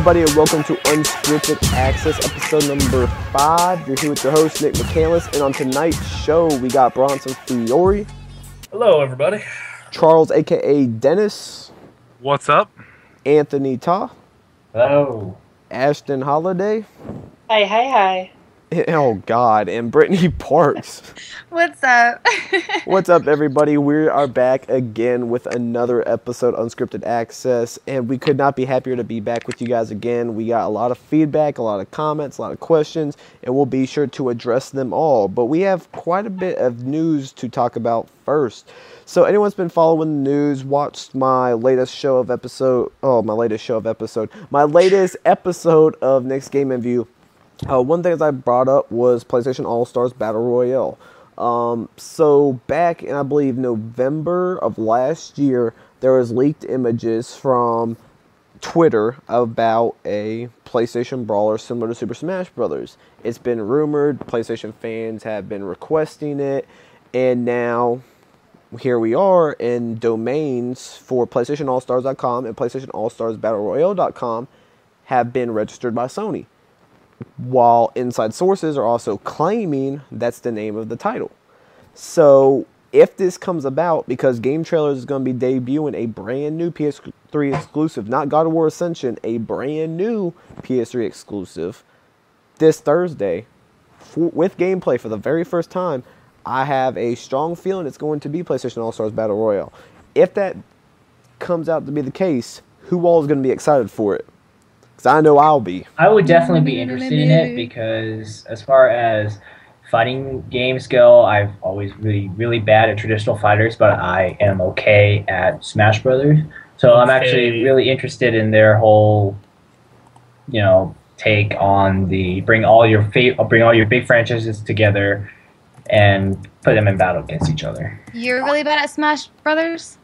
everybody, and welcome to Unscripted Access, episode number 5. You're here with your host, Nick McCandless, and on tonight's show, we got Bronson Fiore. Hello, everybody. Charles, a.k.a. Dennis. What's up? Anthony Ta. Hello. Ashton Holiday. Hi. Oh, God. And Brittany Parks. What's up? What's up, everybody? We are back again with another episode of Unscripted Access, and we could not be happier to be back with you guys again. We got a lot of feedback, a lot of comments, a lot of questions, and we'll be sure to address them all. But we have quite a bit of news to talk about first. So anyone's been following the news, watched my latest episode of Next Game in View. One thing that I brought up was PlayStation All-Stars Battle Royale. So back in, I believe, November of last year, there was leaked images from Twitter about a PlayStation brawler similar to Super Smash Bros. It's been rumored, PlayStation fans have been requesting it, and now here we are, and domains for PlayStationAllStars.com and PlayStationAllStarsBattleRoyale.com have been registered by Sony, while inside sources are also claiming that's the name of the title. So if this comes about, because Game Trailers is going to be debuting a brand new PS3 exclusive, not God of War Ascension, a brand new PS3 exclusive this Thursday with gameplay for the very first time, I have a strong feeling it's going to be PlayStation All-Stars Battle Royale. If that comes out to be the case, who all is going to be excited for it? Because I know I'll be. I would definitely be interested in it because as far as fighting games go, I've always really bad at traditional fighters, but I am okay at Smash Brothers. So I'm actually really interested in their whole, take on the bring all your big franchises together and put them in battle against each other. You're really bad at Smash Brothers?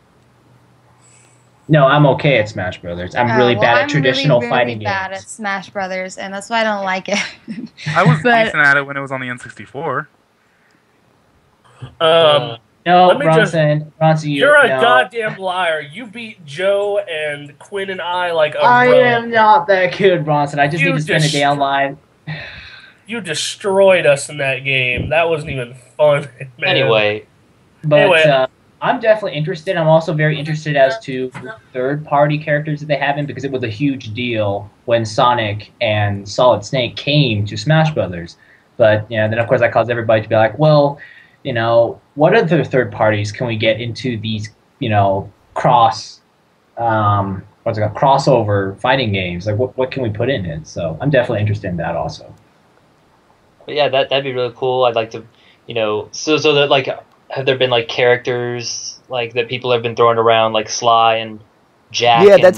No, I'm okay at Smash Brothers. I'm really bad at traditional fighting games. I'm really bad at Smash Brothers, and that's why I don't like it. I was decent at it when it was on the N64. No, Bronson, you're a goddamn liar. You beat Joe and Quinn and I like a I am not that good, Bronson. I just need to spend a day online. You destroyed us in that game. That wasn't even fun, man. Anyway, I'm definitely interested. I'm also very interested as to third-party characters that they have in, because it was a huge deal when Sonic and Solid Snake came to Smash Brothers. But then of course that caused everybody to be like, well, what other third parties can we get into these, crossover fighting games? Like, what can we put in it? So I'm definitely interested in that also. But yeah, that'd be really cool. I'd like to, so that like, have there been like characters like that people have been throwing around like Sly and Jack? Yeah, that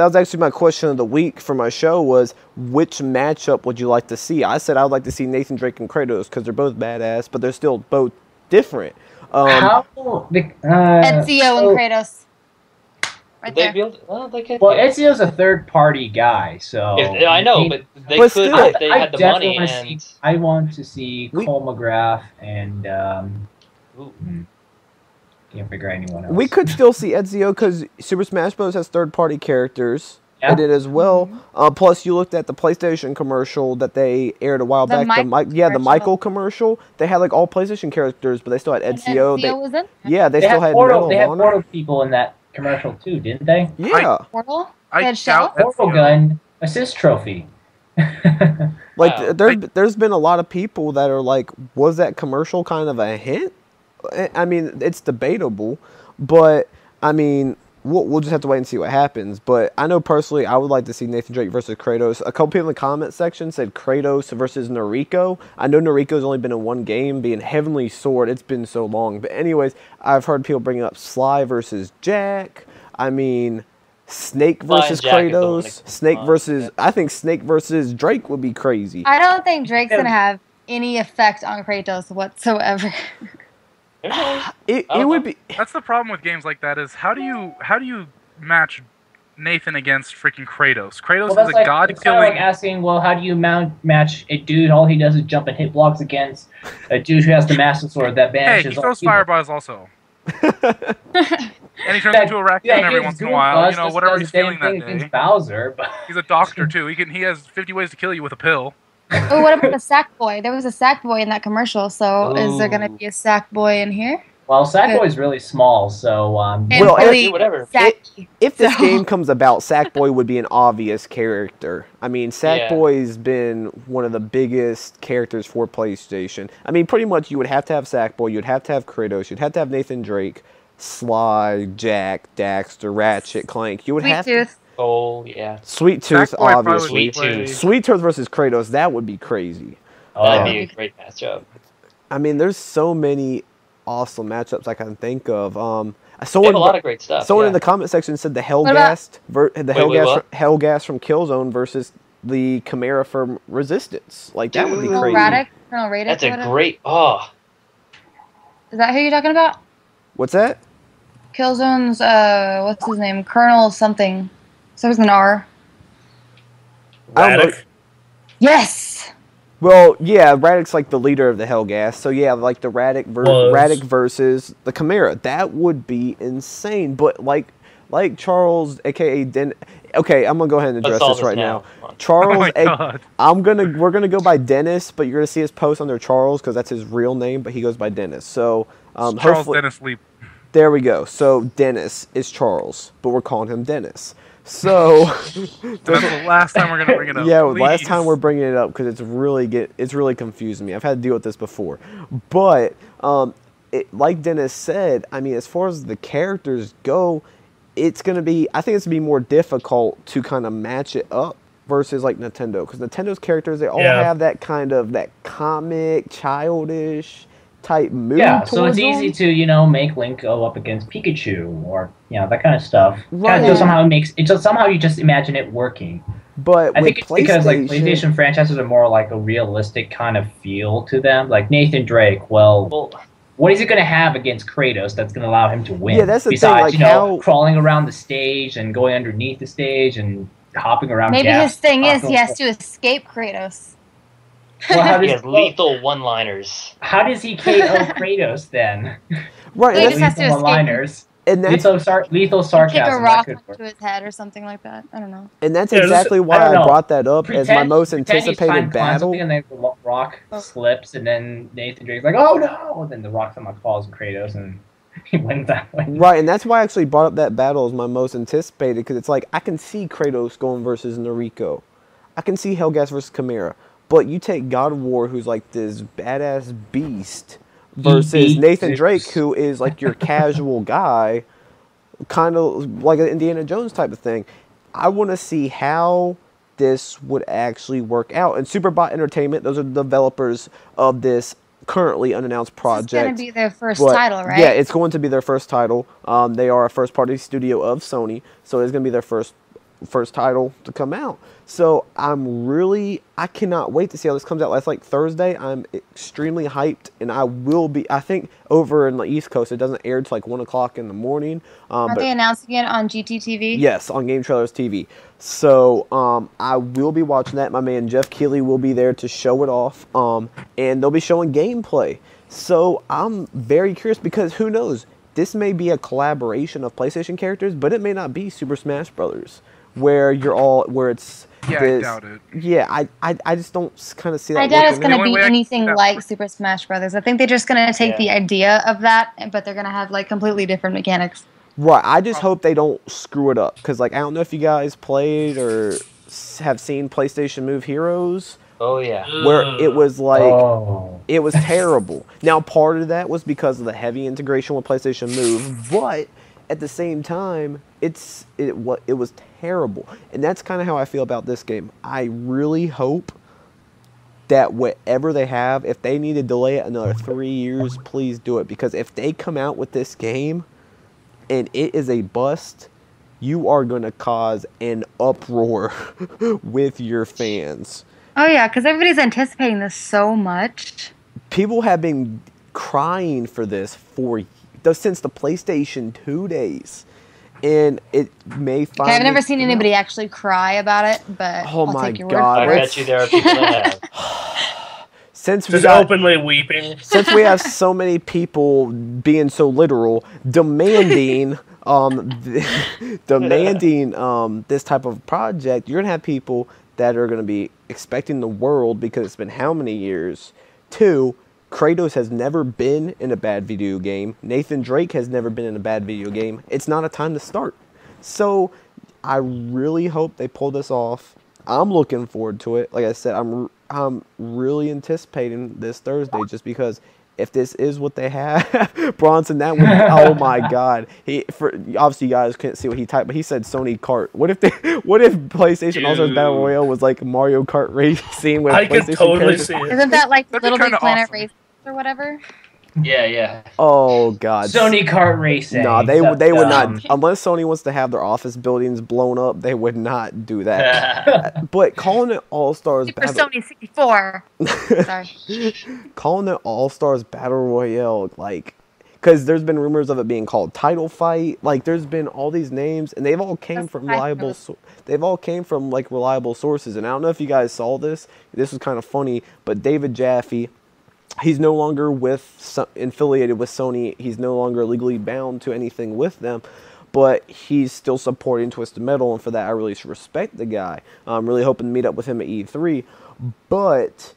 was actually my question of the week for my show was, which matchup would you like to see? I said I would like to see Nathan Drake and Kratos because they're both badass, but they're still both different. Ezio and Kratos. Right there. Ezio's a third-party guy, so I know, but they could still, if they had the money. I want to see Cole McGrath and can't figure anyone else. We could still see Ezio because Super Smash Bros. Has third-party characters in it as well. Plus, you looked at the PlayStation commercial that they aired a while back. The Michael commercial. They had like all PlayStation characters, but they still had Ezio. Ezio was in? Yeah, they still had Portal. They had Portal people in that commercial too, didn't they? Yeah. Portal? I doubt Portal gun assist trophy. Like there's been a lot of people that are like, was that commercial kind of a hint? I mean, it's debatable, but I mean, we'll just have to wait and see what happens. But I know personally, I would like to see Nathan Drake versus Kratos. A couple people in the comment section said Kratos versus Noriko. I know Noriko's only been in one game, being Heavenly Sword. It's been so long. But anyways, I've heard people bringing up Sly versus Jack. I mean, Snake versus Kratos. I think Snake versus Drake would be crazy. I don't think Drake's going to have any effect on Kratos whatsoever. It would be. That's the problem with games like that. Is how do you match Nathan against freaking Kratos? Kratos is a god it's killing. It's like asking, well, how do you match a dude? All he does is jump and hit blocks against a dude who has the Master Sword that banishes. Hey, he throws fireballs also. And he turns into a raccoon every once in a while. You know, whatever he's feeling that day. Bowser, but... He's a doctor too. He has 50 ways to kill you with a pill. Oh, what about the Sackboy? There was a Sackboy in that commercial, so is there going to be a Sackboy in here? Well, Sackboy's really small, so... well, really, whatever. If this game comes about, Sackboy would be an obvious character. I mean, Sackboy's been one of the biggest characters for PlayStation. I mean, pretty much you would have to have Sackboy, you'd have to have Kratos, you'd have to have Nathan Drake, Sly, Jack, Daxter, Ratchet, Clank. You would have to... Oh, yeah. Sweet Tooth, obviously. Sweet Tooth. Sweet Tooth versus Kratos, that would be crazy. That'd be a great matchup. I mean, there's so many awesome matchups I can think of. They have a lot of great stuff. Someone in the comment section said the Hellgas from Killzone versus the Chimera from Resistance. Like, that would be crazy. Colonel Radek, that's a great... Oh. Is that who you're talking about? What's that? Killzone's, what's his name? Colonel something. So it's an R. Radek. Yes! Well, yeah, Radek's like the leader of the Hellgas. So yeah, like the Radek versus the Chimera. That would be insane. But like Charles, aka Den. Okay, I'm gonna go ahead and address this right now. Charles, we're gonna go by Dennis, but you're gonna see his post under Charles because that's his real name, but he goes by Dennis. So Charles Dennis Lee. There we go. So Dennis is Charles, but we're calling him Dennis. So that's the last time we're gonna bring it up. Yeah, please. last time we're bringing it up because it's really confusing me. I've had to deal with this before, but like Dennis said, I mean, as far as the characters go, I think it's gonna be more difficult to kind of match it up versus like Nintendo, because Nintendo's characters, they all have that kind of that comic, childish type mood. Yeah, so it's easy to, make Link go up against Pikachu or, that kind of stuff. Right. Somehow you just imagine it working. But I think it's because like PlayStation franchises are more like a realistic kind of feel to them. Like Nathan Drake, well what is it going to have against Kratos that's going to allow him to win? Yeah, that's the Besides, thing. Like crawling around the stage and going underneath the stage and hopping around. Maybe his thing is he has to escape Kratos. Well, he has lethal one-liners. How does he KO Kratos then? Right, he just has to one-liners. And that's lethal sarcasm. Kick a rock onto his head or something like that. I don't know. And that's exactly why I brought that up as my most anticipated battle. And then the rock slips, and then Nathan Drake's like, "Oh no!" And then the rock somehow falls on Kratos, and he wins that way. Right, and that's why I actually brought up that battle as my most anticipated, because it's like I can see Kratos going versus Noriko, I can see Hellgas versus Chimera, but you take God of War, who's like this badass beast, versus Nathan Drake, who is like your casual guy, kind of like an Indiana Jones type of thing. I want to see how this would actually work out. And Superbot Entertainment, those are the developers of this currently unannounced project. It's going to be their first title, right? Yeah, it's going to be their first title. They are a first-party studio of Sony, so it's going to be their first title to come out. So I cannot wait to see how this comes out. That's like Thursday. I'm extremely hyped, and I think over in the East Coast, it doesn't air till like 1 o'clock in the morning. Are they announcing it on GTTV? Yes, on Game Trailers TV. So I will be watching that. My man Jeff Keighley will be there to show it off, and they'll be showing gameplay. So I'm very curious, because who knows? This may be a collaboration of PlayStation characters, but it may not be Super Smash Brothers, where it's... Yeah, I doubt it. Yeah, I just don't kind of see that. I doubt it's going to be anything like Super Smash Brothers. I think they're just going to take the idea of that, but they're going to have like completely different mechanics. Right. I just hope they don't screw it up, because like I don't know if you guys played or have seen PlayStation Move Heroes. Oh yeah. Where it was like it was terrible. Now part of that was because of the heavy integration with PlayStation Move, but at the same time, it was terrible. And that's kind of how I feel about this game. I really hope that whatever they have, if they need to delay it another 3 years, please do it. Because if they come out with this game and it is a bust, you are going to cause an uproar with your fans. Oh yeah, because everybody's anticipating this so much. People have been crying for this since the PlayStation 2 days, and it may finally... Okay, I've never seen anybody actually cry about it, but I'll take your word for it. I bet you there are people that have. Just openly weeping. Since we have so many people being so literal, demanding demanding this type of project, you're gonna have people that are gonna be expecting the world because it's been how many years? 2, Kratos has never been in a bad video game. Nathan Drake has never been in a bad video game. It's not a time to start. So I really hope they pull this off. I'm looking forward to it. Like I said, I'm really anticipating this Thursday just because if this is what they have, Bronson, that would, oh my God. Obviously you guys can't see what he typed, but he said Sony Kart. What if PlayStation All-Stars Battle Royale was like Mario Kart racing with PlayStation could totally characters? see it. Isn't that like That'd be Little Big kinda Planet awesome. Race or whatever? Yeah. Oh God. Sony Kart Racing. No, they would not, unless Sony wants to have their office buildings blown up, they would not do that. But calling it All-Stars Super Battle Sony 64. Sorry. calling it All-Stars Battle Royale, like, because there's been rumors of it being called Title Fight. Like, there's been all these names, and they've all came from reliable. They've all came from like reliable sources. And I don't know if you guys saw this. This was kind of funny, but David Jaffe, he's no longer affiliated with Sony. He's no longer legally bound to anything with them, but he's still supporting Twisted Metal, and for that I really respect the guy. I'm really hoping to meet up with him at E3, but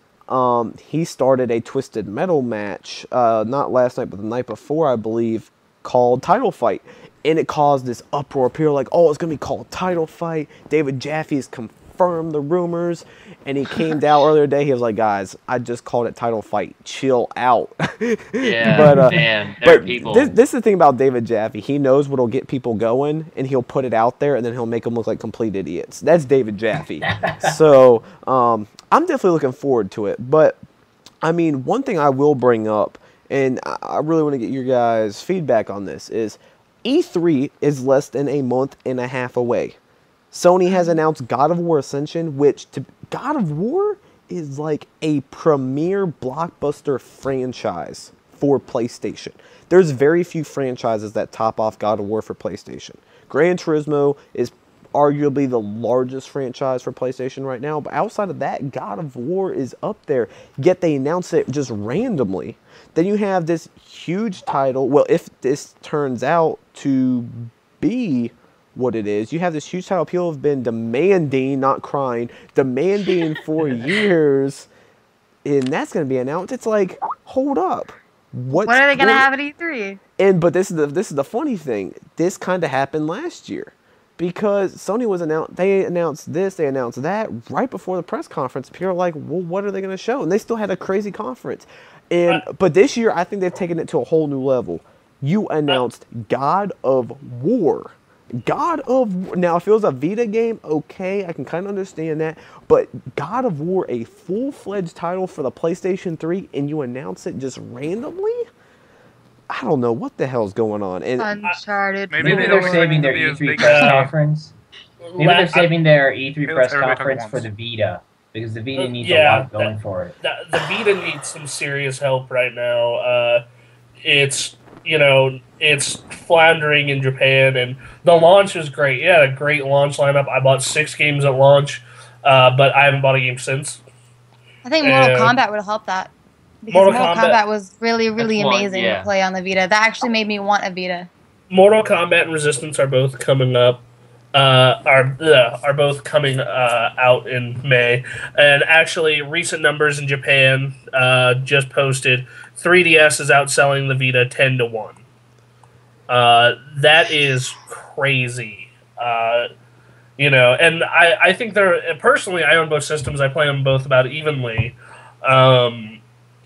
he started a Twisted Metal match, not last night, but the night before, I believe, called Title Fight, and it caused this uproar. People were like, oh, it's going to be called Title Fight. David Jaffe has confirmed the rumors, and he came down earlier today. He was like, guys, I just called it Title Fight. Chill out. Yeah, but, man, there are but people. this is the thing about David Jaffe. He knows what'll get people going, and he'll put it out there, and then he'll make them look like complete idiots. That's David Jaffe. So I'm definitely looking forward to it. But, I mean, one thing I will bring up, and I really want to get your guys' feedback on this, is E3 is less than a month and a half away. Sony has announced God of War Ascension, which God of War is like a premier blockbuster franchise for PlayStation. There's very few franchises that top off God of War for PlayStation. Gran Turismo is arguably the largest franchise for PlayStation right now, but outside of that, God of War is up there, yet they announce it just randomly. Then you have this huge title. Well, if this turns out to be what it is, you have this huge title people have been demanding, not crying, demanding for years, and that's going to be announced. It's like, hold up. What are they going to have at E3? But this is the funny thing. This kind of happened last year. Because Sony they announced this, they announced that right before the press conference. People are like, well, what are they going to show? And they still had a crazy conference. But this year, I think they've taken it to a whole new level. You announced God of War. Now, if it was a Vita game, okay, I can kind of understand that. But God of War, a full-fledged title for the PlayStation 3, and you announce it just randomly? I don't know what the hell's going on. And Uncharted. Maybe they're saving their E3 press conference. Maybe they're saving their E3 press conference for the Vita, because the Vita needs a lot going for it. The Vita needs some serious help right now. It's floundering in Japan, and the launch is great. Yeah, a great launch lineup. I bought 6 games at launch, but I haven't bought a game since. I think Mortal Kombat would help that. Because Mortal Kombat was really, really amazing to play on the Vita. That actually made me want a Vita. Mortal Kombat and Resistance are both coming up. Are both coming out in May. And actually, recent numbers in Japan just posted 3DS is outselling the Vita 10-1. That is crazy. And I think personally, I own both systems. I play them both about evenly.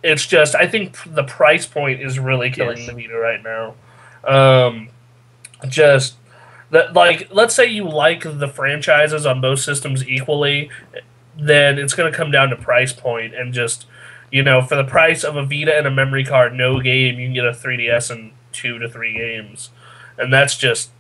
It's just, I think the price point is really killing the Vita right now. Let's say you like the franchises on both systems equally, then it's going to come down to price point, and just, for the price of a Vita and a memory card, no game, you can get a 3DS and 2 to 3 games. And that's just,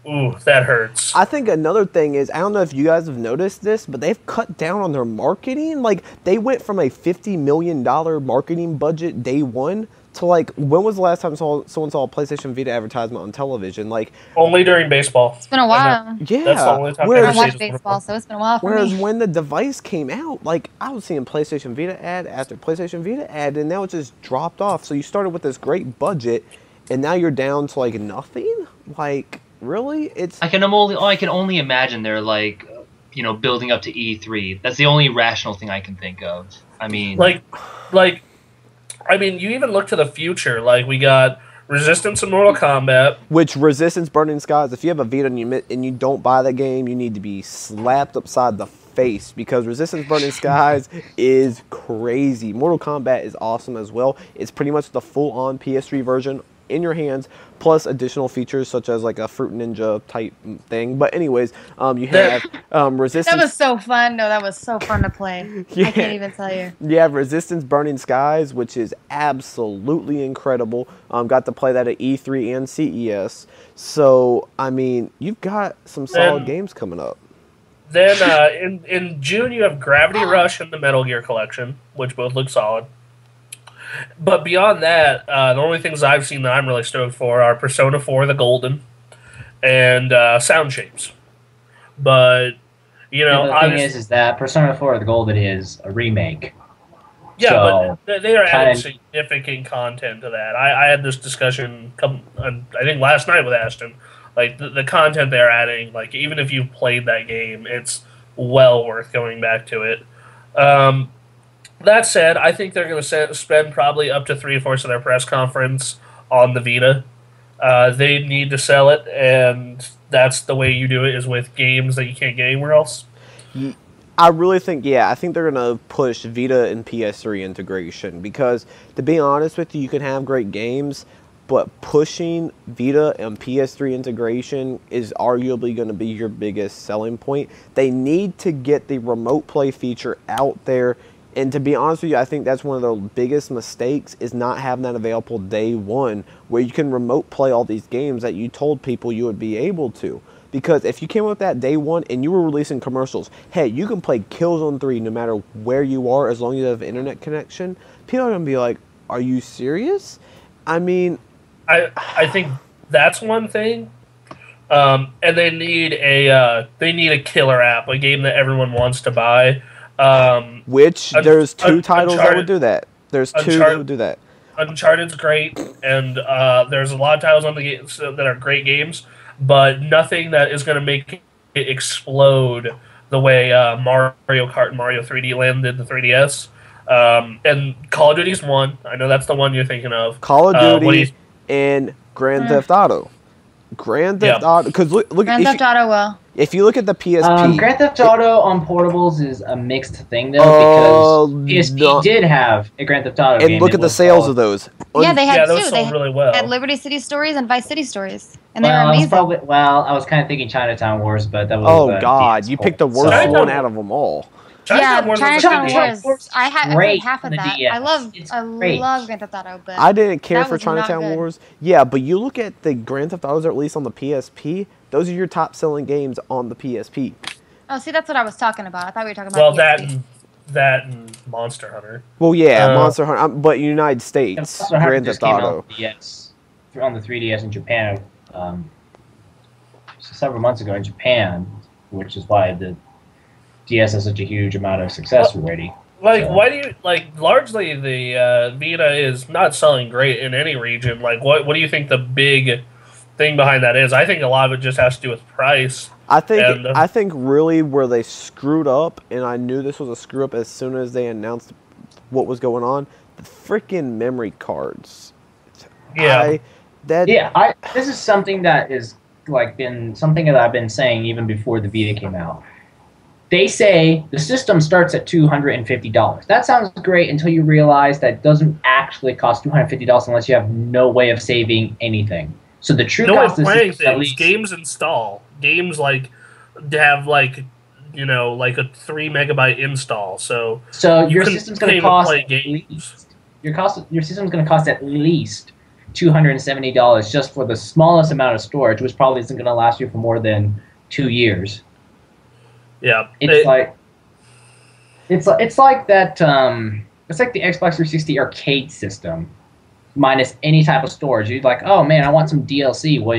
ooh, that hurts. I think another thing is, I don't know if you guys have noticed this, but they've cut down on their marketing. Like, they went from a $50 million marketing budget day one to, like, when was the last time someone saw a PlayStation Vita advertisement on television? Like, only during baseball. It's been a while. Yeah. That's the only time I don't watch baseball, so it's been a while for me. Whereas when the device came out, like, I was seeing PlayStation Vita ad after PlayStation Vita ad, and now it just dropped off. So you started with this great budget, and now you're down to, like, nothing? Like, Really? It's I can only imagine they're like, building up to E3. That's the only rational thing I can think of. I mean, you even look to the future. Like, we got Resistance and Mortal Kombat. Which Resistance Burning Skies, if you have a Vita and you don't buy the game, you need to be slapped upside the face, because Resistance Burning Skies is crazy. Mortal Kombat is awesome as well. It's pretty much the full-on PS3 version in your hands, plus additional features such as like a Fruit Ninja type thing. But anyways, you have Resistance. That was so fun. No, that was so fun to play. Yeah. I can't even tell you. You have Resistance Burning Skies, which is absolutely incredible. Got to play that at E3 and CES. So, I mean, you've got some solid games coming up. Then in June, you have Gravity Rush and the Metal Gear Collection, which both look solid. But beyond that, the only things I've seen that I'm really stoked for are Persona 4 The Golden and Sound Shapes. But, the thing is that Persona 4 The Golden is a remake. Yeah, so, but they are adding significant content to that. I had this discussion, I think last night with Ashton. Like, the content they're adding, like, even if you've played that game, it's well worth going back to it. That said, I think they're going to spend probably up to 3/4 of their press conference on the Vita. They need to sell it, and that's the way you do it, is with games that you can't get anywhere else. I really think, I think they're going to push Vita and PS3 integration, because, to be honest with you, you can have great games, but pushing Vita and PS3 integration is arguably going to be your biggest selling point. They need to get the remote play feature out there. And to be honest with you, I think that's one of the biggest mistakes, is not having that available day one, where you can remote play all these games that you told people you would be able to. Because if you came up with that day one and you were releasing commercials, hey, you can play Killzone 3 no matter where you are as long as you have an internet connection, people are going to be like, are you serious? I mean... I think that's one thing. And they need a killer app, a game that everyone wants to buy. Which there's two titles that would do that. There's two that would do that. Uncharted's great, and there's a lot of titles on the game that are great games, but nothing that is going to make it explode the way Mario Kart and Mario 3D Land did the 3DS. And Call of Duty's one. I know that's the one you're thinking of. Call of Duty and Grand Theft Auto. Grand Theft Auto, because look, Grand Theft Auto will. If you look at the PSP, Grand Theft Auto on portables is a mixed thing though, because PSP did have a Grand Theft Auto game. And look at the sales of those. Yeah, they had those two. Sold really well. Had Liberty City Stories and Vice City Stories, and they were amazing. I was kind of thinking Chinatown Wars, but that was. Oh God, you picked the worst one out of them all. Chinatown Wars. I had half of that. I love Grand Theft Auto, but I didn't care for Chinatown Wars. Yeah, but you look at the Grand Theft Autos that are released on the PSP. Those are your top-selling games on the PSP. Oh, see, that's what I was talking about. I thought we were talking about. Well, that and Monster Hunter. Well, yeah, Monster Hunter, but United States, Grand Theft Auto. On the 3DS in Japan, several months ago in Japan, which is why the DS has such a huge amount of success already. Why do you largely the Vita is not selling great in any region? Like, what do you think the big thing behind that is? I think a lot of it just has to do with price. I think really where they screwed up, and I knew this was a screw up as soon as they announced what was going on, the freaking memory cards. Yeah. This is something that is been something that I've been saying even before the Vita came out. They say the system starts at $250. That sounds great until you realize that it doesn't actually cost $250 unless you have no way of saving anything. So the true cost of the system, at least, games install. Games have a 3 megabyte install. So your system's going to cost at least your system's going to cost at least $270 just for the smallest amount of storage, which probably isn't going to last you for more than 2 years. Yeah, it's like that. It's like the Xbox 360 arcade system, minus any type of storage. You're like, oh man, I want some DLC. Well,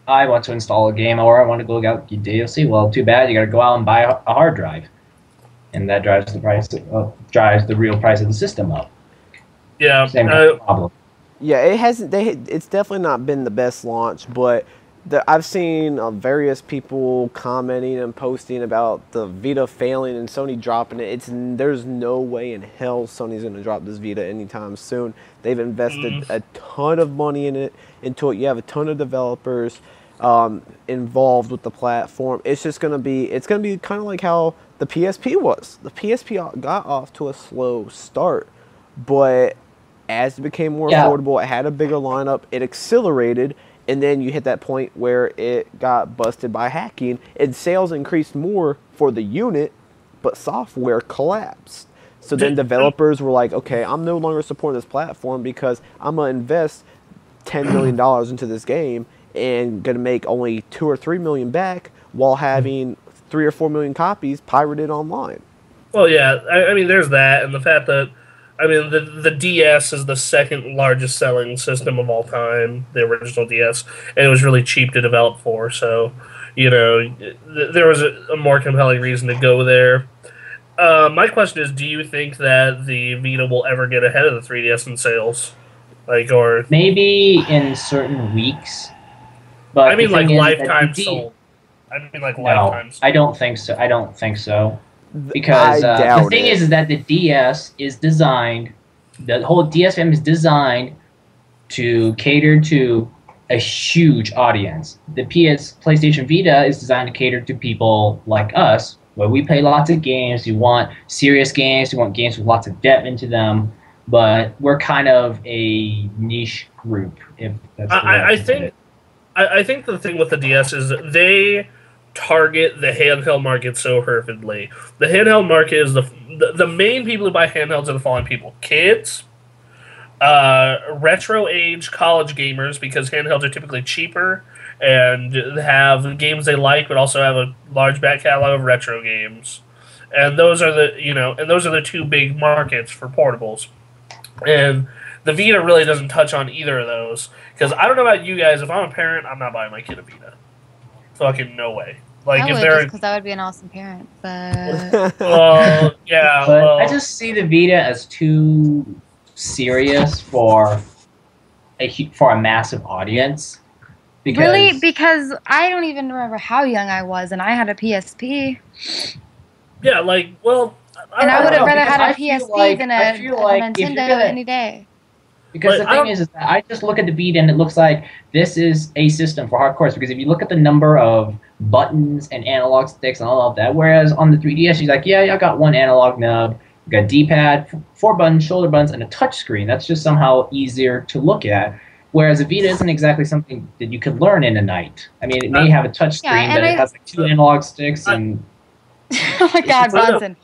I want to install a game, or I want to go out get DLC. Well, too bad. You got to go out and buy a hard drive, and that drives the real price of the system up. Yeah, same problem. Yeah, it hasn't. It's definitely not been the best launch, but I've seen various people commenting and posting about the Vita failing and Sony dropping it. There's no way in hell Sony's going to drop this Vita anytime soon. They've invested a ton of money into it. You have a ton of developers involved with the platform. It's just going to be kind of like how the PSP was. The PSP got off to a slow start, but as it became more affordable, it had a bigger lineup, it accelerated. And then you hit that point where it got busted by hacking, and sales increased more for the unit, but software collapsed. So then developers were like, okay, I'm no longer supporting this platform because I'm going to invest $10 million into this game and going to make only 2 or 3 million back while having 3 or 4 million copies pirated online. Well, yeah, I mean, there's that, and the fact that the DS is the second largest selling system of all time, the original DS, and it was really cheap to develop for, so, there was a more compelling reason to go there. My question is, do you think that the Vita will ever get ahead of the 3DS in sales? Or maybe in certain weeks, but I mean, lifetime sold. Lifetime sold. I don't think so. Because the thing is that the DS is designed, the whole DS family is designed to cater to a huge audience. The PlayStation Vita is designed to cater to people like us, where we play lots of games. You want serious games, you want games with lots of depth into them, but we're kind of a niche group. If that's I think the thing with the DS is that they target the handheld market so perfectly. The handheld market is the main people who buy handhelds are the following people: kids, retro age college gamers, because handhelds are typically cheaper and have games they like, but also have a large back catalog of retro games. And those are the two big markets for portables. And the Vita really doesn't touch on either of those, because I don't know about you guys, if I'm a parent, I'm not buying my kid a Vita. Fucking no way. Because I would be an awesome parent, but I just see the Vita as too serious for a massive audience. Because I don't even remember how young I was, and I had a PSP. Yeah, I would have rather had a PSP than a Nintendo any day. Because the thing is that I just look at the Vita and it looks like this is a system for hardcores. Because if you look at the number of buttons and analog sticks and all of that, whereas on the 3DS, you're like, I got one analog nub, you got a D-pad, 4 buttons, shoulder buttons, and a touch screen. That's just somehow easier to look at. Whereas a Vita isn't exactly something that you can learn in a night. I mean, it may have a touch screen, but it has 2 analog sticks and... Oh my God, Bronson.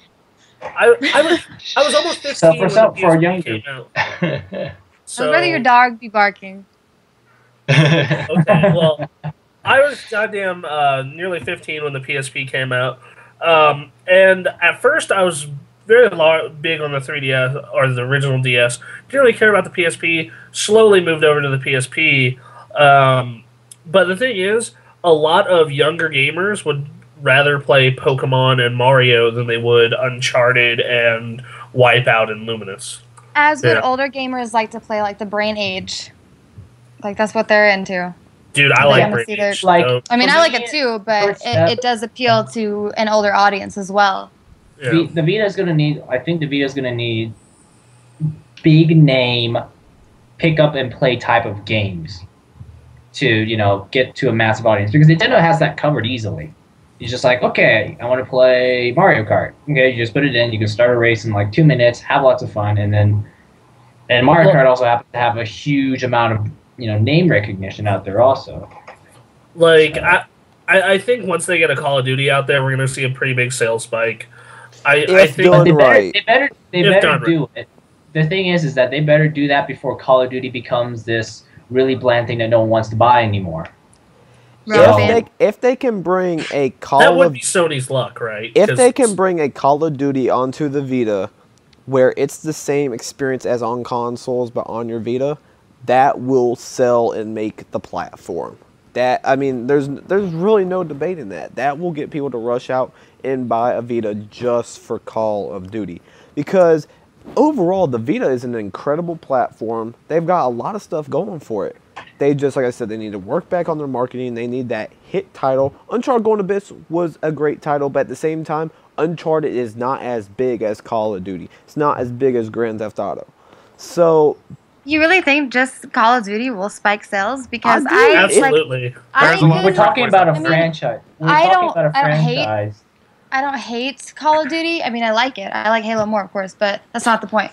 I was almost 15 for a young kid. I'd rather your dog be barking. Okay, well, I was goddamn nearly 15 when the PSP came out. And at first I was very big on the 3DS, or the original DS. Didn't really care about the PSP. Slowly moved over to the PSP. But the thing is, a lot of younger gamers would rather play Pokemon and Mario than they would Uncharted and Wipeout and Luminous. As would older gamers like to play the Brain Age. That's what they're into. Dude, I like Brain Age. I like it too, but it does appeal to an older audience as well. Yeah. The Vita's going to need, I think the Vita's going to need big name pick up and play type of games to, get to a massive audience. Because Nintendo has that covered easily. It's just like, okay, I want to play Mario Kart. Okay, you just put it in. You can start a race in 2 minutes, have lots of fun, and Mario Kart also happens to have a huge amount of name recognition out there also. I think once they get a Call of Duty out there, we're going to see a pretty big sales spike. I think they better do it. The thing is that they better do that before Call of Duty becomes this really bland thing that no one wants to buy anymore. If they can bring a that would be Sony's luck, right? If they can bring a Call of Duty onto the Vita, where it's the same experience as on consoles but on your Vita, that will sell and make the platform. There's really no debate in that. That will get people to rush out and buy a Vita just for Call of Duty, because overall the Vita is an incredible platform. They've got a lot of stuff going for it. They just, like I said, they need to work back on their marketing. They need that hit title. Uncharted Golden Abyss was a great title, but at the same time, Uncharted is not as big as Call of Duty. It's not as big as Grand Theft Auto. So... You really think just Call of Duty will spike sales? Because absolutely. We're talking about a franchise. I don't hate Call of Duty. I mean, I like it. I like Halo more, of course, but that's not the point.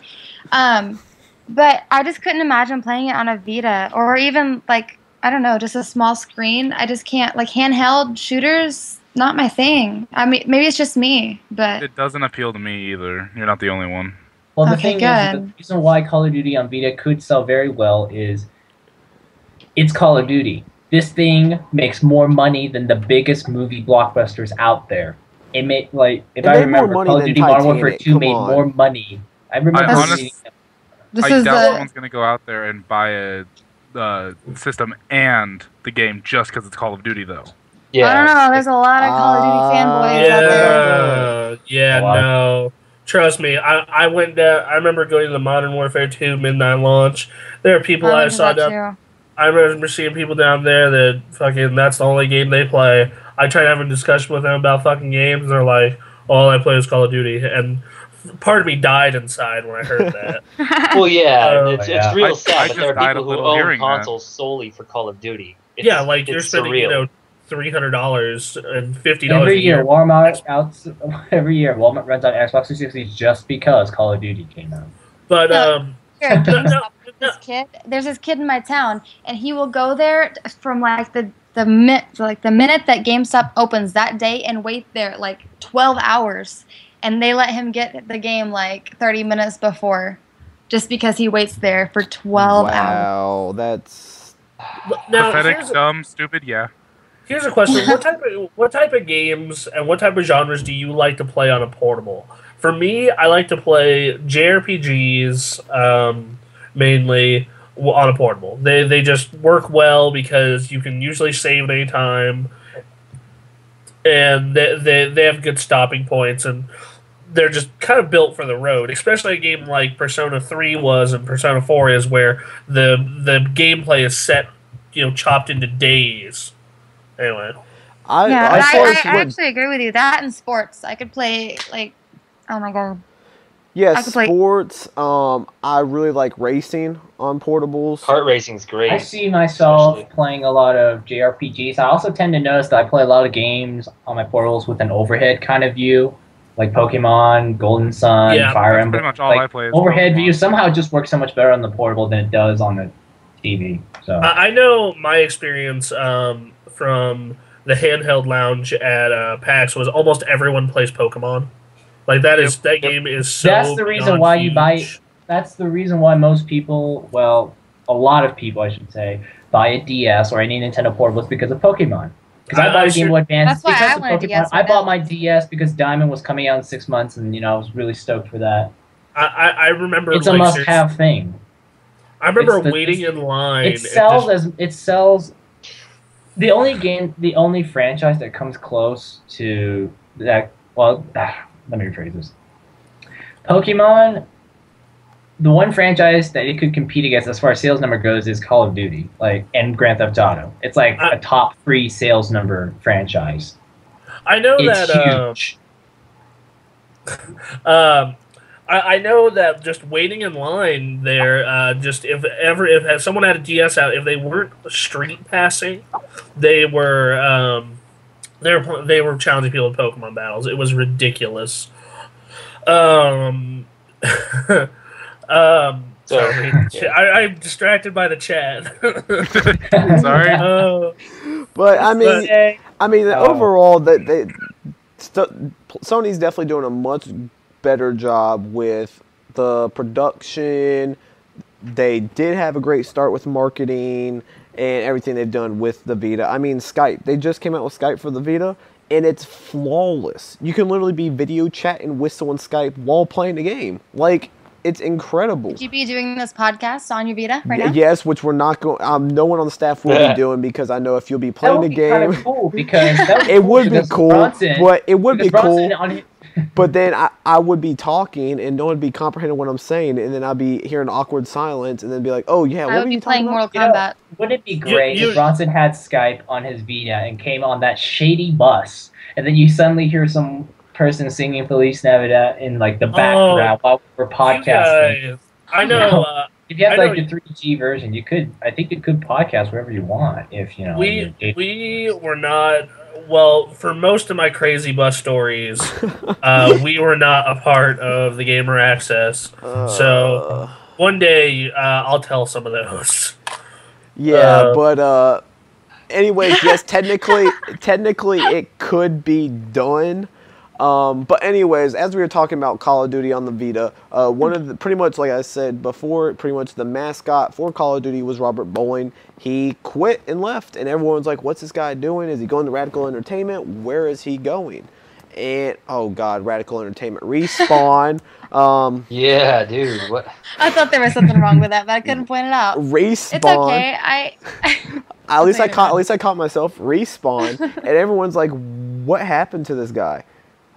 But I just couldn't imagine playing it on a Vita or even like, I don't know, just a small screen. I just can't, like, handheld shooters, not my thing. I mean, maybe it's just me, but it doesn't appeal to me either. You're not the only one. Well, the thing is, the reason why Call of Duty on Vita could sell very well is it's Call of Duty. This thing makes more money than the biggest movie blockbusters out there. It made, like, if I remember, Call of Duty Modern Warfare 2 made more money. I remember. I doubt someone's going to go out there and buy a system and the game just because it's Call of Duty, though. Yeah, I don't know. There's a lot of Call of Duty fanboys out there. Yeah, no. Trust me, I went down. I remember going to the Modern Warfare 2 midnight launch. There are people I saw down. I remember seeing people down there that fucking that's the only game they play. I tried having a discussion with them about fucking games, and they're like, "All I play is Call of Duty," and part of me died inside when I heard that. Well, yeah, it's real sad. But there are people who own consoles solely for Call of Duty. Like you're spending, $300 and $50 every year. Walmart runs out Xbox 360 just because Call of Duty came out. But there's this kid in my town, and he will go there from like the minute that GameStop opens that day and wait there like 12 hours, and they let him get the game like 30 minutes before, just because he waits there for 12 hours. Wow, that's pathetic, dumb, stupid. Yeah. Here's a question: what type of games and what type of genres do you like to play on a portable? For me, I like to play JRPGs mainly on a portable. They just work well because you can usually save at any time, and they have good stopping points, and they're just kind of built for the road. Especially a game like Persona 3 was and Persona 4 is, where the gameplay is set, chopped into days. Anyway, I actually agree with you. That and sports, I could play like, oh my god. Yeah, sports. I really like racing on portables. Kart racing's great. I see myself playing a lot of JRPGs. I also tend to notice that I play a lot of games on my portables with an overhead kind of view, like Pokemon, Golden Sun, Fire Emblem. Pretty much all I play is overhead view somehow just works so much better on the portable than it does on the TV. So I know my experience from the handheld lounge at PAX was almost everyone plays Pokemon. Like that game is so. That's the reason why you buy. That's the reason why most people, well, a lot of people, I should say, buy a DS or any Nintendo portable is because of Pokemon. Because I bought a Game Boy Advance because of Pokemon. I bought my DS because Diamond was coming out in 6 months, and I was really stoked for that. I remember it's a must-have thing. I remember waiting in line. It sells. The only franchise that comes close to that. Well, let me rephrase this. Pokemon. The one franchise that it could compete against as far as sales number goes is Call of Duty, and Grand Theft Auto. It's like a top 3 sales number franchise. I know it's huge. I know that just waiting in line there, just if someone had a DS out, if they weren't street passing, they were challenging people in Pokemon battles. It was ridiculous. Sorry, I'm distracted by the chat. Sorry. But overall, Sony's definitely doing a much better job with the production. They did have a great start with marketing and everything they've done with the Vita. I mean, Skype. They just came out with Skype for the Vita, and it's flawless. You can literally be video chatting with someone Skype while playing the game. It's incredible. Would you be doing this podcast on your Vita right now? Yes, which we're not going. No one on the staff will be doing, because I know if you'll be playing the game, that would be kind of cool, because it would be cool. But it would be cool. But then I would be talking and no one would be comprehending what I'm saying, and then I'd be hearing awkward silence, and then be like, "Oh yeah, what were you talking about?" Mortal Kombat. Wouldn't it be great if Bronson had Skype on his Vita and came on that shady bus, and then you suddenly hear some person singing Feliz Navidad in like the background while we're podcasting? I know. If you have like the 3G version, I think you could podcast wherever you want. If you know, we were not. Well, for most of my crazy bus stories, we were not a part of the Gamer Access. So one day I'll tell some of those. Yeah, but anyways, yes, technically it could be done. But anyways, as we were talking about Call of Duty on the Vita, one of the, pretty much like I said before, pretty much the mascot for Call of Duty was Robert Bowling. He quit and left, and everyone's like, what's this guy doing? Is he going to Radical Entertainment? Where is he going? And, oh god, Radical Entertainment. Respawn. Yeah, dude. What? I thought there was something wrong with that, but I couldn't point it out. Respawn. It's okay. at least I caught myself. Respawn. And everyone's like, what happened to this guy?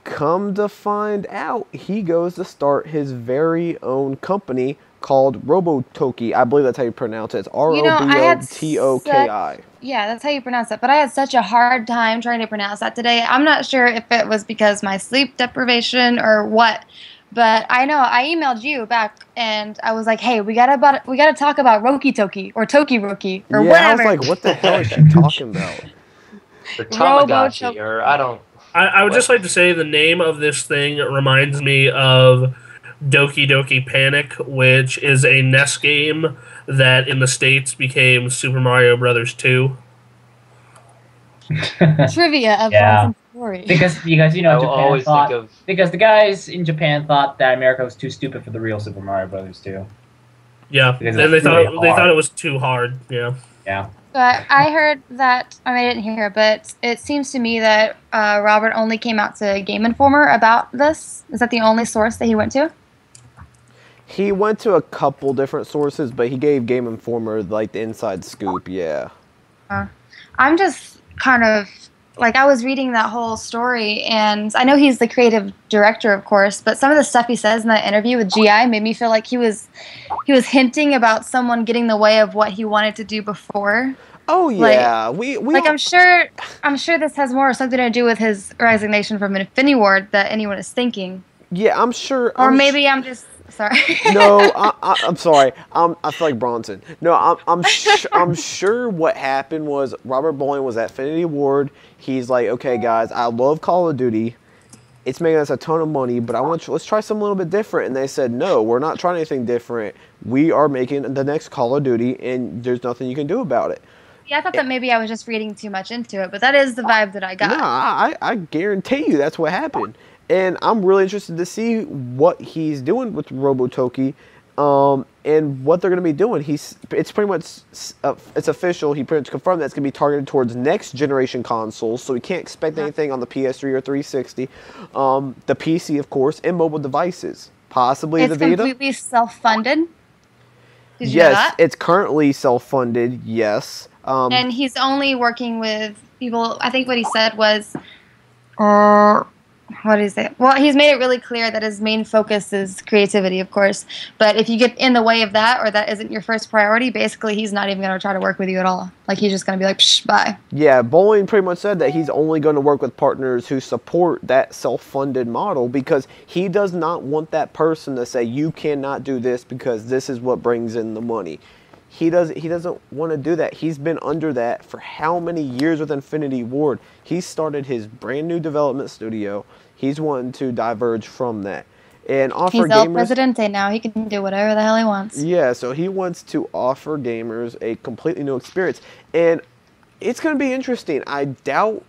Come to find out, he goes to start his very own company called Robotoki. I believe that's how you pronounce it. It's Robotoki. Yeah, that's how you pronounce it. But I had such a hard time trying to pronounce that today. I'm not sure if it was because my sleep deprivation or what. But I know I emailed you back and I was like, "Hey, we gotta talk about Roki-Toki or Toki-Roki or whatever." I was like, "What the hell is she talking about?" The Tamagotchi, or I don't. I would just like to say the name of this thing reminds me of Doki Doki Panic, which is a NES game that in the States became Super Mario Brothers 2. Trivia of Bronson's story. Because you know Japan thought because the guys in Japan thought that America was too stupid for the real Super Mario Brothers 2. Yeah, and they thought it was too hard. Yeah. Yeah. But I heard that, I didn't hear, but it seems to me that Robert only came out to Game Informer about this. Is that the only source that he went to? He went to a couple different sources, but he gave Game Informer like the inside scoop, yeah. I'm just kind of, like, I was reading that whole story, and I know he's the creative director, of course, but some of the stuff he says in that interview with GI made me feel like he was hinting about someone getting in the way of what he wanted to do before. Oh yeah, I'm sure this has more something to do with his resignation from Infinity Ward that anyone is thinking. Yeah, I'm sure. Or maybe I'm just sorry. No, I'm sorry. I feel like Bronson. No, I'm sure what happened was Robert Bowling was at Infinity Ward. He's like, okay, guys, I love Call of Duty. It's making us a ton of money, but let's try something a little bit different. And they said, no, we're not trying anything different. We are making the next Call of Duty, and there's nothing you can do about it. Yeah, I thought that maybe I was just reading too much into it, but that is the vibe that I got. No, I guarantee you that's what happened. And I'm really interested to see what he's doing with Robotoki, and what they're going to be doing. It's pretty much it's official. He pretty much confirmed that it's going to be targeted towards next generation consoles, so we can't expect anything on the PS3 or 360, the PC, of course, and mobile devices, possibly the Vita. It's completely self-funded. Did you know that? It's currently self-funded. Yes. And he's only working with people. I think what he said was, what is it? Well, he's made it really clear that his main focus is creativity, of course. But if you get in the way of that, or that isn't your first priority, basically he's not even going to try to work with you at all. Like, he's just going to be like, psh, bye. Yeah, Bowling pretty much said that he's only going to work with partners who support that self-funded model, because he does not want that person to say, you cannot do this because this is what brings in the money. He doesn't want to do that. He's been under that for how many years with Infinity Ward? He started his brand new development studio. He's wanting to diverge from that and offer gamers. He's El Presidente now. He can do whatever the hell he wants. Yeah, so he wants to offer gamers a completely new experience, and it's going to be interesting. I doubt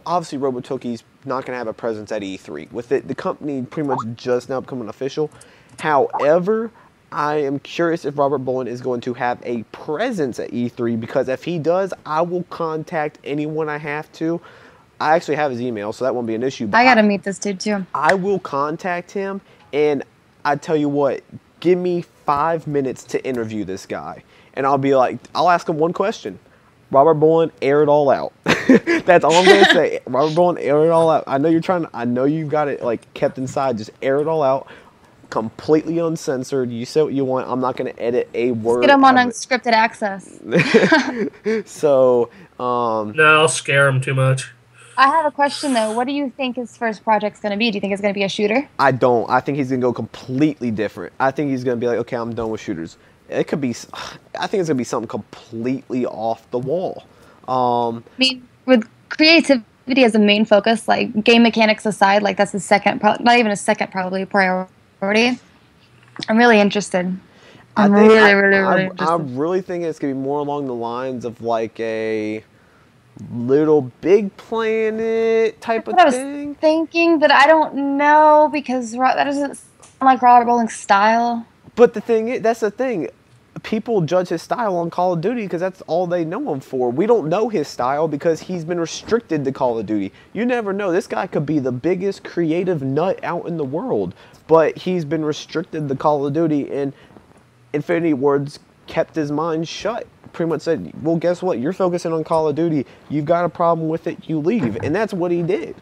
obviously Robotoki's not going to have a presence at E3 with the company pretty much just now becoming official. However, I am curious if Robert Bowling is going to have a presence at E3, because if he does, I will contact anyone I have to. I actually have his email, so that won't be an issue. But I got to meet this dude, too. I will contact him, and I tell you what, give me 5 minutes to interview this guy. And I'll be like, I'll ask him one question. Robert Bowling, air it all out. That's all I'm gonna say. Robert Bowling, air it all out. I know you're trying. I know you've got it like kept inside. Just air it all out, completely uncensored. You say what you want. I'm not gonna edit a word. Get him on Unscripted Access. So, no, I'll scare him too much. I have a question though. What do you think his first project's going to be? Do you think it's going to be a shooter? I don't. I think he's going to go completely different. I think he's going to be like, okay, I'm done with shooters. It could be. I think it's going to be something completely off the wall. I mean, with creativity as a main focus, like game mechanics aside, like that's the second, not even a second probably priority. I'm really interested. I'm really interested. I really think it's going to be more along the lines of like a Little Big Planet type of thing. I was thinking, but I don't know because that doesn't sound like Robert Bowling's style. But the thing is, that's the thing. People judge his style on Call of Duty because that's all they know him for. We don't know his style because he's been restricted to Call of Duty. You never know. This guy could be the biggest creative nut out in the world, but he's been restricted to Call of Duty, and Infinity Ward's kept his mind shut. Pretty much said, well, guess what? You're focusing on Call of Duty. You've got a problem with it, you leave. And that's what he did.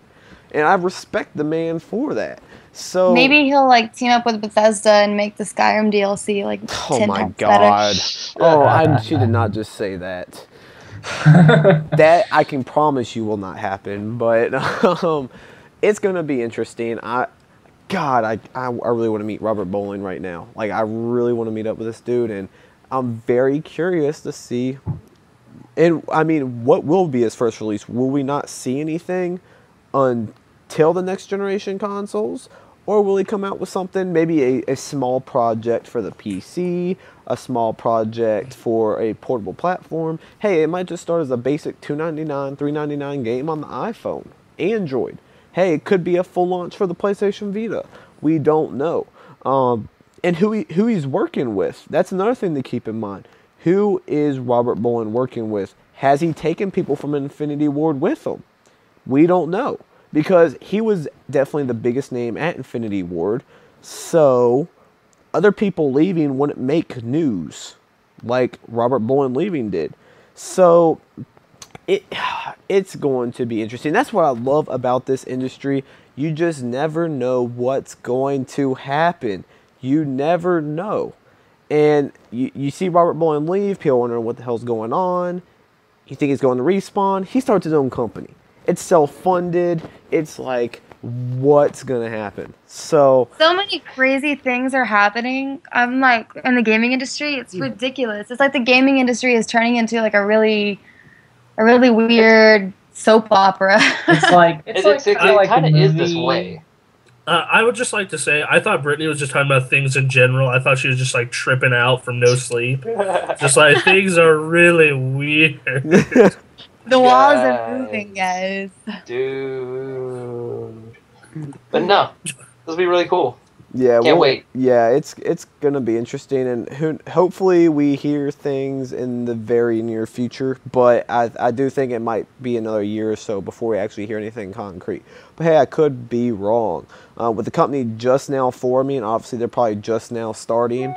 And I respect the man for that. So maybe he'll like team up with Bethesda and make the Skyrim DLC like 10 times better. She did not just say that. That I can promise you will not happen. But it's going to be interesting. I really want to meet Robert Bowling right now. Like, I really want to meet up with this dude, and I'm very curious to see. And I mean, what will be his first release? Will we not see anything until the next generation consoles? Or will he come out with something, maybe a small project for the PC, a small project for a portable platform? Hey, it might just start as a basic $2.99, $3.99 game on the iPhone, Android. Hey, it could be a full launch for the PlayStation Vita. We don't know. And who he's working with. That's another thing to keep in mind. Who is Robert Bowling working with? Has he taken people from Infinity Ward with him? We don't know. Because he was definitely the biggest name at Infinity Ward. So other people leaving wouldn't make news like Robert Bowling leaving did. So it's going to be interesting. That's what I love about this industry. You just never know what's going to happen. You never know. And you see Robert Bowling leave, people wondering what the hell's going on. You think he's going to Respawn. He starts his own company. It's self-funded. It's like, what's going to happen? So many crazy things are happening. I'm like, in the gaming industry, it's ridiculous. It's like the gaming industry is turning into like a really weird soap opera. It kind of is this way. I would just like to say, I thought Brittany was just talking about things in general. I thought she was just like tripping out from no sleep. Just like, things are really weird. The walls are moving, guys. Dude. But no, this will be really cool. Yeah, Can't wait. Yeah, it's gonna be interesting, and hopefully we hear things in the very near future. But I do think it might be another year or so before we actually hear anything concrete. But hey, I could be wrong. With the company just now forming, obviously they're probably just now starting.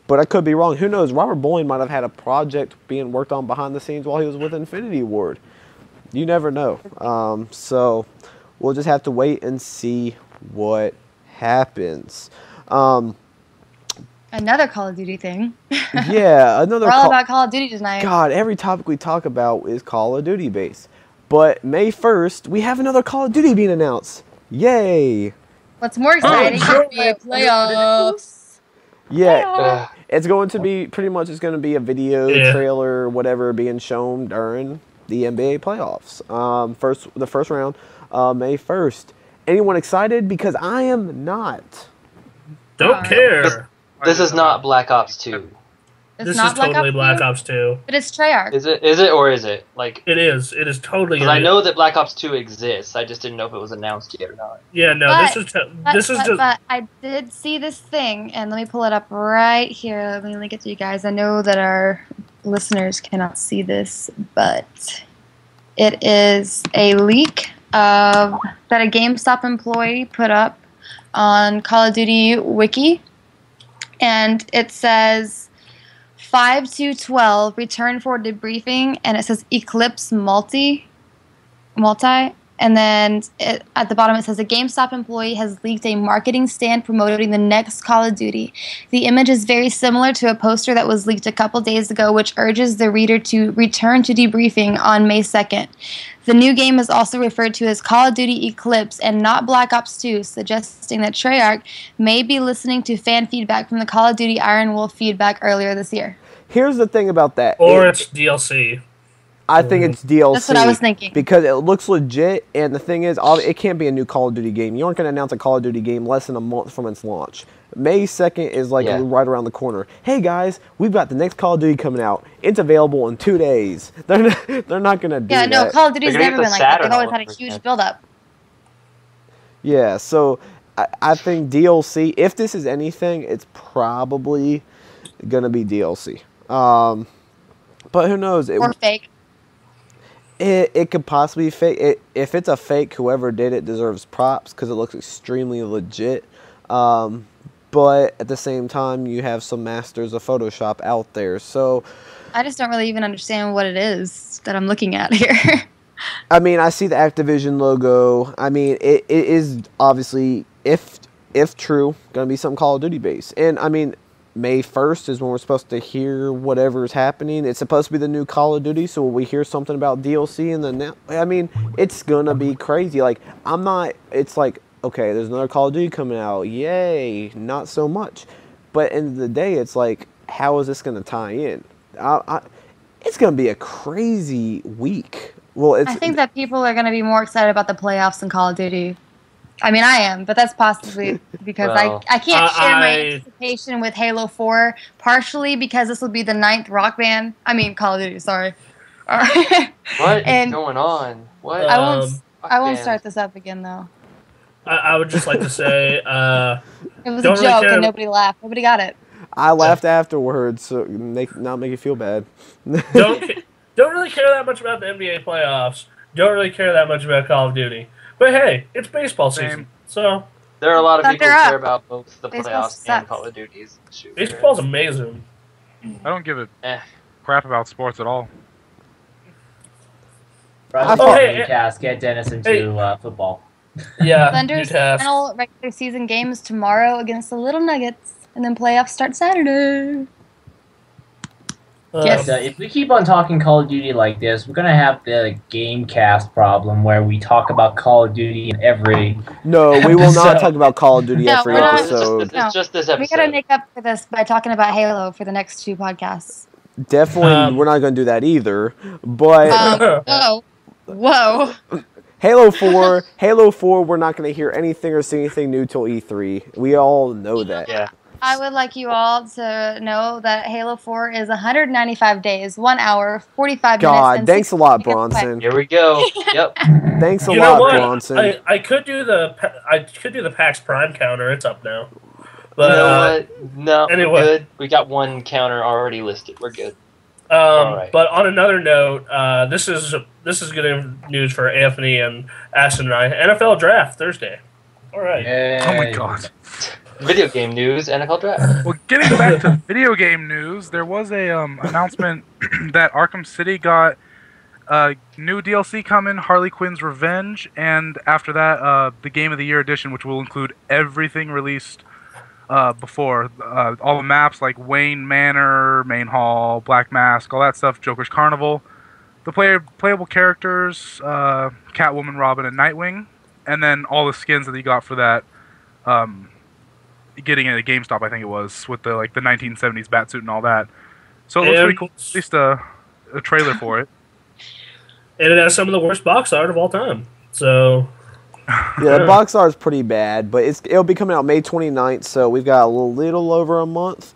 But I could be wrong. Who knows? Robert Bowling might have had a project being worked on behind the scenes while he was with Infinity Ward. You never know. So we'll just have to wait and see what happens. Another Call of Duty thing. Yeah, another. We're all about Call of Duty tonight. God, every topic we talk about is Call of Duty based. But May 1st, we have another Call of Duty being announced. Yay! What's more exciting is the playoffs. Yeah, it's going to be pretty much. It's going to be a video trailer, whatever, being shown during the NBA playoffs. The first round, May 1st. Anyone excited? Because I am not. Don't care. This is not Black Ops 2. It's This not is totally Black Ops 2. But it's Treyarch. Is it or is it? Like, It is. It is totally. because I know that Black Ops 2 exists. I just didn't know if it was announced yet or not. Yeah, no. But I did see this thing, and let me pull it up right here. Let me link it to you guys. I know that our listeners cannot see this, but it is a leak that a GameStop employee put up on Call of Duty Wiki, and it says 5/2/12 return for debriefing, and it says Eclipse multi, and then at the bottom it says a GameStop employee has leaked a marketing stand promoting the next Call of Duty. The image is very similar to a poster that was leaked a couple days ago, which urges the reader to return to debriefing on May 2nd. The new game is also referred to as Call of Duty Eclipse and not Black Ops 2, suggesting that Treyarch may be listening to fan feedback from the Call of Duty Iron Wolf feedback earlier this year. Here's the thing about that. Or it's DLC. I think it's DLC. That's what I was thinking. Because it looks legit, and the thing is, it can't be a new Call of Duty game. You aren't going to announce a Call of Duty game less than a month from its launch. May 2nd is right around the corner. Hey guys, we've got the next Call of Duty coming out. It's available in 2 days. They're not going to do that. Yeah, no, Call of Duty's never been like that. They've always had a huge build-up. Yeah, so I think DLC, if this is anything, it's probably going to be DLC. But who knows? Or fake. It could possibly be fake. If it's a fake, whoever did it deserves props because it looks extremely legit. But at the same time, you have some masters of Photoshop out there. So I just don't really even understand what it is that I'm looking at here. I mean, I see the Activision logo. I mean, it is obviously, if true, going to be some Call of Duty base. And I mean, May 1st is when we're supposed to hear whatever's happening. It's supposed to be the new Call of Duty, so will we hear something about DLC? And then, I mean, it's going to be crazy. Like, it's like, okay, there's another Call of Duty coming out. Yay, not so much. But at the end of the day, it's like, how is this going to tie in? It's going to be a crazy week. Well, I think that people are going to be more excited about the playoffs than Call of Duty. I mean, I am, but that's possibly because I can't share my anticipation with Halo 4, partially because this will be the 9th Rock Band. I mean, Call of Duty, sorry. What is going on? What? I won't start this up again, though. I would just like to say... it was a joke and nobody laughed. Nobody got it. I laughed afterwards, so not make you feel bad. Don't really care that much about the NBA playoffs. Don't really care that much about Call of Duty. But hey, it's baseball season, so... There are a lot of people who care about both the playoffs and Call of Duties. Baseball's amazing. I don't give a crap about sports at all. Cast, get Dennis into football. Yeah, Thunder's final regular season game is tomorrow against the Little Nuggets, and then playoffs start Saturday. Yes, if we keep on talking Call of Duty like this, we're going to have the Gamecast problem where we talk about Call of Duty in every No, we will not talk about Call of Duty every episode. It's just this episode. We got to make up for this by talking about Halo for the next 2 podcasts. Definitely, we're not going to do that either. But whoa. Halo 4, we're not going to hear anything or see anything new till E3. We all know that. Yeah. I would like you all to know that Halo 4 is 195 days, 1 hour, 45 minutes. God, thanks a lot, Bronson. Here we go. Yep. Thanks a lot, Bronson. I could do the PAX Prime counter. It's up now. But, you know what? No, anyway. We're good. We got one counter already listed. We're good. Right. But on another note, this is good news for Anthony and Ashton and I. NFL Draft Thursday. All right. Yay. Oh my God. Video game news, NFL Draft. Well, getting back to video game news, there was a announcement that Arkham City got new DLC coming, Harley Quinn's Revenge, and after that, the Game of the Year edition, which will include everything released before. All the maps like Wayne Manor, Main Hall, Black Mask, all that stuff, Joker's Carnival. The playable characters, Catwoman, Robin, and Nightwing, and then all the skins that you got for that. Getting it at GameStop, I think it was, with the 1970s batsuit and all that. So it looks pretty cool. At least a trailer for it. And it has some of the worst box art of all time. So yeah, the box art is pretty bad, but it'll be coming out May 29th, so we've got a little over a month.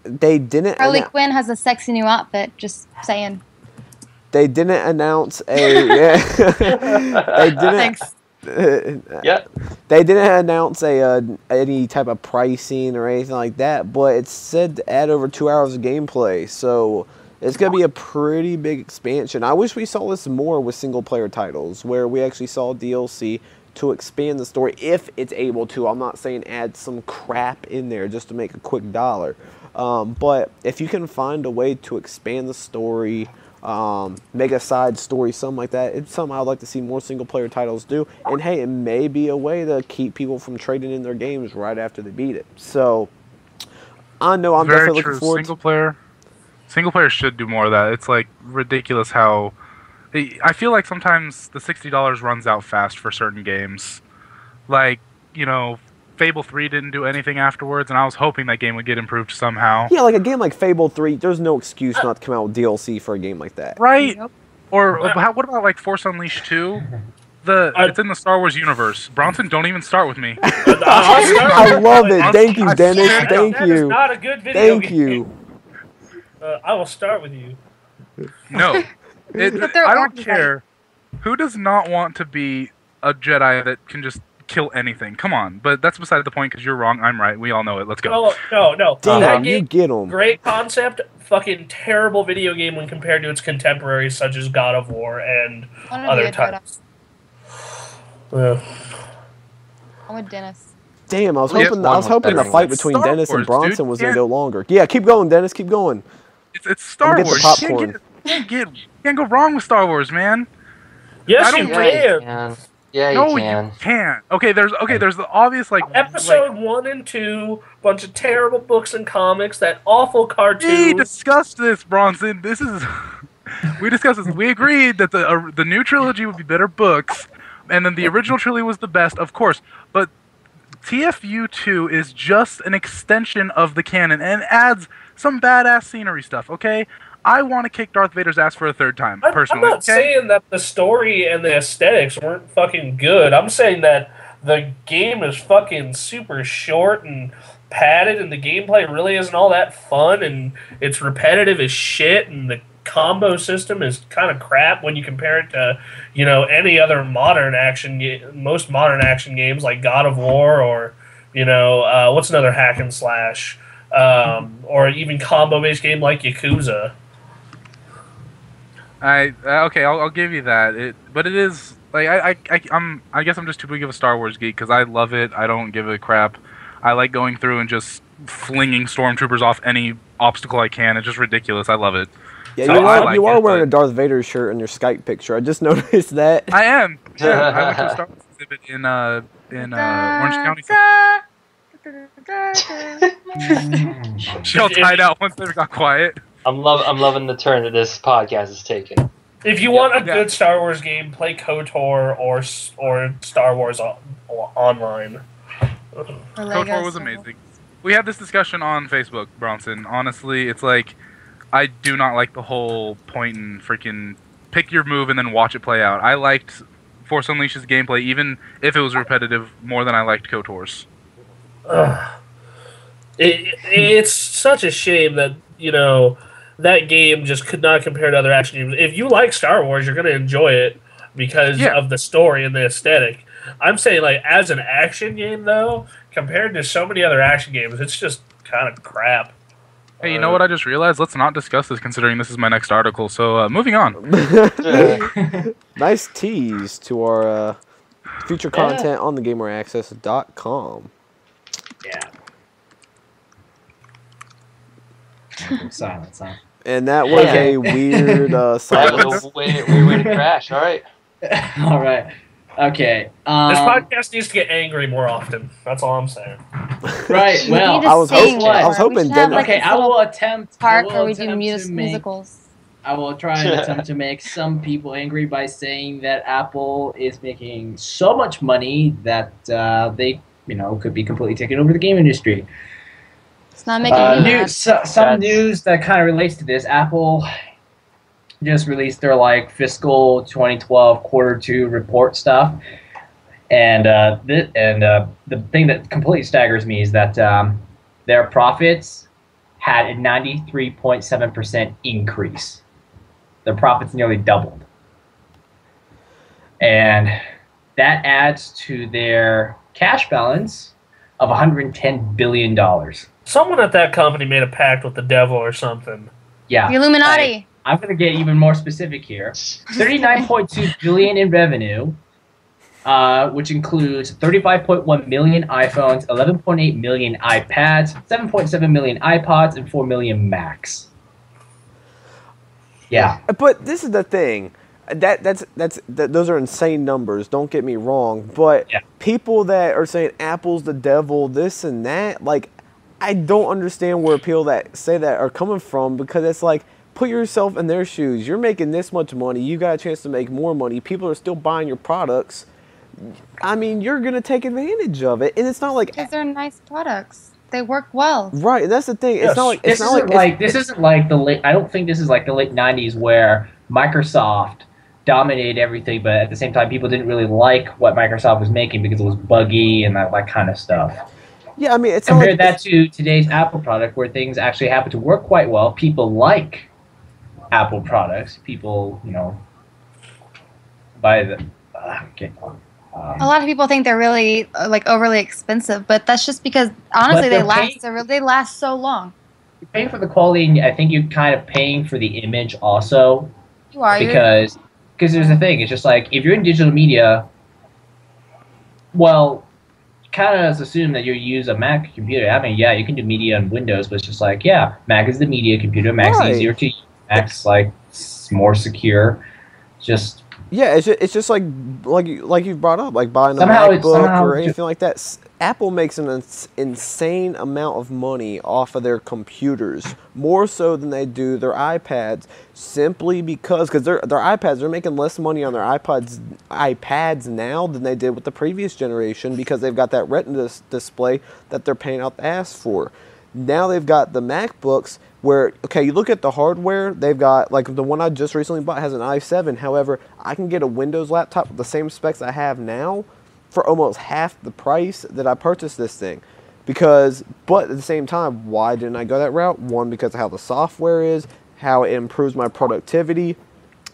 They didn't. Harley Quinn has a sexy new outfit. Just saying. They didn't announce a. They didn't. Thanks. Yeah. They didn't announce any type of pricing or anything like that, but it said to add over 2 hours of gameplay, so it's going to be a pretty big expansion. I wish we saw this more with single-player titles, where we actually saw DLC to expand the story, if it's able to. I'm not saying add some crap in there just to make a quick dollar. But if you can find a way to expand the story, make a side story, something like that, it's something I'd like to see more single-player titles do. And hey, it may be a way to keep people from trading in their games right after they beat it. So I know I'm definitely looking forward to... Single player should do more of that. It's like ridiculous how I feel like sometimes the $60 runs out fast for certain games. Like, you know, Fable 3 didn't do anything afterwards, and I was hoping that game would get improved somehow. Yeah, like a game like Fable 3, there's no excuse not to come out with DLC for a game like that. Right? Yep. Or what about like Force Unleashed 2? It's in the Star Wars universe. Bronson, don't even start with me. I love it. Thank you, Dennis. Thank you. That is not a good video Thank you. I will start with you. No. I don't care. Who does not want to be a Jedi that can just kill anything? Come on. But that's beside the point because you're wrong. I'm right. We all know it. Let's go. No. Damn, you get them. Great concept. Fucking terrible video game when compared to its contemporaries such as God of War and other titles. I'm with Dennis. Damn, I was hoping the fight between Dennis and Bronson was going to go longer. Yeah, keep going, Dennis. Keep going. It's Star Wars. You can't go wrong with Star Wars, man. Yes, you can. Yeah, no, you can. You can't. Okay, there's the obvious like episode 1 and 2, bunch of terrible books and comics, that awful cartoon. We discussed this, Bronson. We discussed this. We agreed that the new trilogy would be better books, and then the original trilogy was the best, of course. But TFU 2 is just an extension of the canon and adds some badass scenery stuff, okay? I want to kick Darth Vader's ass for a third time, personally. I'm not saying that the story and the aesthetics weren't fucking good. I'm saying that the game is fucking super short and padded, and the gameplay really isn't all that fun, and it's repetitive as shit, and the combo system is kind of crap when you compare it to, you know, any other most modern action games like God of War or, you know, what's another hack and slash, or even combo-based game like Yakuza. I'll give you that. But it is like I guess I'm just too big of a Star Wars geek because I love it. I don't give a crap. I like going through and just flinging stormtroopers off any obstacle I can. It's just ridiculous. I love it. Yeah, so you are wearing a Darth Vader shirt in your Skype picture. I just noticed that. I am. Yeah, I went to a Star Wars exhibit in Orange County. She all tied out once they got quiet. I'm loving the turn that this podcast is taking. If you want a good Star Wars game, play KOTOR or Star Wars Online. KOTOR was amazing. We had this discussion on Facebook, Bronson. Honestly, it's like I do not like the whole point and freaking pick your move and then watch it play out. I liked Force Unleashed's gameplay, even if it was repetitive, more than I liked KOTOR's. It's such a shame that, you know, that game just could not compare to other action games. If you like Star Wars, you're going to enjoy it because of the story and the aesthetic. I'm saying, like, as an action game, though, compared to so many other action games, it's just kind of crap. Hey, you know what I just realized? Let's not discuss this, considering this is my next article. So, moving on. Nice tease to our future content on thegamerAccess.com. Yeah. Silence, huh? And that was a weird silence. That was a weird way to crash. All right. All right. Okay. This podcast needs to get angry more often. That's all I'm saying. Right. Well, I was hoping. Dennis. Like I will attempt. Park where we do musicals. I will try and attempt to make some people angry by saying that Apple is making so much money that they, could be completely taking over the game industry. It's not making me mad. Some news that kind of relates to this. Apple just released their fiscal 2012 quarter 2 report stuff, and the thing that completely staggers me is that their profits had a 93.7% increase. Their profits nearly doubled, and that adds to their cash balance of $110 billion. Someone at that company made a pact with the devil or something. Yeah. The Illuminati. I'm going to get even more specific here. $39.2 billion in revenue, which includes 35.1 million iPhones, 11.8 million iPads, 7.7 million iPods, and 4 million Macs. Yeah. But this is the thing. Those are insane numbers. Don't get me wrong, but people that are saying Apple's the devil, this and that, like, I don't understand where people that say that are coming from, because it's like, put yourself in their shoes. You're making this much money. You got a chance to make more money. People are still buying your products. I mean, you're gonna take advantage of it, and it's not like because they're nice products. They work well. Right, and that's the thing. It's not like this isn't like the late. I don't think this is like the late '90s where Microsoft dominated everything, but at the same time, people didn't really like what Microsoft was making because it was buggy and that kind of stuff. Yeah, I mean, it's compare that to today's Apple product, where things actually happen to work quite well. People like Apple products. People, buy the. A lot of people think they're really like overly expensive, but that's just because honestly they last so long. You're paying for the quality, and I think you're kind of paying for the image also. You are because there's a thing. It's just like if you're in digital media, well, kind of assume that you use a Mac computer. I mean, yeah, you can do media on Windows, but it's just like, yeah, Mac is the media computer. Mac's easier to use. Mac's like more secure. Just. Yeah, it's just like you've brought up, like buying a MacBook or anything like that. Apple makes an insane amount of money off of their computers, more so than they do their iPads, simply because their iPads, they're making less money on their iPads now than they did with the previous generation, because they've got that Retina display that they're paying out the ass for. Now they've got the MacBooks where, okay, you look at the hardware, they've got, like the one I just recently bought has an i7. However, I can get a Windows laptop with the same specs I have now for almost half the price that I purchased this thing. But at the same time, why didn't I go that route? One, because of how the software is, how it improves my productivity.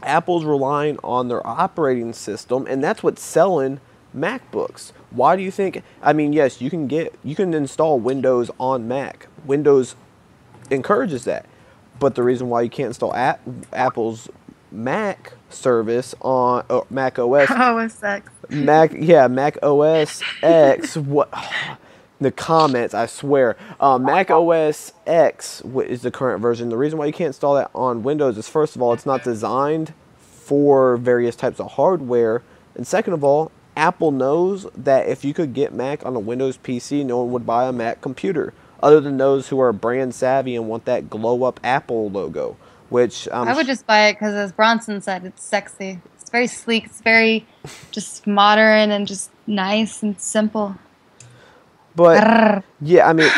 Apple's relying on their operating system, and that's what's selling MacBooks. Why do you think? I mean, yes, you can install Windows on Mac. Windows encourages that, but the reason why you can't install Apple's Mac service on Mac OS X. Mac OS X. What? The comments, I swear. Mac OS X is the current version. The reason why you can't install that on Windows is, first of all, it's not designed for various types of hardware, and second of all, Apple knows that if you could get Mac on a Windows PC, no one would buy a Mac computer, other than those who are brand savvy and want that glow-up Apple logo, which... I would just buy it because, as Bronson said, it's sexy. It's very sleek. It's very just modern and just nice and simple. But, yeah, I mean,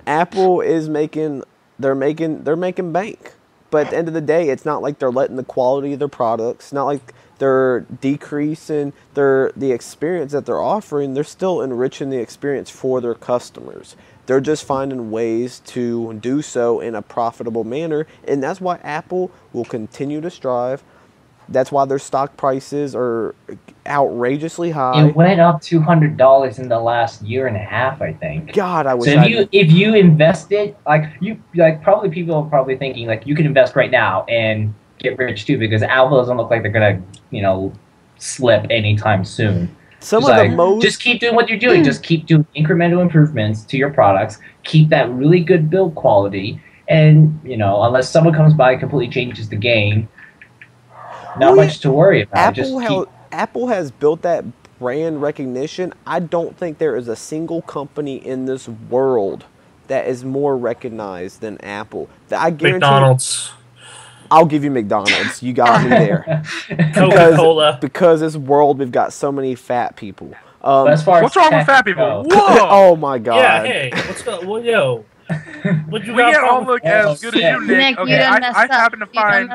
Apple is making bank. But at the end of the day, it's not like they're letting the quality of their products, not like they're decreasing the experience that they're offering. They're still enriching the experience for their customers. They're just finding ways to do so in a profitable manner, and that's why Apple will continue to strive. That's why their stock prices are outrageously high. It went up $200 in the last year and a half, I think. God, I wish. So if you invested, probably people are probably thinking like you can invest right now and get rich too, because Apple doesn't look like they're gonna, slip anytime soon. Just keep doing what you're doing. Just keep doing incremental improvements to your products. Keep that really good build quality, and unless someone comes by and completely changes the game, not much to worry about. Apple has built that brand recognition. I don't think there is a single company in this world that is more recognized than Apple. I guarantee McDonald's. I'll give you McDonald's. You got me there. Coca-Cola. Because this world, we've got so many fat people. What's wrong with fat people? Whoa! Oh my God. Yeah, hey, what's up? Well, yo. We can't all look as good as you, Nick. Okay, I happen to find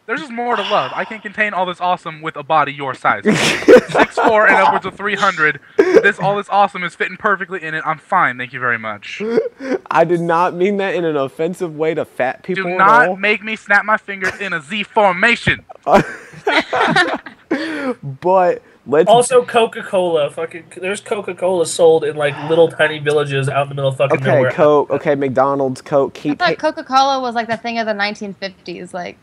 there's just more to love. I can contain all this awesome with a body your size. 6'4" and upwards of 300. All this awesome is fitting perfectly in it. I'm fine, thank you very much. I did not mean that in an offensive way to fat people. Do not make me snap my fingers in a Z formation. But also Coca-Cola. There's Coca-Cola sold in like little tiny villages out in the middle of fucking nowhere. Coke. Okay, McDonald's, Coke. I thought Coca-Cola was like the thing of the 1950s. Like,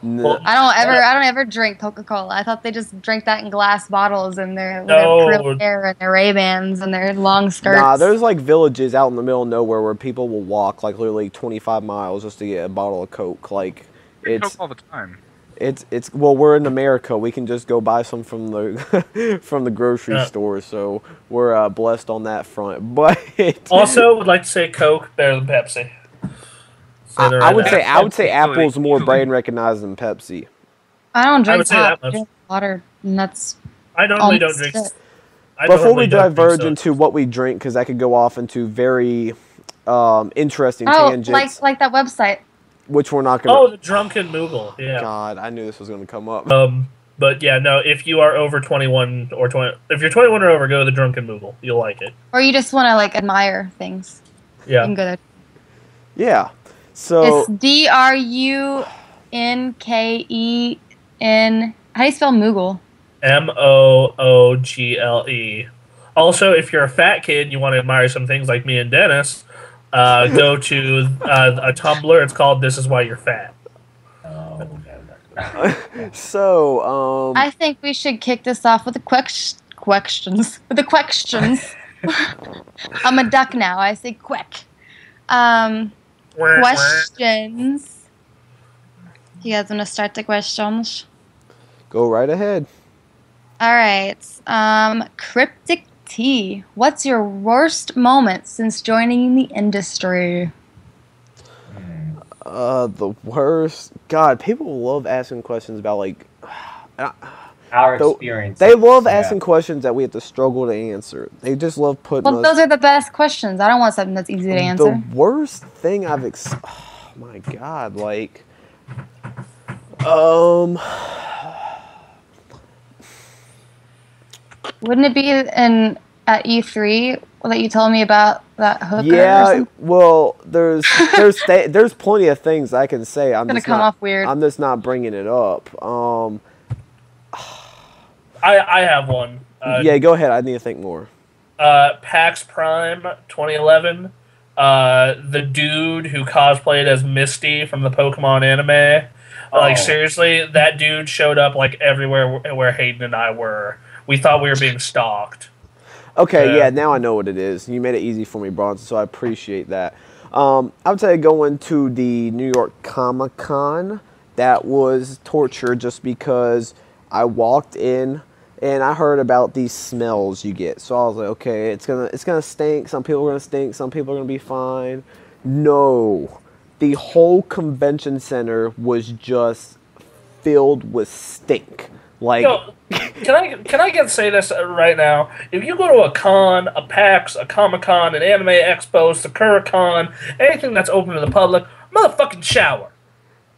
No. I don't ever drink Coca-Cola. I thought they just drank that in glass bottles and their curly hair and their Ray-Bans and their long skirts. Nah, there's like villages out in the middle of nowhere where people will walk like literally 25 miles just to get a bottle of Coke. Like it's Coke all the time. It's well, we're in America. We can just go buy some from the from the grocery store, so we're blessed on that front. But also, would like to say Coke better than Pepsi. I would say Apple's more brand recognized than Pepsi. I don't drink pop. I drink water, and that's. I normally don't drink. Before we diverge into what we drink, because that could go off into very interesting tangents. like that website. Which we're not going to... Oh, the Drunken Moogle, yeah. God, I knew this was going to come up. But yeah, no, if you are over 21 or 20... If you're 21 or over, go to the Drunken Moogle. You'll like it. Or you just want to, like, admire things. Yeah. You can go there. Yeah. So... It's DRUNKEN... How do you spell Moogle? MOOGLE. Also, if you're a fat kid and you want to admire some things like me and Dennis... go to a Tumblr. It's called "This Is Why You're Fat." So, I think we should kick this off with the questions. With the questions. I'm a duck now. I say quick. Questions. You guys want to start the questions? Go right ahead. All right. Cryptic T, what's your worst moment since joining the industry? The worst. God, people love asking questions about like our experience. They love asking questions that we have to struggle to answer. They just love putting. Well, those are the best questions. I don't want something that's easy to answer. The worst thing I've oh my God, like wouldn't it be at E3 that you told me about that hooker? Yeah, well, there's plenty of things I can say. I'm gonna come off weird. I'm just not bringing it up. I have one. Yeah, go ahead. I need to think more. PAX Prime 2011. The dude who cosplayed as Misty from the Pokemon anime. Like seriously, that dude showed up like everywhere where Hayden and I were. We thought we were being stalked. Okay, yeah, now I know what it is. You made it easy for me, Bronson, so I appreciate that. I would say going to the New York Comic-Con, that was torture just because I walked in and I heard about these smells you get. So I was like, okay, it's gonna stink. Some people are gonna stink. Some people are gonna be fine. No, the whole convention center was just filled with stink. Like, yo, can I say this right now? If you go to a con, a PAX, a Comic-Con, an Anime Expo, Sakura-Con, anything that's open to the public, motherfucking shower.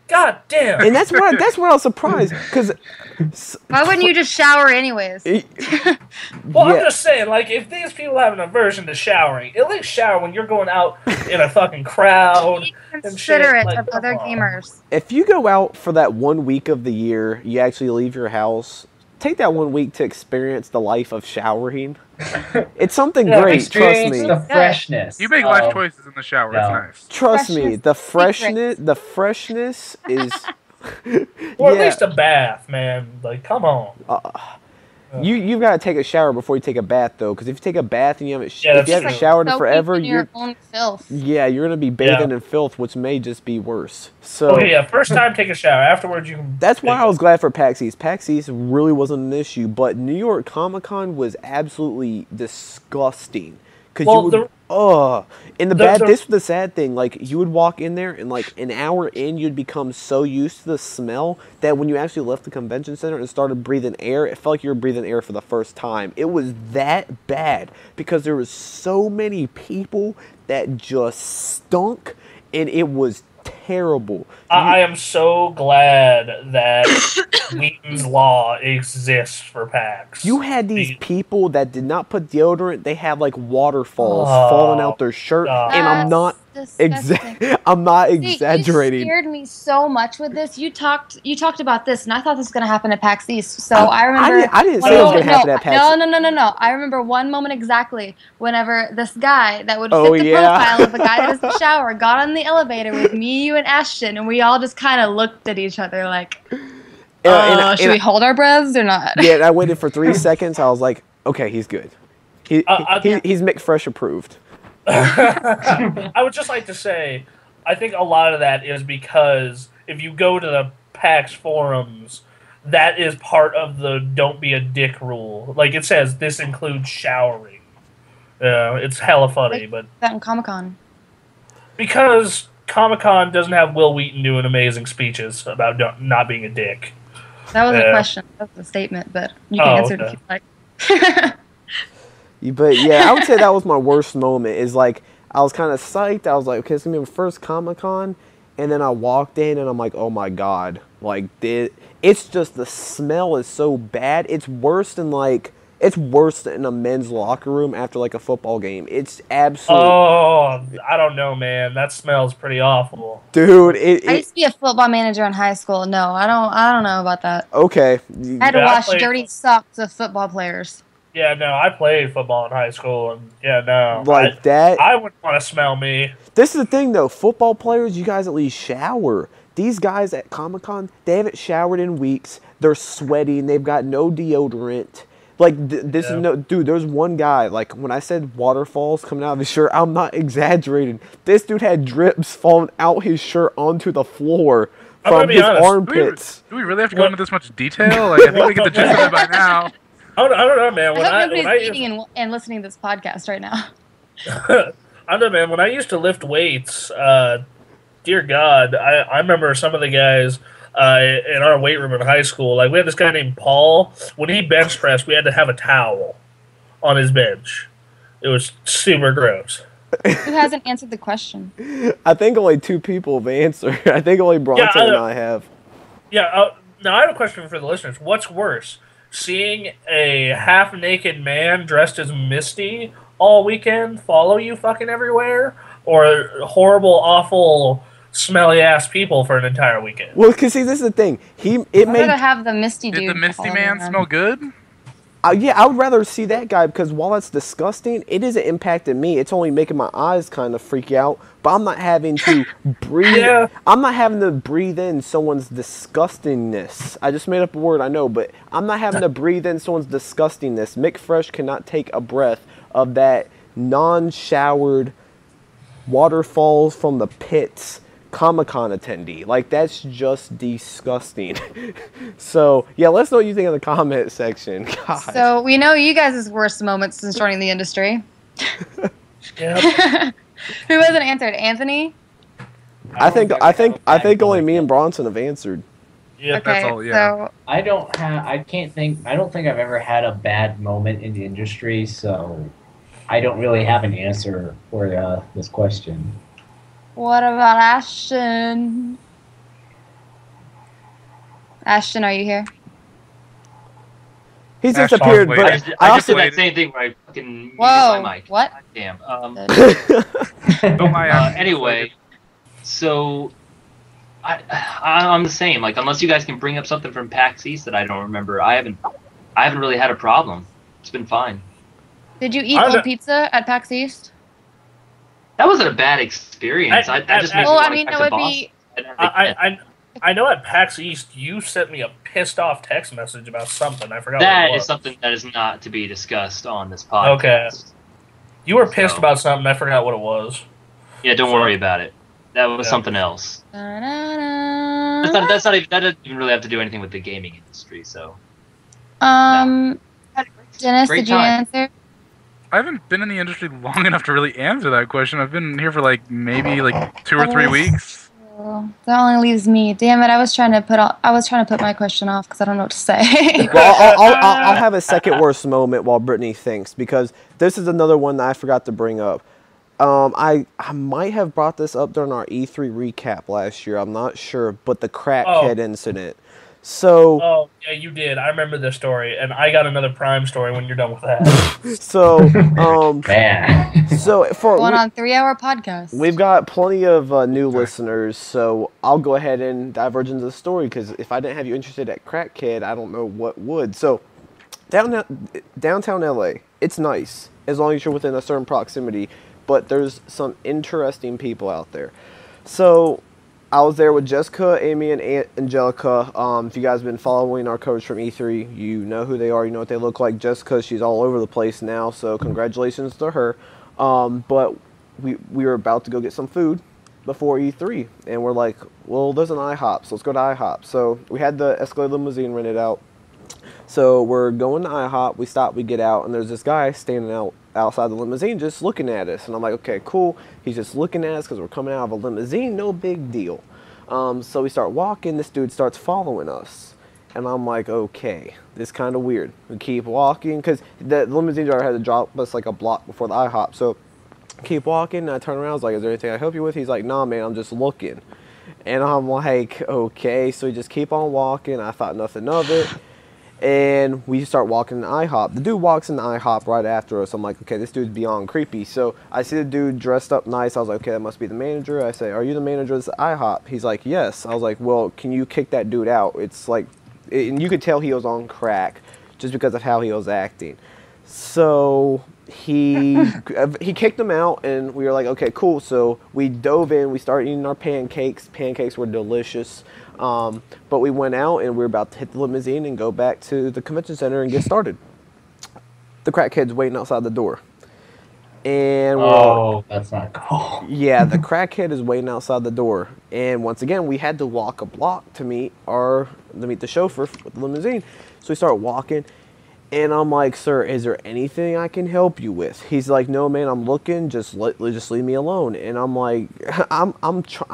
God damn. And that's where I was surprised, because why wouldn't you just shower anyways? Well, yeah. I'm just saying, like, if these people have an aversion to showering, at least shower when you're going out in a fucking crowd. Considerate of other gamers. If you go out for that 1 week of the year, you actually leave your house, take that 1 week to experience the life of showering. It's something great, trust me. The freshness. You make life choices in the shower. It's nice. Trust me, the freshness is. Or at least a bath, man. Like, come on. You've got to take a shower before you take a bath, though, because if you take a bath and you haven't showered in forever, you're own filth. Yeah, you're gonna be bathing in filth, which may just be worse. So first time take a shower. Afterwards, you can. That's why I was glad for PAX East. PAX East really wasn't an issue, but New York Comic Con was absolutely disgusting. This was the sad thing. Like, you would walk in there, and like an hour in, you'd become so used to the smell that when you actually left the convention center and started breathing air, it felt like you were breathing air for the first time. It was that bad because there was so many people that just stunk, and it was terrible. I am so glad that Wheaton's Law exists for PAX. You had these people that did not put deodorant. They had like waterfalls falling out their shirt, and I'm not exaggerating. You scared me so much with this. You talked about this, and I thought this was going to happen at PAX East. So I remember. I didn't say it was going to happen at PAX. No. I remember one moment exactly. Whenever this guy that would fit the profile of a guy that doesn't shower got on the elevator with me, you, you and Ashton, and we all just kind of looked at each other like, should we hold our breaths or not? Yeah, and I waited for 3 seconds. I was like, okay, he's good. He's McFresh approved. I would just like to say, I think a lot of that is because if you go to the PAX forums, that is part of the don't be a dick rule. Like, it says, this includes showering. It's hella funny, but... that in Comic-Con. Because Comic-Con doesn't have Will Wheaton doing amazing speeches about not being a dick. That was a question. That was a statement, but you can answer it if you like. But yeah, I would say that was my worst moment. Is like, I was kind of psyched. I was like, okay, it's going to be my first Comic-Con. And then I walked in and I'm like, oh my God. Like, it's just, the smell is so bad. It's worse than a men's locker room after like a football game. It's absolutely. Oh, I don't know, man. That smells pretty awful, dude. I used to be a football manager in high school. No, I don't know about that. Okay. I had to wash dirty socks of football players. Yeah, no, I played football in high school, and yeah, no, like that. I wouldn't want to smell me. This is the thing, though. Football players, you guys at least shower. These guys at Comic-Con, they haven't showered in weeks. They're sweaty, and they've got no deodorant. Like, this is no... Dude, there's one guy, like, when I said waterfalls coming out of his shirt, I'm not exaggerating. This dude had drips falling out his shirt onto the floor from his armpits. Do we really have to go into this much detail? Like, I think we get the gist of it by now. I don't know, man. I hope nobody's eating and listening to this podcast right now. I don't know, man. When I used to lift weights, dear God, I remember some of the guys in our weight room in high school. Like, we had this guy named Paul. When he bench pressed, we had to have a towel on his bench. It was super gross. Who hasn't answered the question? I think only 2 people have answered. I think only Bronson and I have. Yeah. Now, I have a question for the listeners. What's worse? Seeing a half-naked man dressed as Misty all weekend follow you fucking everywhere? Or horrible, awful, smelly-ass people for an entire weekend? Well, because, see, this is the thing. I'd rather have the Misty dude. Did the Misty man smell good? Yeah, I would rather see that guy, because while that's disgusting, it isn't impacting me. It's only making my eyes kind of freak out, but I'm not having to breathe. Yeah. I'm not having to breathe in someone's disgustingness. I just made up a word, I know, but I'm not having to breathe in someone's disgustingness. McFresh cannot take a breath of that non-showered waterfalls from the pits Comic-Con attendee. Like, that's just disgusting. So, yeah, let us know what you think in the comment section. God. So, we know you guys' worst moments since joining the industry. Yeah. Who hasn't answered? Anthony? I think only me and Bronson have answered. Yeah, okay, that's all, yeah. So, I don't think I've ever had a bad moment in the industry, so I don't really have an answer for this question. what about Ashton? Ashton, are you here? He's disappeared, but I just did that same thing where I fucking muted my mic. What? Damn. Anyway, so I'm the same. Like, unless you guys can bring up something from PAX East that I don't remember, I haven't really had a problem. It's been fine. Did you eat old pizza at PAX East? That wasn't a bad experience. That just makes me want to go back to Boston. I know at PAX East you sent me a pissed off text message about something. I forgot. That what it was. is something that is not to be discussed on this podcast. Okay. You were pissed about something. I forgot what it was. Yeah, don't worry about it. That was something else. That doesn't even really have to do anything with the gaming industry. So. Dennis, did you answer? I haven't been in the industry long enough to really answer that question. I've been here for maybe 2 or 3 weeks. That only leaves me. Damn it! I was trying to put my question off because I don't know what to say. Well, I'll have a second worst moment while Brittany thinks, because this is another one that I forgot to bring up. I might have brought this up during our E3 recap last year. I'm not sure, but the crackhead incident. So. Oh yeah, you did. I remember this story, and I got another Prime story when you're done with that. So, Man. so for going on 3-hour podcast. We've got plenty of new listeners, so I'll go ahead and diverge into the story, because if I didn't have you interested at crackhead, I don't know what would. So, downtown LA, it's nice as long as you're within a certain proximity, but there's some interesting people out there. So, I was there with Jessica, Amy, and Angelica. If you guys have been following our coverage from E3, you know who they are. You know what they look like. Jessica, she's all over the place now, so congratulations to her. But we were about to go get some food before E3, and we're like, well, there's an IHOP, so let's go to IHOP. So we had the Escalade limousine rented out. So we're going to IHOP. We stop, we get out, and there's this guy standing outside the limousine just looking at us. And I'm like, okay, cool. He's just looking at us because we're coming out of a limousine. No big deal. So we start walking. This dude starts following us. And I'm like, okay, this is kind of weird. We keep walking because the limousine driver had to drop us like a block before the IHOP. So keep walking, and I turn around. I was like, is there anything I can help you with? He's like, nah, man, I'm just looking. And I'm like, okay. So we just keep on walking. I thought nothing of it. And we start walking in IHOP. The dude walks in the IHOP right after us. I'm like, okay, this dude's beyond creepy. So I see the dude dressed up nice. I was like, okay, that must be the manager. I say, are you the manager of this IHOP? He's like, yes. I was like, well, can you kick that dude out? It's like, and you could tell he was on crack just because of how he was acting. So he kicked him out, and we were like, okay, cool. So we dove in. We started eating our pancakes. Pancakes were delicious. But we went out, and we were about to hit the limousine and go back to the convention center and get started. The crackhead's waiting outside the door. And that's not cool. Yeah, the crackhead is waiting outside the door. And once again, we had to walk a block to meet the chauffeur with the limousine. So we start walking, and I'm like, sir, is there anything I can help you with? He's like, no, man, I'm looking. Just leave me alone. And I'm like, I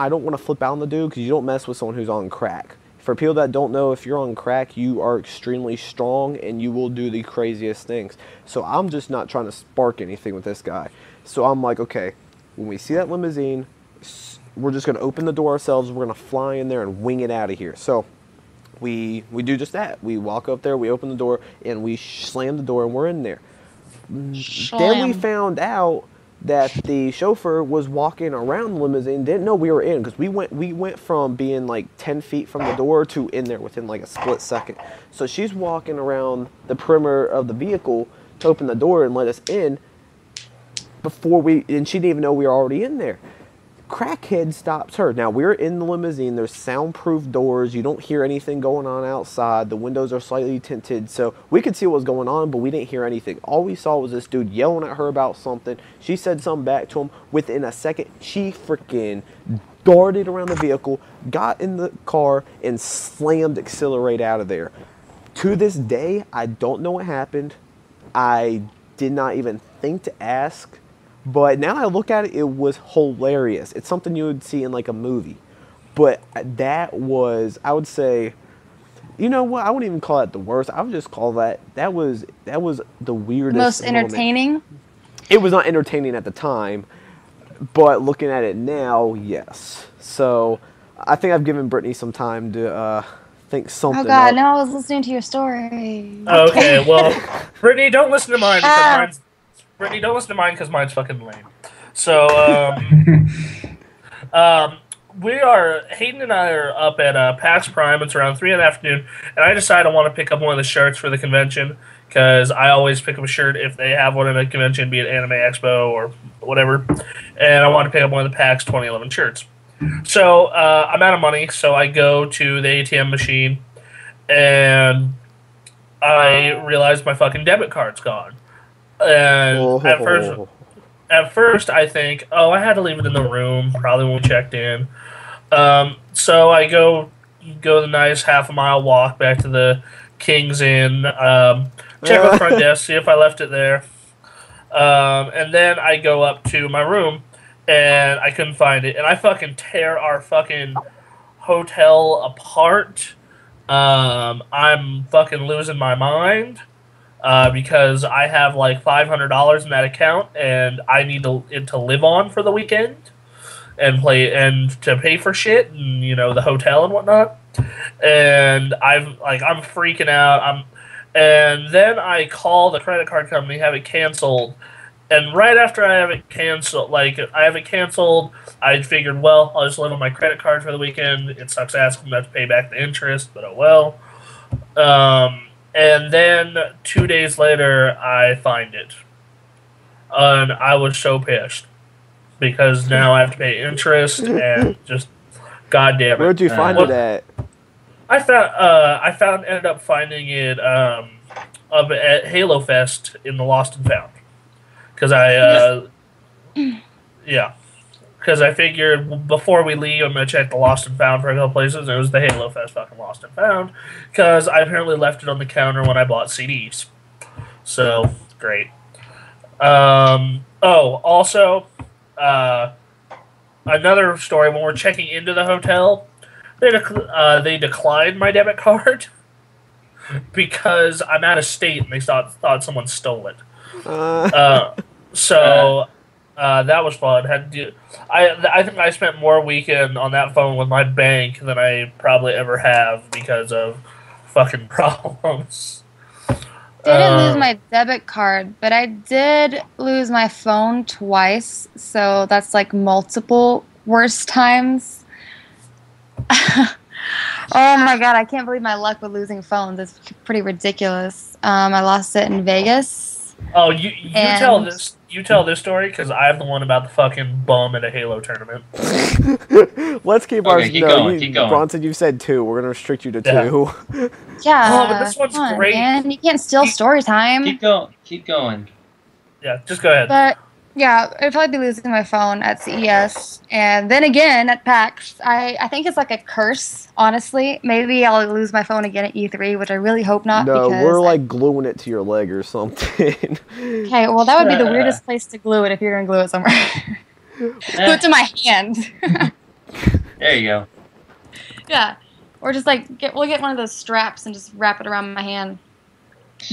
don't want to flip out on the dude because you don't mess with someone who's on crack. For people that don't know, if you're on crack, you are extremely strong and you will do the craziest things. So I'm just not trying to spark anything with this guy. So I'm like, okay, when we see that limousine, we're just going to open the door ourselves. We're going to fly in there and wing it out of here. So we do just that. We walk up there, we open the door, and we slam the door, and we're in there. Then we found out that the chauffeur was walking around the limousine, didn't know we were in, because we went from being like 10 feet from the door to in there within like a split second. So she's walking around the perimeter of the vehicle to open the door and let us in and she didn't even know we were already in there. Crackhead stops her. Now, we're in the limousine. There's soundproof doors. You don't hear anything going on outside. The windows are slightly tinted, so we could see what was going on, but we didn't hear anything. All we saw was this dude yelling at her about something. She said something back to him. Within a second, she freaking darted around the vehicle, got in the car, and slammed accelerate out of there. To this day, I don't know what happened. I did not even think to ask. But now I look at it, it was hilarious. It's something you would see in like a movie. But that was, I would say, you know what? I wouldn't even call that the worst. I would just call that was the weirdest. Most entertaining? Moment. It was not entertaining at the time, but looking at it now, yes. So I think I've given Brittany some time to think something. Oh God! Up. Now I was listening to your story. Okay, well, Brittany, don't listen to mine because Brittany, don't listen to mine because mine's fucking lame. So, Hayden and I are up at PAX Prime. It's around 3 in the afternoon, and I decide I want to pick up one of the shirts for the convention because I always pick up a shirt if they have one at a convention, be it Anime Expo or whatever, and I want to pick up one of the PAX 2011 shirts. So, I'm out of money, so I go to the ATM machine, and I realize my fucking debit card's gone. And at first I think, I had to leave it in the room, probably when we checked in. So I go the nice half-a-mile walk back to the King's Inn, check with the front desk, see if I left it there. And then I go up to my room, and I couldn't find it. And I fucking tear our fucking hotel apart. I'm fucking losing my mind. Because I have like $500 in that account, and I need it to live on for the weekend, and to pay for shit, and the hotel and whatnot. And I'm freaking out. And then I call the credit card company, have it canceled. And right after I have it canceled, I figured, well, I'll just live on my credit card for the weekend. It sucks ass I'm going to have to pay back the interest, but oh well. And then 2 days later, I find it. And I was so pissed. Because now I have to pay interest and just God damn it! Where'd you find it at? Ended up finding it at Halo Fest in the Lost and Found, because because I figured before we leave, I'm gonna check the Lost and Found for a couple places. It was the Halo Fest fucking Lost and Found, because I apparently left it on the counter when I bought CDs. So great. Also, another story. When we're checking into the hotel, they declined my debit card because I'm out of state, and they thought someone stole it. That was fun. I think I spent more weekend on that phone with my bank than I probably ever have because of fucking problems. Didn't lose my debit card, but I did lose my phone twice, so that's like multiple worse times. Oh my god, I can't believe my luck with losing phones. It's pretty ridiculous. I lost it in Vegas. Oh, you tell this. You tell this story, because I have the one about the fucking bum at a Halo tournament. Let's keep ours. Keep going. Bronson, you said 2. We're going to restrict you to 2. Yeah. Oh, but this one's great. Man. You can't steal story time. Keep going. Yeah, just go ahead. But, yeah, I'd probably be losing my phone at CES. And then again at PAX. I think it's like a curse, honestly. Maybe I'll lose my phone again at E3, which I really hope not. No, because we're like gluing it to your leg or something. Okay, well, that would be the weirdest place to glue it if you're going to glue it somewhere. Glue it to my hand. There you go. Yeah. Or just like, we'll get one of those straps and just wrap it around my hand.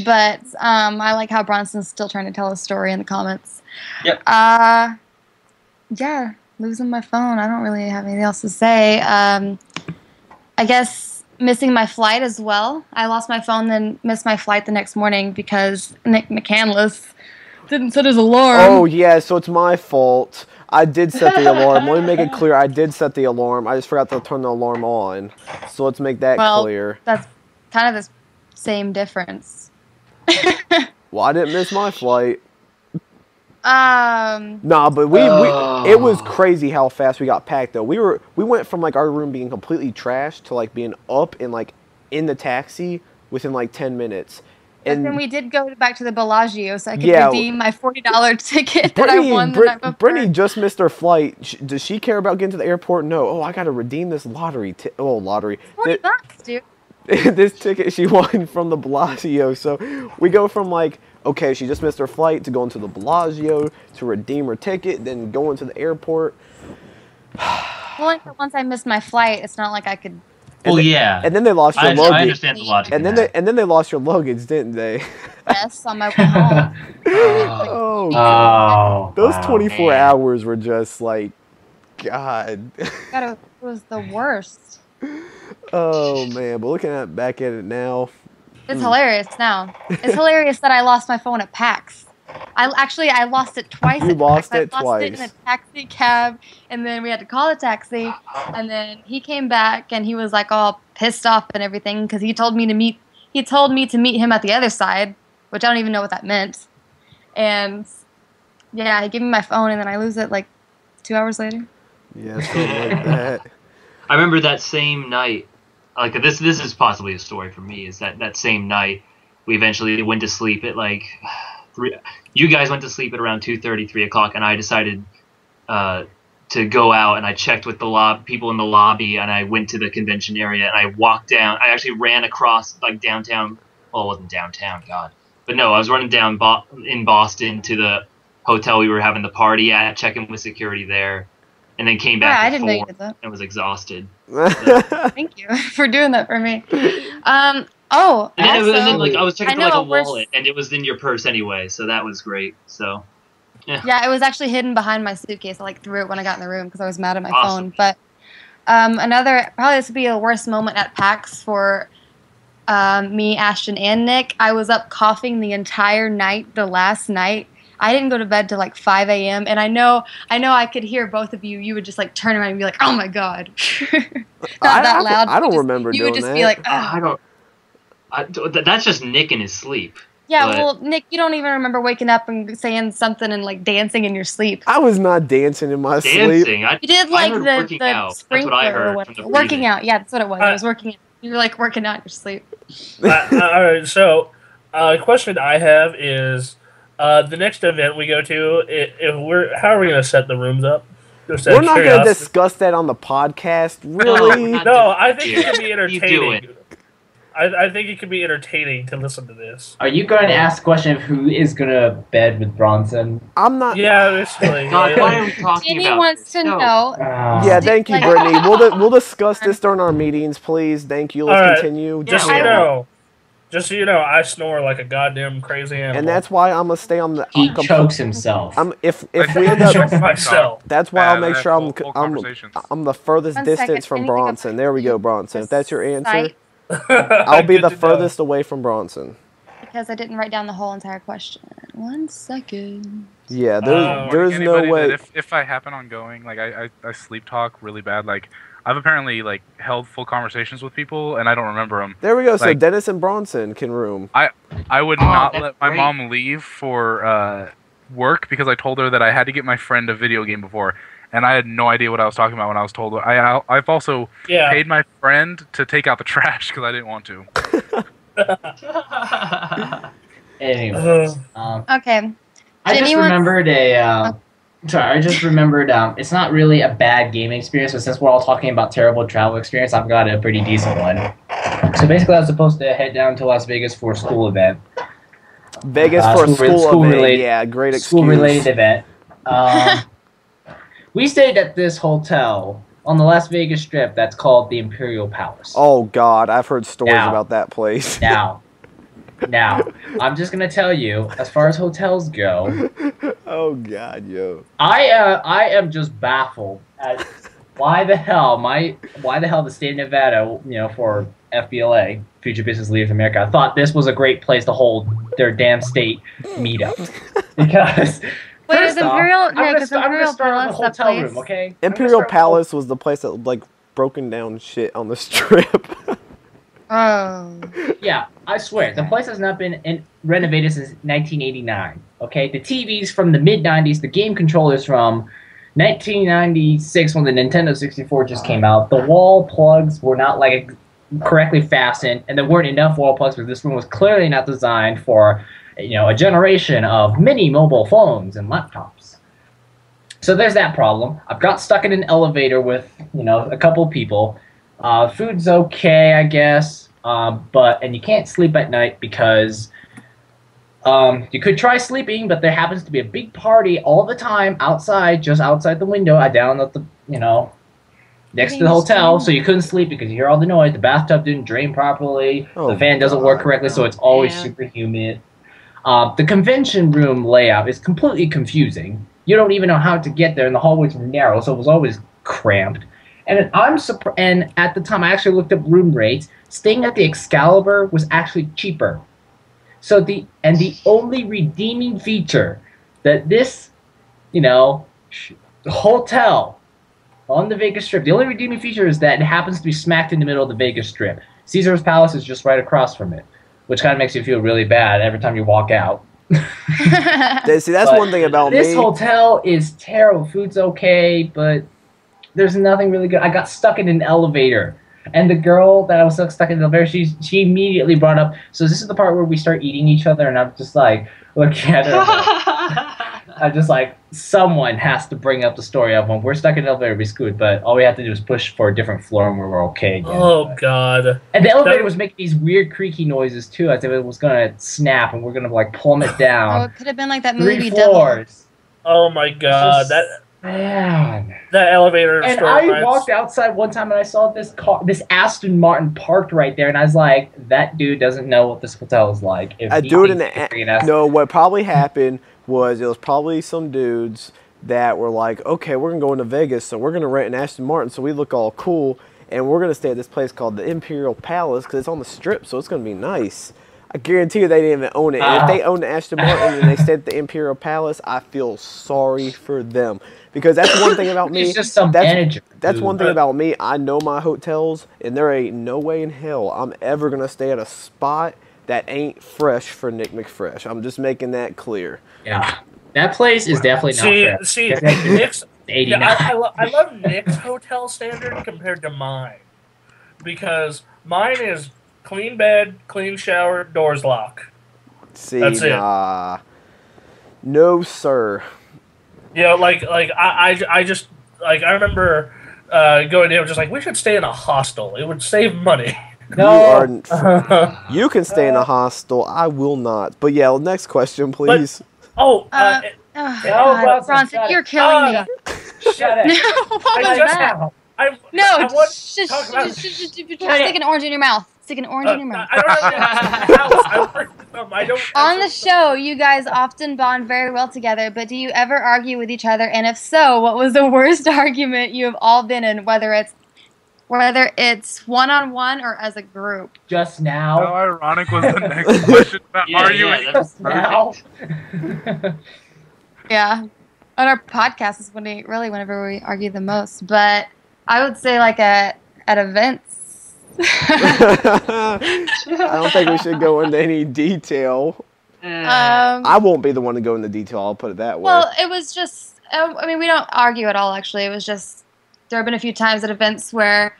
But I like how Bronson's still trying to tell a story in the comments. Yep. Yeah, losing my phone. I don't really have anything else to say. I guess missing my flight as well. I lost my phone, then missed my flight the next morning because Nick McCandless didn't set his alarm. Oh, yeah, so it's my fault. I did set the alarm. Let me make it clear. I did set the alarm. I just forgot to turn the alarm on. So let's make that clear. That's kind of the same difference. Well, I didn't miss my flight. Nah, but it was crazy how fast we got packed though. We went from like our room being completely trashed to like being up and like in the taxi within like 10 minutes. And then we did go back to the Bellagio so I could redeem my $40 ticket that I won the night before. Brittany just missed her flight. Does she care about getting to the airport? No. Oh, I got to redeem this lottery. $40, dude. This ticket she won from the Bellagio. So we go from like, okay, she just missed her flight to going to the Bellagio to redeem her ticket, then going to the airport. Well, once I missed my flight, it's not like I could. Yeah. And then they lost your luggage. I understand the logic. And then they lost your luggage, didn't they? Yes, on my way home. God. Those 24 hours were just like, God. It was the worst. Oh man, but looking back at it now, it's hilarious now. It's hilarious that I lost my phone at PAX. I lost it twice. You lost it twice. I lost it in a taxi cab, and then we had to call a taxi, and then he came back, and he was like all pissed off and everything because he told me to meet him at the other side, which I don't even know what that meant. And yeah, he gave me my phone, and then I lose it like 2 hours later. Yeah, something like that. I remember that same night. Like this is possibly a story for me. Is that same night we eventually went to sleep at like 3. You guys went to sleep at around 2:30, 3 o'clock, and I decided to go out, and I checked with the people in the lobby, and I went to the convention area, and I walked down. I actually ran across like downtown. Well, it wasn't downtown, God, but no, I was running down in Boston to the hotel we were having the party at, checking with security there. And then came back at 4 and was exhausted. Thank you for doing that for me. And then like I was checking for like a wallet, and it was in your purse anyway, so that was great. So, yeah. Yeah, it was actually hidden behind my suitcase. I like threw it when I got in the room because I was mad at my phone. But probably this would be the worst moment at PAX for me, Ashton, and Nick. I was up coughing the entire night, the last night. I didn't go to bed till like 5 a.m. And I know I could hear both of you. You would just like turn around and be like, "Oh my god!" Not that loud. I don't remember doing that. You would just be like, "Oh." That's just Nick in his sleep. Yeah, well, Nick, you don't even remember waking up and saying something and like dancing in your sleep. I was not dancing in my sleep. You did like the sprinkler or whatever. Working out, yeah, that's what it was. It was working out. You were like working out in your sleep. All right, so a question I have is the next event we go to. How are we going to set the rooms up? We're not going to discuss that on the podcast, really. No, I think it could be entertaining. I think it could be entertaining to listen to this. Are you going to ask the question of who is going to bed with Bronson? I'm not. Yeah, basically. God, why are we talking Jenny wants to know. Yeah, thank you, Brittany. We'll discuss this during our meetings, please. Thank you. Let's continue. Just so you know, I snore like a goddamn crazy animal. And that's why I'm gonna stay on the. He chokes himself. If we end up, choke myself. That's why I'll make sure I'm the furthest distance from Bronson. There we go, Bronson. If that's your answer. I'll be the furthest away from Bronson. Because I didn't write down the whole entire question. 1 second. Yeah, there's no way. If I happen on going, like I sleep talk really bad. Like I've apparently like held full conversations with people and I don't remember them. There we go. So Dennis and Bronson can room. I would not let my mom leave for work because I told her that I had to get my friend a video game before. And I had no idea what I was talking about when I was told. I've also paid my friend to take out the trash because I didn't want to. Anyways, okay. I just remembered it's not really a bad gaming experience, but since we're all talking about terrible travel experience, I've got a pretty decent one. So basically, I was supposed to head down to Las Vegas for a school event. Vegas for a school event, yeah, great excuse. School-related event. We stayed at this hotel on the Las Vegas Strip that's called the Imperial Palace. Oh, God. I've heard stories about that place. Now, I'm just going to tell you, as far as hotels go... Oh, God, yo. I am just baffled at why the hell the state of Nevada, for FBLA, Future Business Leaders of America, thought this was a great place to hold their damn state meetup. Because... Wait, is Imperial Palace the hotel room, okay? Imperial Palace was the place that like broken down shit on the Strip. Oh. Yeah, I swear the place has not been renovated since 1989. Okay, the TVs from the mid 90s, the game controllers from 1996 when the Nintendo 64 just came out. The wall plugs were not like correctly fastened, and there weren't enough wall plugs because this room was clearly not designed for a generation of mini mobile phones and laptops. So there's that problem. I've got stuck in an elevator with, a couple people. Food's okay, I guess, and you can't sleep at night because you could try sleeping, but there happens to be a big party all the time outside, just outside the window, down at the, next to the hotel, so you couldn't sleep because you hear all the noise. The bathtub didn't drain properly. The fan doesn't work correctly, so it's always super humid. The convention room layout is completely confusing. You don't even know how to get there, and the hallways were narrow, so it was always cramped. And and at the time, I actually looked up room rates. Staying at the Excalibur was actually cheaper. So the only redeeming feature that this, hotel on the Vegas Strip, the only redeeming feature is that it happens to be smacked in the middle of the Vegas Strip. Caesar's Palace is just right across from it, which kind of makes you feel really bad every time you walk out. See, that's one thing about this hotel is terrible. Food's okay, but there's nothing really good. I got stuck in an elevator, and the girl that I was stuck in the elevator, she immediately brought up, so this is the part where we start eating each other, and I'm just like, looking at her. I'm just like, someone has to bring up the story of when we're stuck in an elevator, we screwed, but all we have to do is push for a different floor and we're okay again. Oh, God. And the elevator was making these weird creaky noises, too, as if it was going to snap and we're going to, plummet down. Oh, it could have been like that movie, 3 floors. Oh, my God. Man. That elevator. And I walked outside one time and I saw this Aston Martin parked right there, and I was like, that dude doesn't know what this hotel is like. What probably happened was it was probably some dudes that were like, okay, we're going to go into Vegas, so we're going to rent an Aston Martin so we look all cool, and we're going to stay at this place called the Imperial Palace because it's on the Strip, so it's going to be nice. I guarantee you they didn't even own it. And if they owned the Aston Martin and they stayed at the Imperial Palace, I feel sorry for them. Because that's one thing about me. It's just some manager. That's one thing about me. I know my hotels, and there ain't no way in hell I'm ever going to stay at a spot that ain't fresh for Nick McFresh. I'm just making that clear. Yeah. That place is definitely not fresh. See, Nick's... 89. I love Nick's hotel standard compared to mine. Because mine is clean bed, clean shower, doors locked. See, that's it. No, sir. You know, I just, like, I remember going in, just like, we should stay in a hostel. It would save money. No. You can stay in a hostel. I will not. But yeah, next question, please. Bronson, you're killing me. Shut up. Stick an orange in your mouth. Stick an orange in your mouth. On the show, you guys often bond very well together, but do you ever argue with each other? And if so, what was the worst argument you have all been in, whether it's one-on-one or as a group? Just now. How ironic was the next question about arguing? Just now. Yeah. On our podcast is whenever we argue the most. But I would say like at events. I don't think we should go into any detail. I won't be the one to go into detail, I'll put it that way. Well, it was just, we don't argue at all, actually. It was just, there have been a few times at events where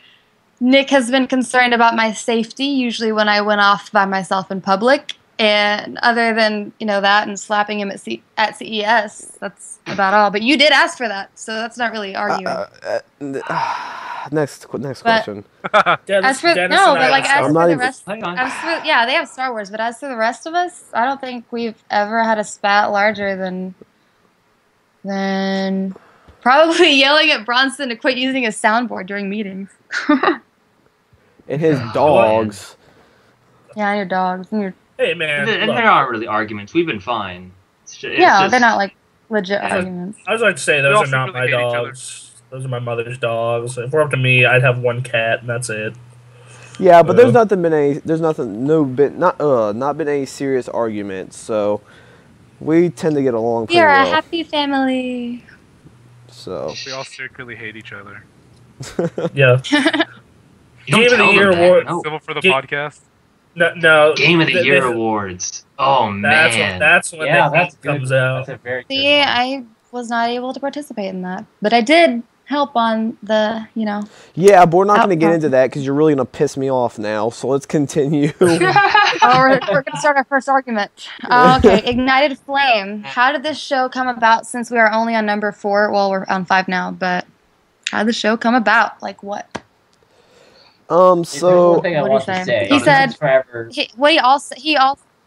Nick has been concerned about my safety, usually when I went off by myself in public. And other than, that and slapping him at CES, that's about all. But you did ask for that, so that's not really arguing. Next question. They have Star Wars, but as for the rest of us, I don't think we've ever had a spat larger than probably yelling at Bronson to quit using a soundboard during meetings. And his dogs. Yeah, and your dogs. And your... Hey, man. And there aren't really arguments. We've been fine. They're not like legit arguments. I was like to say, those are not my dogs. Those are my mother's dogs. If we're up to me, I'd have one cat, and that's it. Yeah, but there's not been any serious arguments, so we tend to get along pretty well. We're a happy family. So we all secretly hate each other. Yeah. Game of the Year award. Civil for the podcast. No. Game of the Year awards. Oh man. That's when that comes out. That's a very good one. I was not able to participate in that, but I did help on the, Yeah, but we're not going to get into that because you're really going to piss me off now. So let's continue. We're going to start our first argument. Okay, Ignited Flame. How did this show come about? Since we are only on number 4, well, we're on 5 now. But how did the show come about? Like what? So what did he say? He said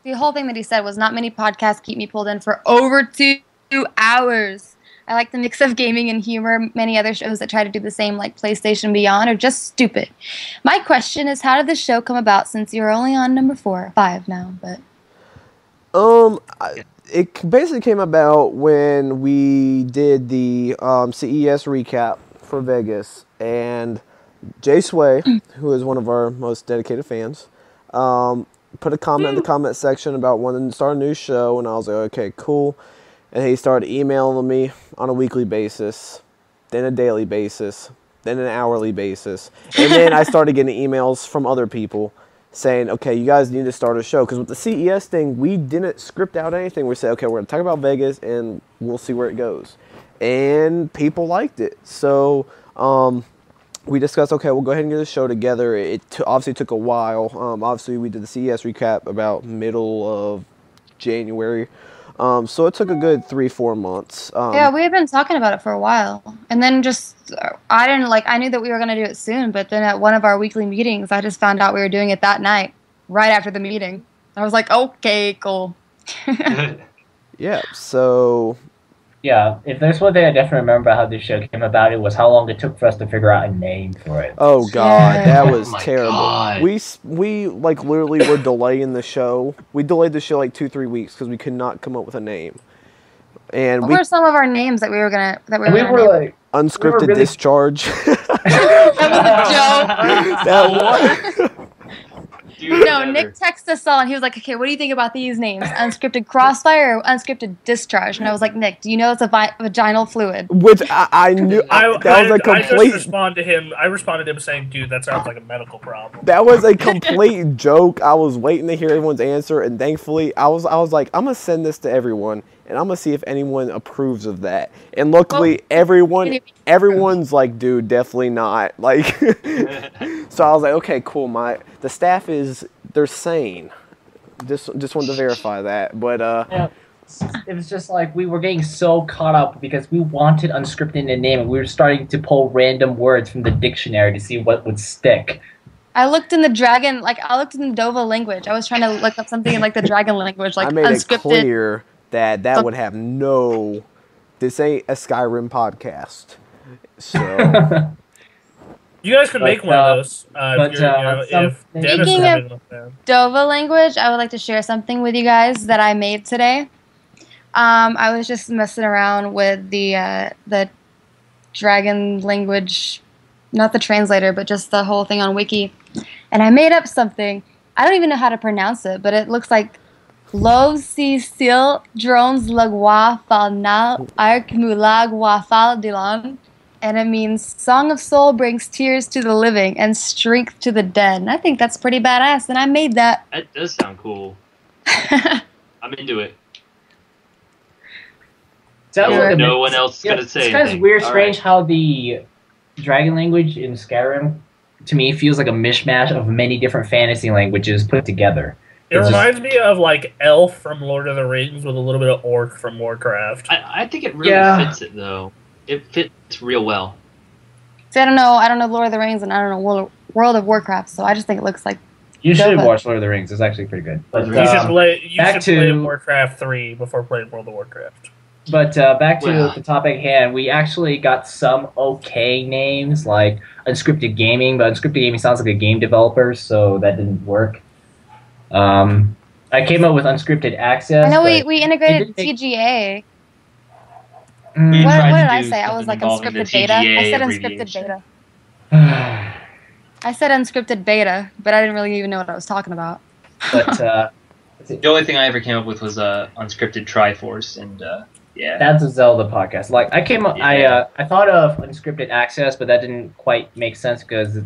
the whole thing that he said was not many podcasts keep me pulled in for over 2 hours. I like the mix of gaming and humor. Many other shows that try to do the same, like PlayStation Beyond, are just stupid. My question is, how did this show come about? Since you're only on number 5 now, but it basically came about when we did the CES recap for Vegas, and Jay Sway, who is one of our most dedicated fans, put a comment in the comment section about wanting to start a new show, and I was like, okay, cool. And he started emailing me on a weekly basis, then a daily basis, then an hourly basis. And then I started getting emails from other people saying, okay, you guys need to start a show. Because with the CES thing, we didn't script out anything. We said, okay, we're going to talk about Vegas, and we'll see where it goes. And people liked it. So we discussed, okay, we'll go ahead and get a show together. It obviously took a while. Obviously, we did the CES recap about middle of January. So it took a good 3-4 months. Yeah, we had been talking about it for a while. And then I knew that we were going to do it soon, but then at one of our weekly meetings, I just found out we were doing it that night, right after the meeting. I was like, okay, cool. Yeah, so... Yeah, if there's one thing I definitely remember how this show came about, it was how long it took for us to figure out a name for it. Oh God, that was terrible. God. We literally were delaying the show. We delayed the show 2-3 weeks because we could not come up with a name. And what were some of our names that we were gonna Unscripted Discharge. That was a joke. That was. No, Nick texted us all, and he was like, "Okay, what do you think about these names? Unscripted crossfire or unscripted discharge?" And I was like, "Nick, do you know it's a vaginal fluid?" Which I knew that was a complete. I responded to him saying, "Dude, that sounds like a medical problem." That was a complete joke. I was waiting to hear everyone's answer, and thankfully, I was like, I'm gonna send this to everyone, and I'm gonna see if anyone approves of that. And luckily, everyone's like, "Dude, definitely not." Like, so I was like, "Okay, cool." The staff they're sane. Just wanted to verify that, but it was just like we were getting so caught up because we wanted unscripted in the name, and we were starting to pull random words from the dictionary to see what would stick. I looked in the Dova language. I was trying to look up something in like the dragon language, like I made unscripted. it clear that would have no. This ain't a Skyrim podcast, so. You guys could make one of those. If Dennis speaking is of Dova language, I would like to share something with you guys that I made today. I was just messing around with the dragon language, not the translator, but just the whole thing on Wiki, and I made up something. I don't even know how to pronounce it, but it looks like Lo si sil drones lagwa fal nal ark mulag wafal dilan. And it means Song of Soul brings tears to the living and strength to the dead. And I think that's pretty badass, and I made that. That does sound cool. I'm into it. No one else is going to say anything. It's kind of weird, strange how the dragon language in Skyrim, to me, feels like a mishmash of many different fantasy languages put together. It reminds me of like Elf from Lord of the Rings with a little bit of Orc from Warcraft. I think it really fits it, though. It fits real well. See, I don't know Lord of the Rings, and I don't know World of Warcraft, so I just think it looks like. You should watch Lord of the Rings. It's actually pretty good. But, you should play Warcraft 3 before playing World of Warcraft. But back to the topic at hand, we actually got some okay names like Unscripted Gaming, but Unscripted Gaming sounds like a game developer, so that didn't work. I came up with Unscripted Access. I know we integrated TGA. What did I say? I was like unscripted beta. I said unscripted beta. I said unscripted beta, but I didn't really even know what I was talking about. But the only thing I ever came up with was unscripted Triforce, and yeah, that's a Zelda podcast. Like I thought of unscripted access, but that didn't quite make sense because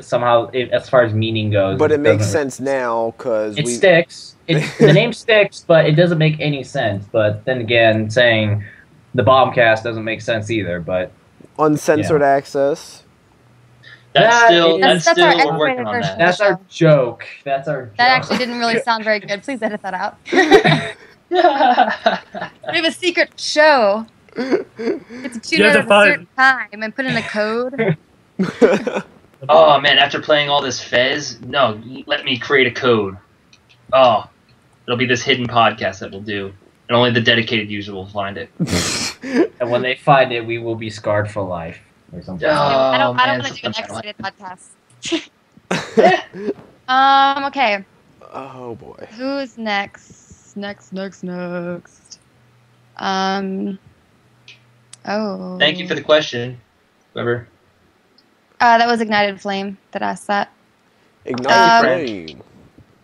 somehow, as far as meaning goes, but it makes sense now because it sticks. The name sticks, but it doesn't make any sense. But then again, saying the Bombcast doesn't make sense either, but uncensored access. That's still we're working on that. That's our joke. That actually didn't really sound very good. Please edit that out. We have a secret show. It's a tune at a certain time and put in a code. Oh man! After playing all this Fez, no, let me create a code. Oh, it'll be this hidden podcast that we'll do. And only the dedicated user will find it. And when they find it, we will be scarred for life. Or something. I don't want to do an X-rated podcast. Okay. Oh, boy. Who's next? Next. Oh. Thank you for the question, whoever. That was Ignited Flame that asked that. Ignited Flame.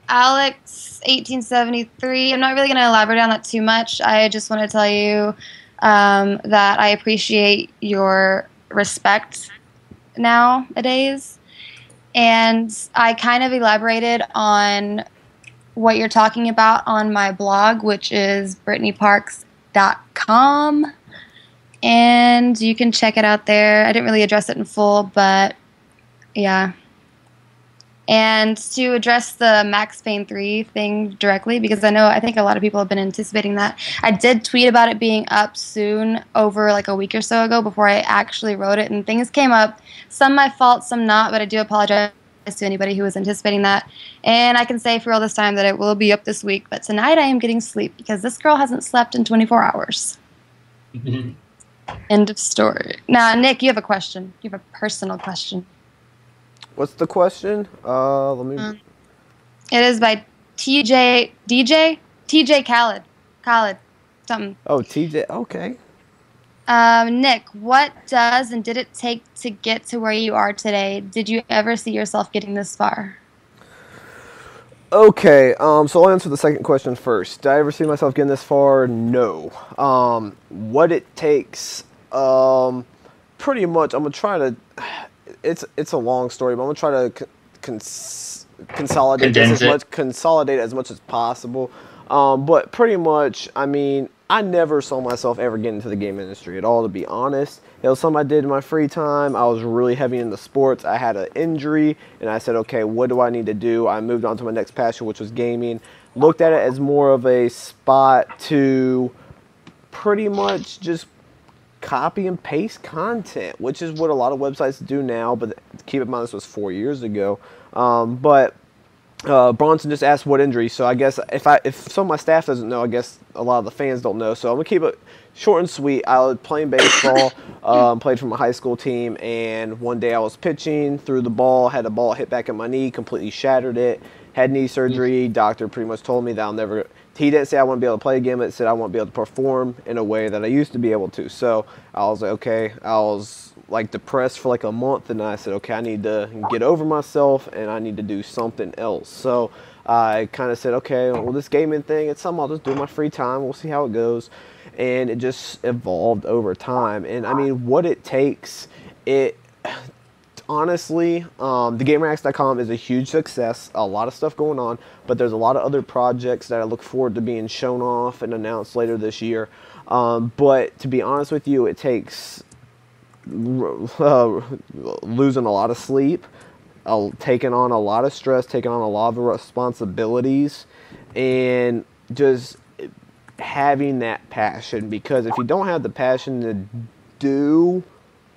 Alex, 1873. I'm not really going to elaborate on that too much. I just want to tell you that I appreciate your respect nowadays. And I kind of elaborated on what you're talking about on my blog, which is BrittanyParks.com. And you can check it out there. I didn't really address it in full, but yeah. And to address the Max Payne 3 thing directly, because I think a lot of people have been anticipating that. I did tweet about it being up soon over like a week or so ago before I actually wrote it, and things came up. Some my fault, some not, but I do apologize to anybody who was anticipating that. And I can say for all this time that it will be up this week, but tonight I am getting sleep because this girl hasn't slept in 24 hours. End of story. Now, Nick, you have a question. You have a personal question. What's the question? Let me. It is by TJ Khaled, something. Oh, TJ. Okay. Nick, what does and did it take to get to where you are today? Did you ever see yourself getting this far? Okay, so I'll answer the second question first. Did I ever see myself getting this far? No. What it takes, pretty much, I'm gonna try to. It's a long story, but I'm gonna try to consolidate as much as possible. But pretty much, I mean, I never saw myself ever getting into the game industry at all, to be honest. It was something I did in my free time. I was really heavy into sports. I had an injury, and I said, okay, what do I need to do? I moved on to my next passion, which was gaming. Looked at it as more of a spot to pretty much just copy and paste content, which is what a lot of websites do now, but keep in mind this was 4 years ago. But Bronson just asked what injury, so I guess if some of my staff doesn't know, I guess a lot of the fans don't know, so I'm going to keep it short and sweet. I was playing baseball, played for my high school team, and one day I was pitching, threw the ball, had a ball hit back at my knee, completely shattered it, had knee surgery. Doctor pretty much told me that I'll never, he didn't say I wouldn't be able to play again, but said I won't be able to perform in a way that I used to be able to. So I was like, okay, I was like depressed for like a month, and I said, okay, I need to get over myself and I need to do something else. So I kind of said, okay, well, this gaming thing, it's something I'll just do in my free time. We'll see how it goes. And it just evolved over time. And I mean, what it takes, it honestly, thegamerx.com is a huge success, a lot of stuff going on, but there's a lot of other projects that I look forward to being shown off and announced later this year. But to be honest with you, it takes losing a lot of sleep, taking on a lot of stress, taking on a lot of responsibilities, and just having that passion. Because if you don't have the passion to do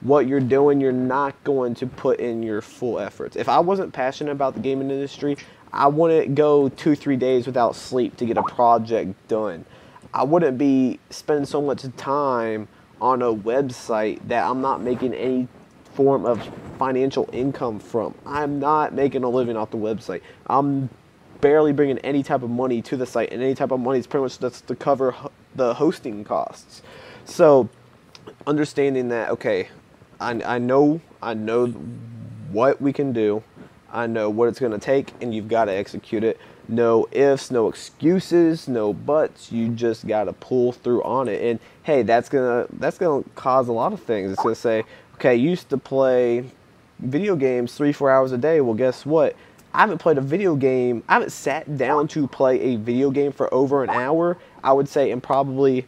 what you're doing, you're not going to put in your full efforts. If I wasn't passionate about the gaming industry, I wouldn't go 2-3 days without sleep to get a project done. I wouldn't be spending so much time on a website that I'm not making any form of financial income from. I'm not making a living off the website. I'm barely bringing any type of money to the site, and any type of money is pretty much just to cover the hosting costs. So understanding that, okay, I know what we can do. I know what it's going to take, and you've got to execute it. No ifs, no excuses, no buts. You just got to pull through on it. And hey, that's gonna cause a lot of things. It's gonna say, okay, you used to play video games 3-4 hours a day. Well, guess what? I haven't played a video game. I haven't sat down to play a video game for over an hour, I would say, in probably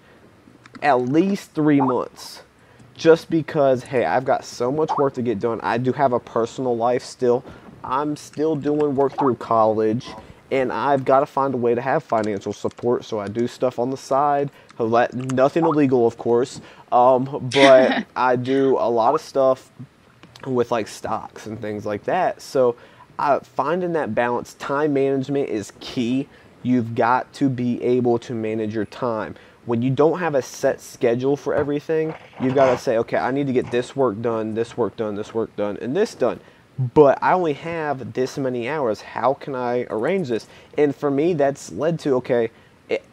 at least 3 months. Just because, hey, I've got so much work to get done. I do have a personal life still. I'm still doing work through college, and I've got to find a way to have financial support, so I do stuff on the side. Nothing illegal, of course, but I do a lot of stuff with like stocks and things like that. So finding that balance, time management is key. You've got to be able to manage your time. When you don't have a set schedule for everything, you've got to say, okay, I need to get this work done, this work done, this work done, and this done. But I only have this many hours. How can I arrange this? And for me, that's led to, okay,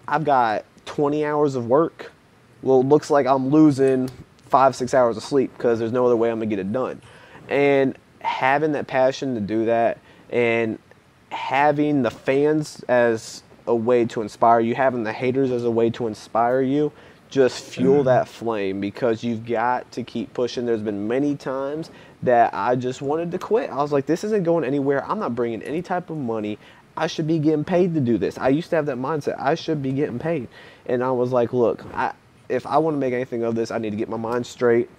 I've got 20 hours of work. Well, it looks like I'm losing 5-6 hours of sleep because there's no other way I'm going to get it done. And having that passion to do that, and having the fans as a way to inspire you, having the haters as a way to inspire you, just fuel that flame, because you've got to keep pushing. There's been many times that I just wanted to quit. I was like, this isn't going anywhere. I'm not bringing any type of money. I should be getting paid to do this. I used to have that mindset. I should be getting paid. And I was like, look, if I want to make anything of this, I need to get my mind straight.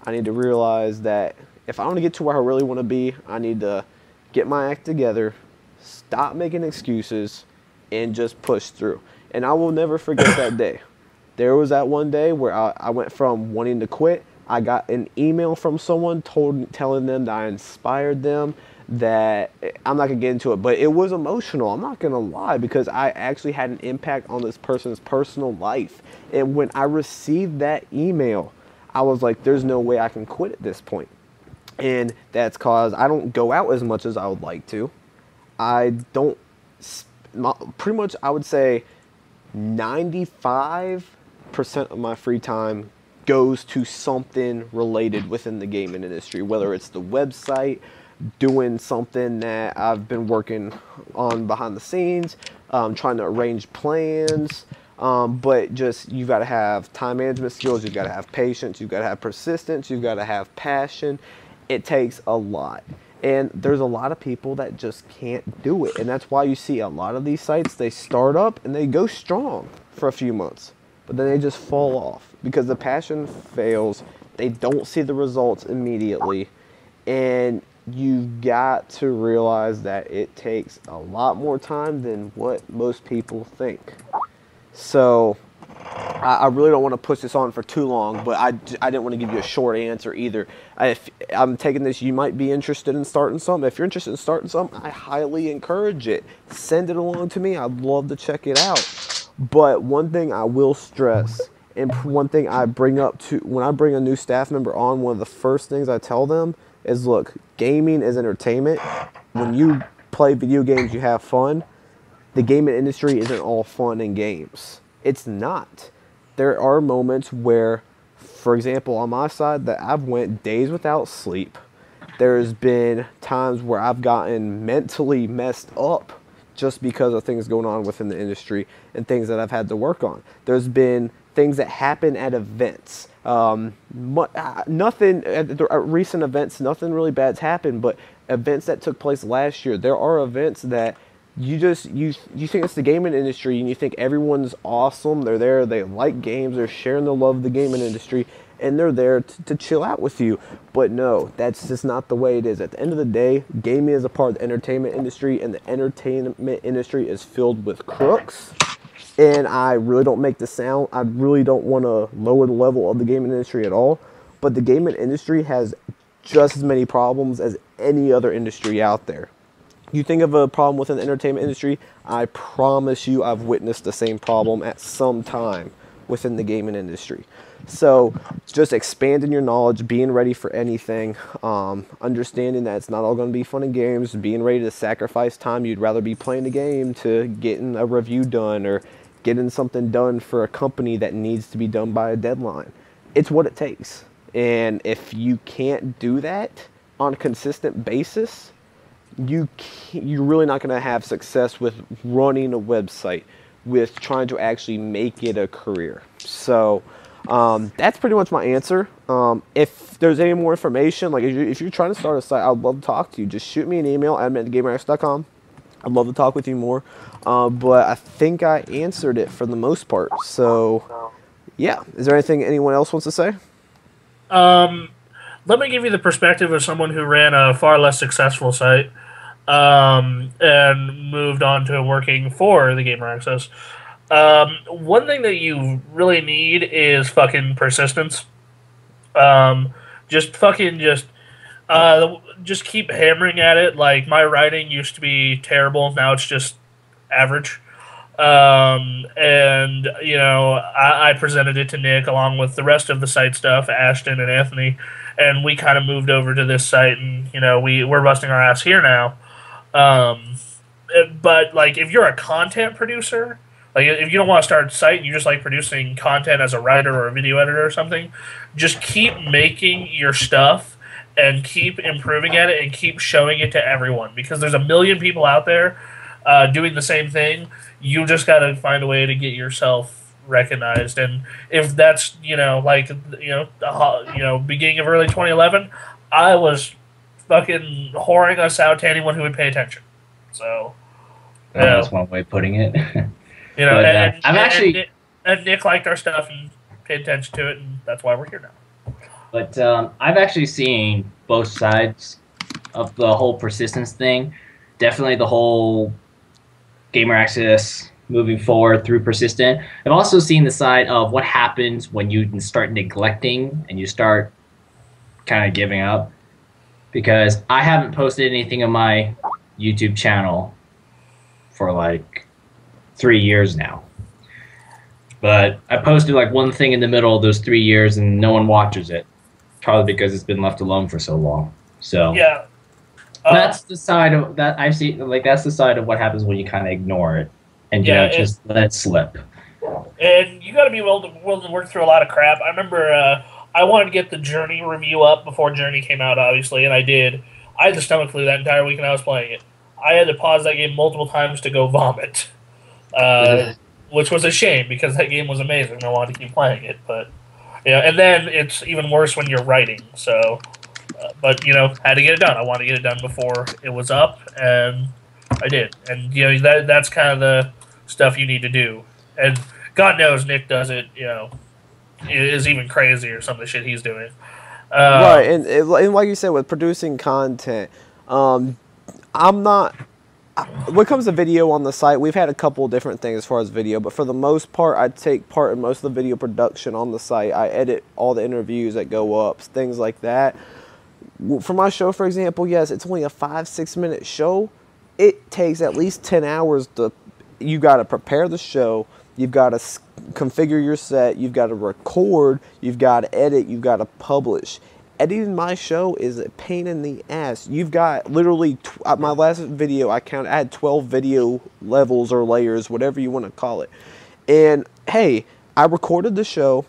I need to realize that if I want to get to where I really want to be, I need to get my act together, stop making excuses, and just push through. And I will never forget that day. There was that one day where I went from wanting to quit. I got an email from someone telling them that I inspired them, that I'm not going to get into it, but it was emotional. I'm not going to lie, because I actually had an impact on this person's personal life. And when I received that email, I was like, there's no way I can quit at this point. And that's because I don't go out as much as I would like to. I don't, pretty much I would say 95% of my free time goes to something related within the gaming industry, whether it's the website, doing something that I've been working on behind the scenes, trying to arrange plans. But just, you've got to have time management skills, you've got to have patience, you've got to have persistence, you've got to have passion. It takes a lot. And there's a lot of people that just can't do it. And that's why you see a lot of these sites, they start up and they go strong for a few months, but then they just fall off because the passion fails. They don't see the results immediately. And you've got to realize that it takes a lot more time than what most people think. So I really don't want to push this on for too long, but I didn't want to give you a short answer either. If I'm taking this, you might be interested in starting something. If you're interested in starting something, I highly encourage it. Send it along to me. I'd love to check it out. But one thing I will stress, and one thing I bring up to when I bring a new staff member on, one of the first things I tell them is, look, gaming is entertainment. When you play video games, you have fun. The gaming industry isn't all fun and games. It's not. There are moments where, for example, on my side, that I've went days without sleep. There's been times where I've gotten mentally messed up just because of things going on within the industry and things that I've had to work on. There's been things that happen at events. Nothing at recent events, nothing really bad's happened, but events that took place last year. There are events that you think it's the gaming industry and you think everyone's awesome. They're there, they like games, they're sharing the love of the gaming industry, and they're there to chill out with you. But no, that's just not the way it is. At the end of the day, gaming is a part of the entertainment industry, and the entertainment industry is filled with crooks. And I really don't make the sound, I really don't want to lower the level of the gaming industry at all, but the gaming industry has just as many problems as any other industry out there. You think of a problem within the entertainment industry, I promise you I've witnessed the same problem at some time within the gaming industry. So just expanding your knowledge, being ready for anything, understanding that it's not all going to be fun and games, being ready to sacrifice time. You'd rather be playing a game to getting a review done or getting something done for a company that needs to be done by a deadline. It's what it takes. And if you can't do that on a consistent basis, you're really not going to have success with running a website, with trying to actually make it a career. So that's pretty much my answer. If there's any more information, like if you're trying to start a site, I'd love to talk to you. Just shoot me an email, admin@gamerx.com. I'd love to talk with you more. But I think I answered it for the most part. So yeah, is there anything anyone else wants to say? Let me give you the perspective of someone who ran a far less successful site and moved on to working for the Gamer Access. One thing that you really need is fucking persistence. Just keep hammering at it. Like, my writing used to be terrible. Now it's just average. And, you know, I presented it to Nick along with the rest of the site stuff, Ashton and Anthony, and we kind of moved over to this site, and, you know, we're busting our ass here now. But, like, if you're a content producer, like, if you don't want to start a site and you just like producing content as a writer or a video editor or something, just keep making your stuff and keep improving at it and keep showing it to everyone, because there's a million people out there doing the same thing. You just got to find a way to get yourself recognized. And if that's, you know, like, beginning of early 2011, I was fucking whoring us out to anyone who would pay attention. So, that's one way of putting it. You know, but, and Nick liked our stuff and paid attention to it, and that's why we're here now. But I've actually seen both sides of the whole persistence thing. Definitely the whole Gamer Access moving forward through persistent. I've also seen the side of what happens when you start neglecting and you start kind of giving up. Because I haven't posted anything on my YouTube channel for like 3 years now. But I posted like one thing in the middle of those 3 years and no one watches it. Probably because it's been left alone for so long. So yeah. That's the side of that I see. Like, that's the side of what happens when you kind of ignore it and just let it slip. And you got to be willing to work through a lot of crap. I remember I wanted to get the Journey review up before Journey came out, obviously, and I did. I had the stomach flu that entire week and I was playing it. I had to pause that game multiple times to go vomit, which was a shame because that game was amazing and I wanted to keep playing it. But and then it's even worse when you're writing. So, but had to get it done. I wanted to get it done before it was up, and I did. And that's kind of the stuff you need to do. And God knows Nick does it. Is even crazier some of the shit he's doing. Right, and like you said, with producing content, I'm not. When it comes to video on the site, we've had a couple of different things as far as video, but for the most part, I take part in most of the video production on the site. I edit all the interviews that go up, things like that. For my show, for example, yes, it's only a 5-6 minute show. It takes at least 10 hours to. You got to prepare the show. You've got to configure your set. You've got to record. You've got to edit. You've got to publish. Editing my show is a pain in the ass. You've got literally, my last video, I had 12 video levels or layers, whatever you want to call it. And hey, I recorded the show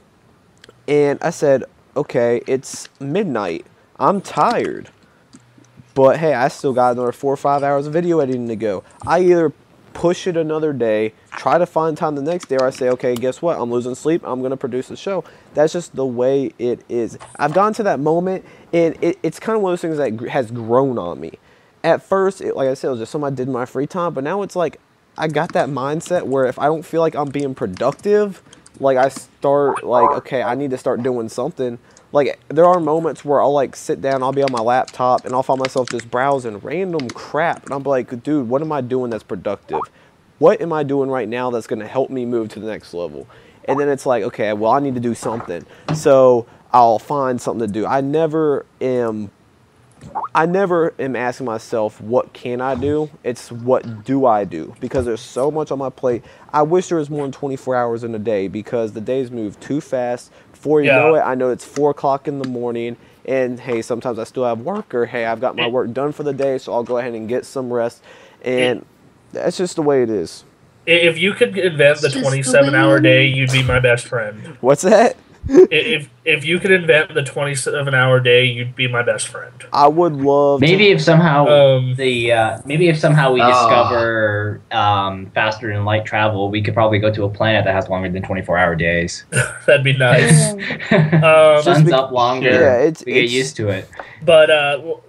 and I said, okay, it's midnight. I'm tired. But hey, I still got another 4 or 5 hours of video editing to go. I either push it another day, try to find time the next day, or I say, okay, guess what? I'm losing sleep. I'm going to produce the show. That's just the way it is. I've gotten to that moment, and it's kind of one of those things that has grown on me. At first, like I said, it was just something I did in my free time, but now it's like I got that mindset where if I don't feel like I'm being productive, like I start like, okay, I need to start doing something. Like, there are moments where I'll, like, sit down, I'll be on my laptop, and I'll find myself just browsing random crap. And I'm like, dude, what am I doing that's productive? What am I doing right now that's going to help me move to the next level? And then it's like, okay, well, I need to do something. So I'll find something to do. I never am asking myself, what can I do? It's what do I do? Because there's so much on my plate. I wish there was more than 24 hours in a day because the days move too fast. Before you know it, I know it's 4 o'clock in the morning, and hey, sometimes I still have work, or hey, I've got my work done for the day, so I'll go ahead and get some rest. And that's just the way it is. If you could invent the 27-hour day, you'd be my best friend. What's that? If you could invent the 27-hour day, you'd be my best friend. I would love. Maybe if somehow we discover faster than light travel, we could probably go to a planet that has longer than 24-hour days. That'd be nice. Sun's up longer. Yeah, we get used to it. But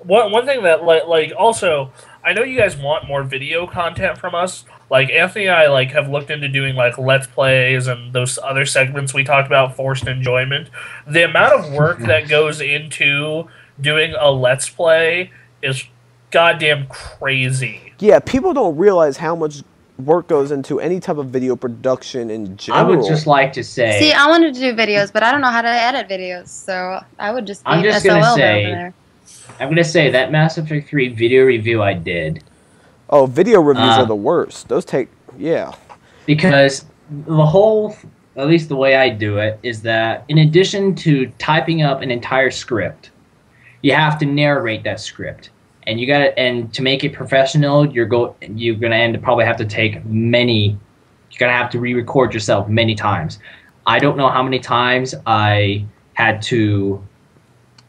one thing that like also, I know you guys want more video content from us. Like, Anthony and I have looked into doing Let's Plays and those other segments we talked about, forced enjoyment. The amount of work that goes into doing a Let's Play is goddamn crazy. Yeah, people don't realize how much work goes into any type of video production in general. I would just like to say... See, I wanted to do videos, but I don't know how to edit videos, so I would just be I'm just going to say that Mass Effect 3 video review I did... Oh, video reviews are the worst. Those take, Because the whole, at least the way I do it, is that in addition to typing up an entire script, you have to narrate that script. And and to make it professional, you're going to probably have to take you're going to have to re-record yourself many times. I don't know how many times I had to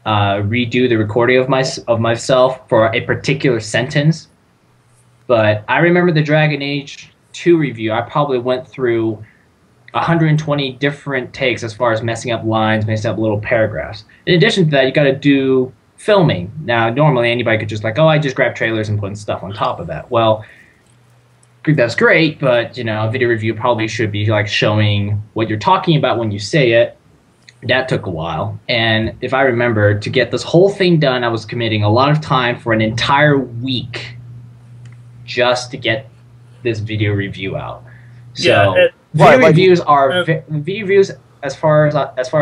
redo the recording of myself for a particular sentence. But I remember the Dragon Age 2 review. I probably went through 120 different takes as far as messing up lines, messing up little paragraphs. In addition to that, you got to do filming. Now, normally anybody could just I just grab trailers and put stuff on top of that. Well, that's great, but a video review probably should be showing what you're talking about when you say it. That took a while. And if I remember, to get this whole thing done, I was committing a lot of time for an entire week just to get this video review out. So video reviews are video reviews, as far as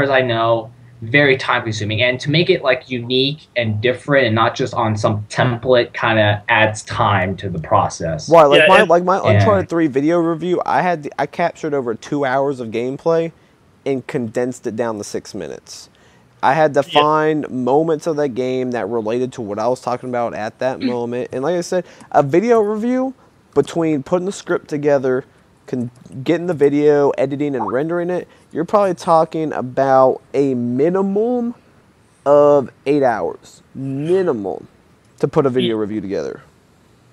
I know, very time consuming. And to make it unique and different and not just on some template kind of adds time to the process. Right, my Uncharted 3 video review, I captured over 2 hours of gameplay and condensed it down to 6 minutes. I had to find moments of that game that related to what I was talking about at that moment. And like I said, a video review, between putting the script together, getting the video, editing, and rendering it, you're probably talking about a minimum of 8 hours. Minimum. to put a video review together.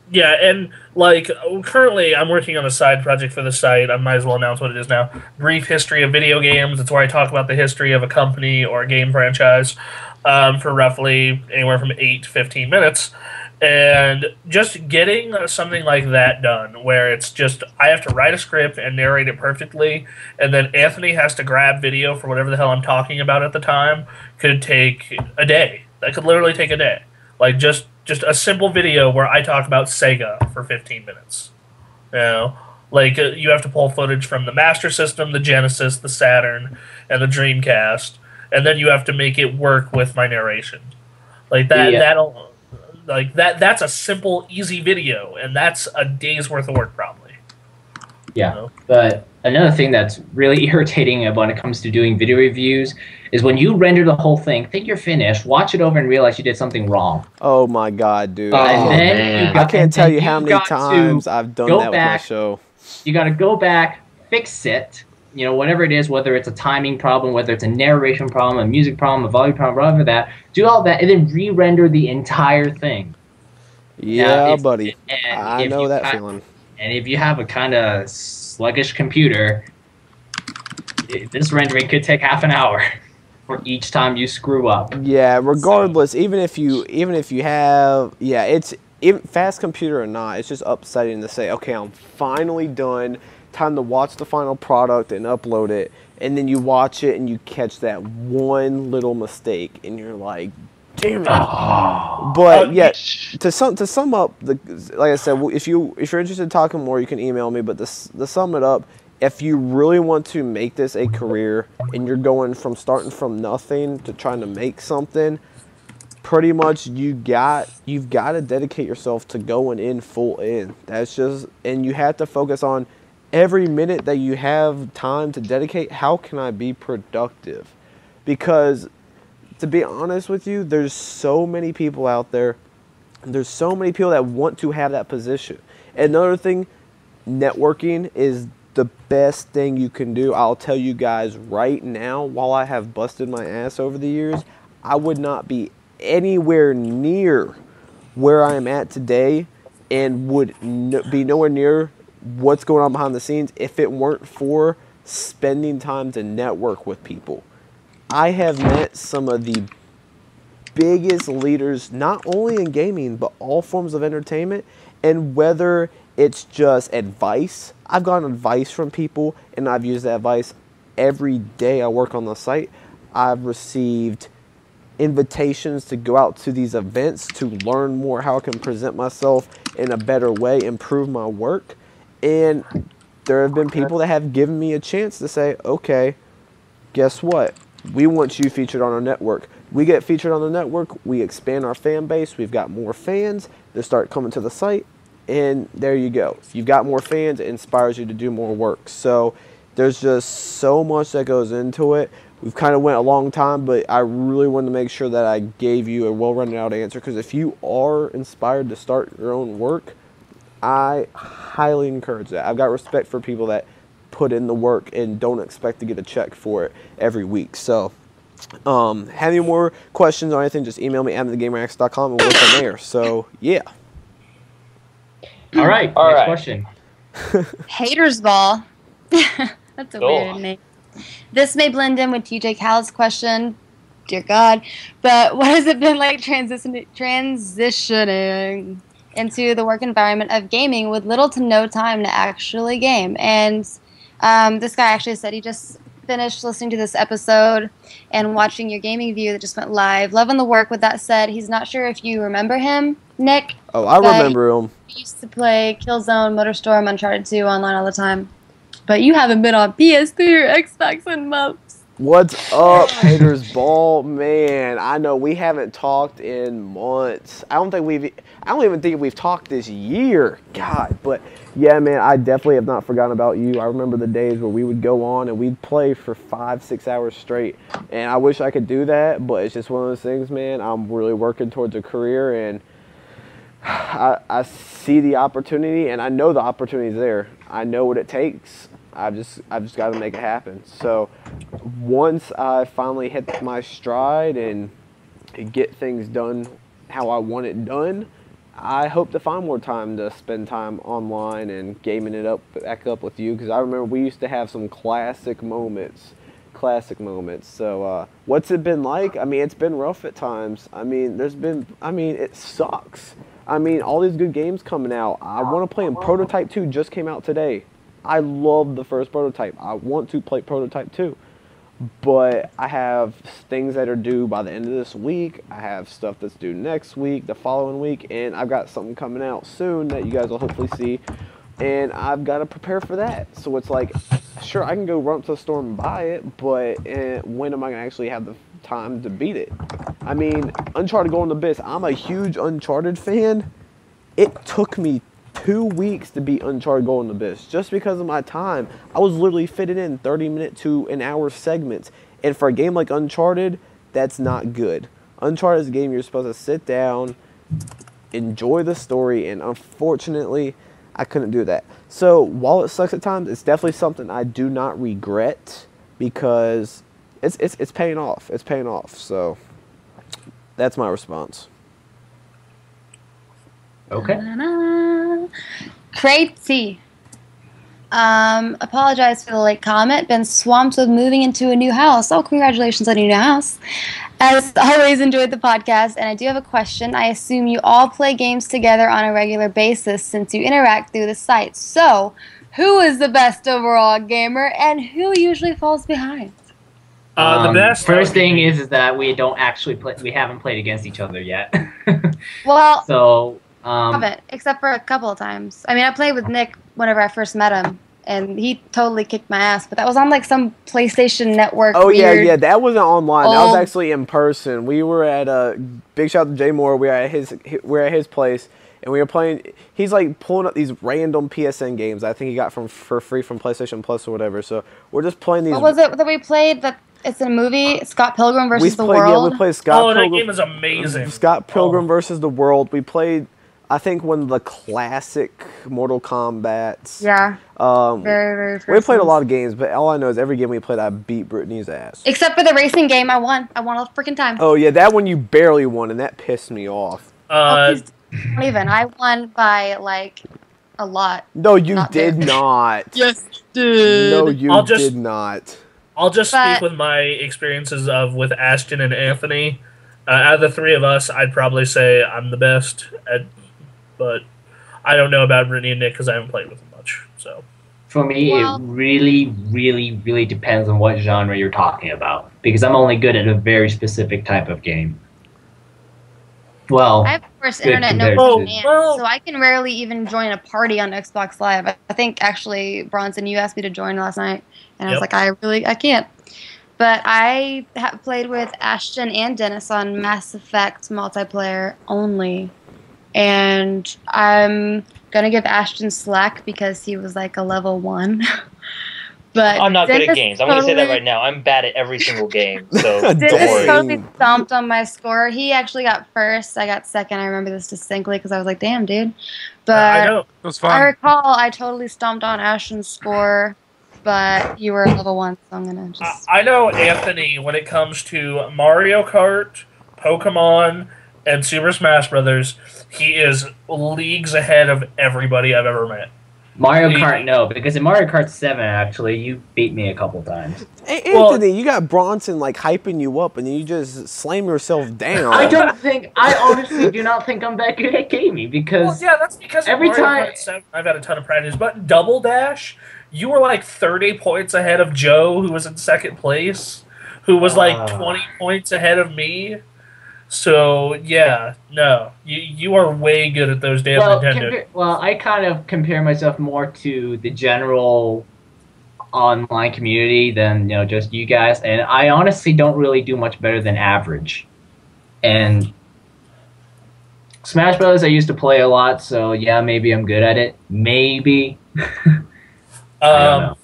Yeah, and like currently I'm working on a side project for the site. I might as well announce what it is now. Brief History of Video Games. It's where I talk about the history of a company or a game franchise for roughly anywhere from 8 to 15 minutes. And just getting something like that done, where it's just I have to write a script and narrate it perfectly, and then Anthony has to grab video for whatever the hell I'm talking about at the time, could take a day. That could literally take a day. Like just a simple video where I talk about Sega for 15 minutes. You know, like you have to pull footage from the Master System, the Genesis, the Saturn, and the Dreamcast, and then you have to make it work with my narration. Like that. That'll like that. That's a simple, easy video, and that's a day's worth of work probably. Yeah, you know? But another thing that's really irritating when it comes to doing video reviews is when you render the whole thing, think you're finished, watch it over and realize you did something wrong. Oh my god, dude. And then I can't tell you how many times I've done that with my show. You got to go back, fix it, you know, whatever it is, whether it's a timing problem, whether it's a narration problem, a music problem, a volume problem, whatever that, do all that, and then re-render the entire thing. Yeah, buddy. I know that feeling. And if you have a kind of sluggish computer, this rendering could take half an hour for each time you screw up. Yeah, regardless, even if you have, it's fast computer or not, it's just upsetting to say, okay, I'm finally done. Time to watch the final product and upload it, and then you watch it and you catch that one little mistake, and you're like, damn it. But yeah, to sum up, like I said, if you're interested in talking more, you can email me. But to sum it up, if you really want to make this a career and you're going from starting from nothing to trying to make something, pretty much you've got to dedicate yourself to going in full in. That's just, and you have to focus on every minute that you have time to dedicate. How can I be productive? Because to be honest with you, there's so many people out there. There's so many people that want to have that position. Another thing, networking is the best thing you can do. I'll tell you guys right now, while I have busted my ass over the years, I would not be anywhere near where I am at today and would be nowhere near what's going on behind the scenes if it weren't for spending time to network with people. I have met some of the biggest leaders, not only in gaming, but all forms of entertainment. And whether it's just advice, I've gotten advice from people, and I've used that advice every day I work on the site. I've received invitations to go out to these events to learn more how I can present myself in a better way, improve my work. And there have been people that have given me a chance to say, okay, guess what? We want you featured on our network. We get featured on the network, we expand our fan base, we've got more fans, they start coming to the site, and there you go. You've got more fans, it inspires you to do more work. So there's just so much that goes into it. We've kind of went a long time, but I really wanted to make sure that I gave you a well-rounded answer, because if you are inspired to start your own work, I highly encourage that. I've got respect for people that put in the work and don't expect to get a check for it every week. So have any more questions or anything, just email me at thegamerx.com and we'll go from there. So yeah. All right, next question. Haters Ball. That's a weird name. This may blend in with TJ Cal's question. Dear God. But what has it been like transitioning into the work environment of gaming with little to no time to actually game? And this guy actually said he just finished listening to this episode and watching your gaming view that just went live. Loving the work. With that said, he's not sure if you remember him, Nick. Oh, I remember him. He used to play Killzone, MotorStorm, Uncharted 2 online all the time. But you haven't been on PS3 or Xbox in months. What's up, Haters Ball? Man, I know we haven't talked in months. I don't even think we've talked this year. God, but yeah, man, I definitely have not forgotten about you. I remember the days where we would go on and we'd play for 5-6 hours straight. And I wish I could do that, but it's just one of those things, man. I'm really working towards a career, and I see the opportunity, and I know the opportunity is there. I know what it takes. I've just got to make it happen. So once I finally hit my stride and get things done how I want it done. I hope to find more time to spend time online and gaming it back up with you, because I remember we used to have some classic moments. So what's it been like? I mean, it's been rough at times. I mean, it sucks. I mean, all these good games coming out. I want to play them. Prototype 2 just came out today. I love the first Prototype. I want to play Prototype 2. But I have things that are due by the end of this week. I have stuff that's due next week, the following week, and I've got something coming out soon that you guys will hopefully see. And I've got to prepare for that. So it's like, sure, I can go run to the store and buy it, but when am I going to actually have the time to beat it? I mean, Uncharted Golden Abyss, I'm a huge Uncharted fan. It took me 2 weeks to beat Uncharted Golden Abyss just because of my time. I was literally fitting in 30-minute to an hour segments. And for a game like Uncharted, that's not good. Uncharted is a game you're supposed to sit down, enjoy the story, and unfortunately, I couldn't do that. So while it sucks at times, it's definitely something I do not regret because it's paying off. It's paying off. So that's my response. Okay. Crazy. Apologize for the late comment. Been swamped with moving into a new house. Oh, congratulations on your new house. As always, enjoyed the podcast, and I do have a question. I assume you all play games together on a regular basis since you interact through the site. So, who is the best overall gamer, and who usually falls behind? The best. First thing is that we don't actually play. We haven't played against each other yet. Well, so haven't, except for a couple of times. I mean, I played with Nick whenever I first met him, and he totally kicked my ass. But that was on like some PlayStation Network. Oh yeah, that wasn't online. That was actually in person. We were at big shout out to Jay Moore. We're at his place, and we were playing. He's like pulling up these random PSN games I think he got for free from PlayStation Plus or whatever. So we're just playing these. What was it that we played? That it's a movie. Scott Pilgrim versus the World. Yeah, we played Scott. That game is amazing. Scott Pilgrim versus the World. We played. I think one of the classic Mortal Kombats. Yeah. Very we played a lot of games, but all I know is every game we played, I beat Brittany's ass. Except for the racing game, I won. I won all the freaking time. Oh yeah, that one you barely won, and that pissed me off. Don't even. I won by like a lot. No, you did not. Yes, you did. No, you did not. I'll just speak with my experiences with Ashton and Anthony. Out of the three of us, I'd probably say I'm the best but I don't know about Brittany and Nick because I haven't played with them much. So, for me, it really, really, really depends on what genre you're talking about. Because I'm only good at a very specific type of game. Well, I have, of course, internet no man, so I can rarely even join a party on Xbox Live. I think actually, Bronson, you asked me to join last night, and I was like, I can't. But I have played with Ashton and Dennis on Mass Effect multiplayer only. And I'm going to give Ashton slack because he was like a level 1. But I'm not good at games. I'm going to say that right now. I'm bad at every single game. So Dennis totally stomped on my score. He actually got first. I got second. I remember this distinctly because I was like, damn, dude. But I know. It was fun. I recall I totally stomped on Ashton's score. But you were level 1, so I'm going to just... I know Anthony when it comes to Mario Kart, Pokemon, and Super Smash Brothers, he is leagues ahead of everybody I've ever met. Mario Kart, no, because in Mario Kart 7, actually, you beat me a couple times. Hey, Anthony, you got Bronson like hyping you up, and you just slam yourself down. I honestly do not think I'm that good at gaming, because that's because every time Kart 7, I've had a ton of practice. But Double Dash, you were like 30 points ahead of Joe, who was in second place, who was like 20 points ahead of me. So, yeah, no. You are way good at those damn Nintendo. I kind of compare myself more to the general online community than, just you guys. And I honestly don't really do much better than average. And Smash Bros. I used to play a lot, so yeah, maybe I'm good at it. Maybe. I don't know.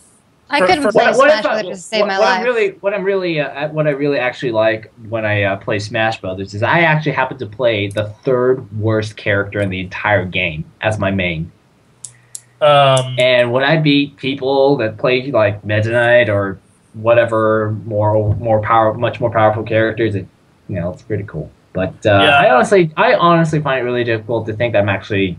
I couldn't play Smash Brothers to save my life. What I really actually like when I play Smash Brothers is I actually happen to play the third worst character in the entire game as my main. And when I beat people that play like Meta Knight or whatever much more powerful characters, it's pretty cool. But I honestly find it really difficult to think I'm actually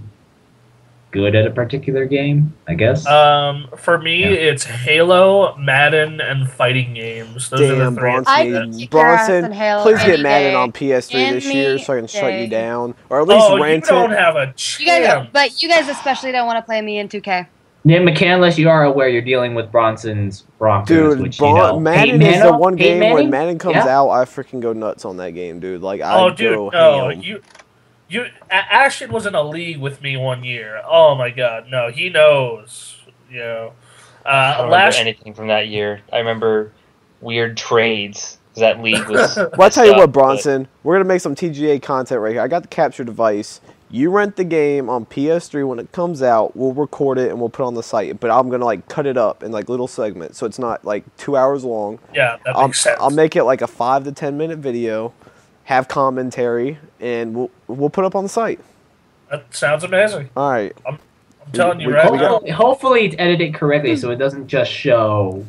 good at a particular game, I guess. For me, it's Halo, Madden, and fighting games. Those are the Damn, three. Bronson, please get Madden day. on PS3 this year so I can shut you down, or at least rent you don't it. have a chance. But you guys especially don't want to play me in 2K. Yeah, McCann, unless you are aware, you're dealing with Bronson's Broncos, Dude, which, you know, Madden is the one game when Manning? Madden comes out, I freaking go nuts on that game, dude. Like, Ashton was in a league with me one year. Oh my god, no, he knows. You know, I don't remember anything from that year. I remember weird trades. That league was. Well, I'll tell you what, Bronson, we're gonna make some TGA content right here. I got the capture device. You rent the game on PS3 when it comes out. We'll record it and we'll put it on the site. But I'm gonna like cut it up in like little segments, so it's not like 2 hours long. Yeah, that makes sense. I'll make it like a 5 to 10 minute video, have commentary, and we'll put it up on the site. That sounds amazing. All right. I'm telling you right now. Hopefully it's edited correctly so it doesn't just show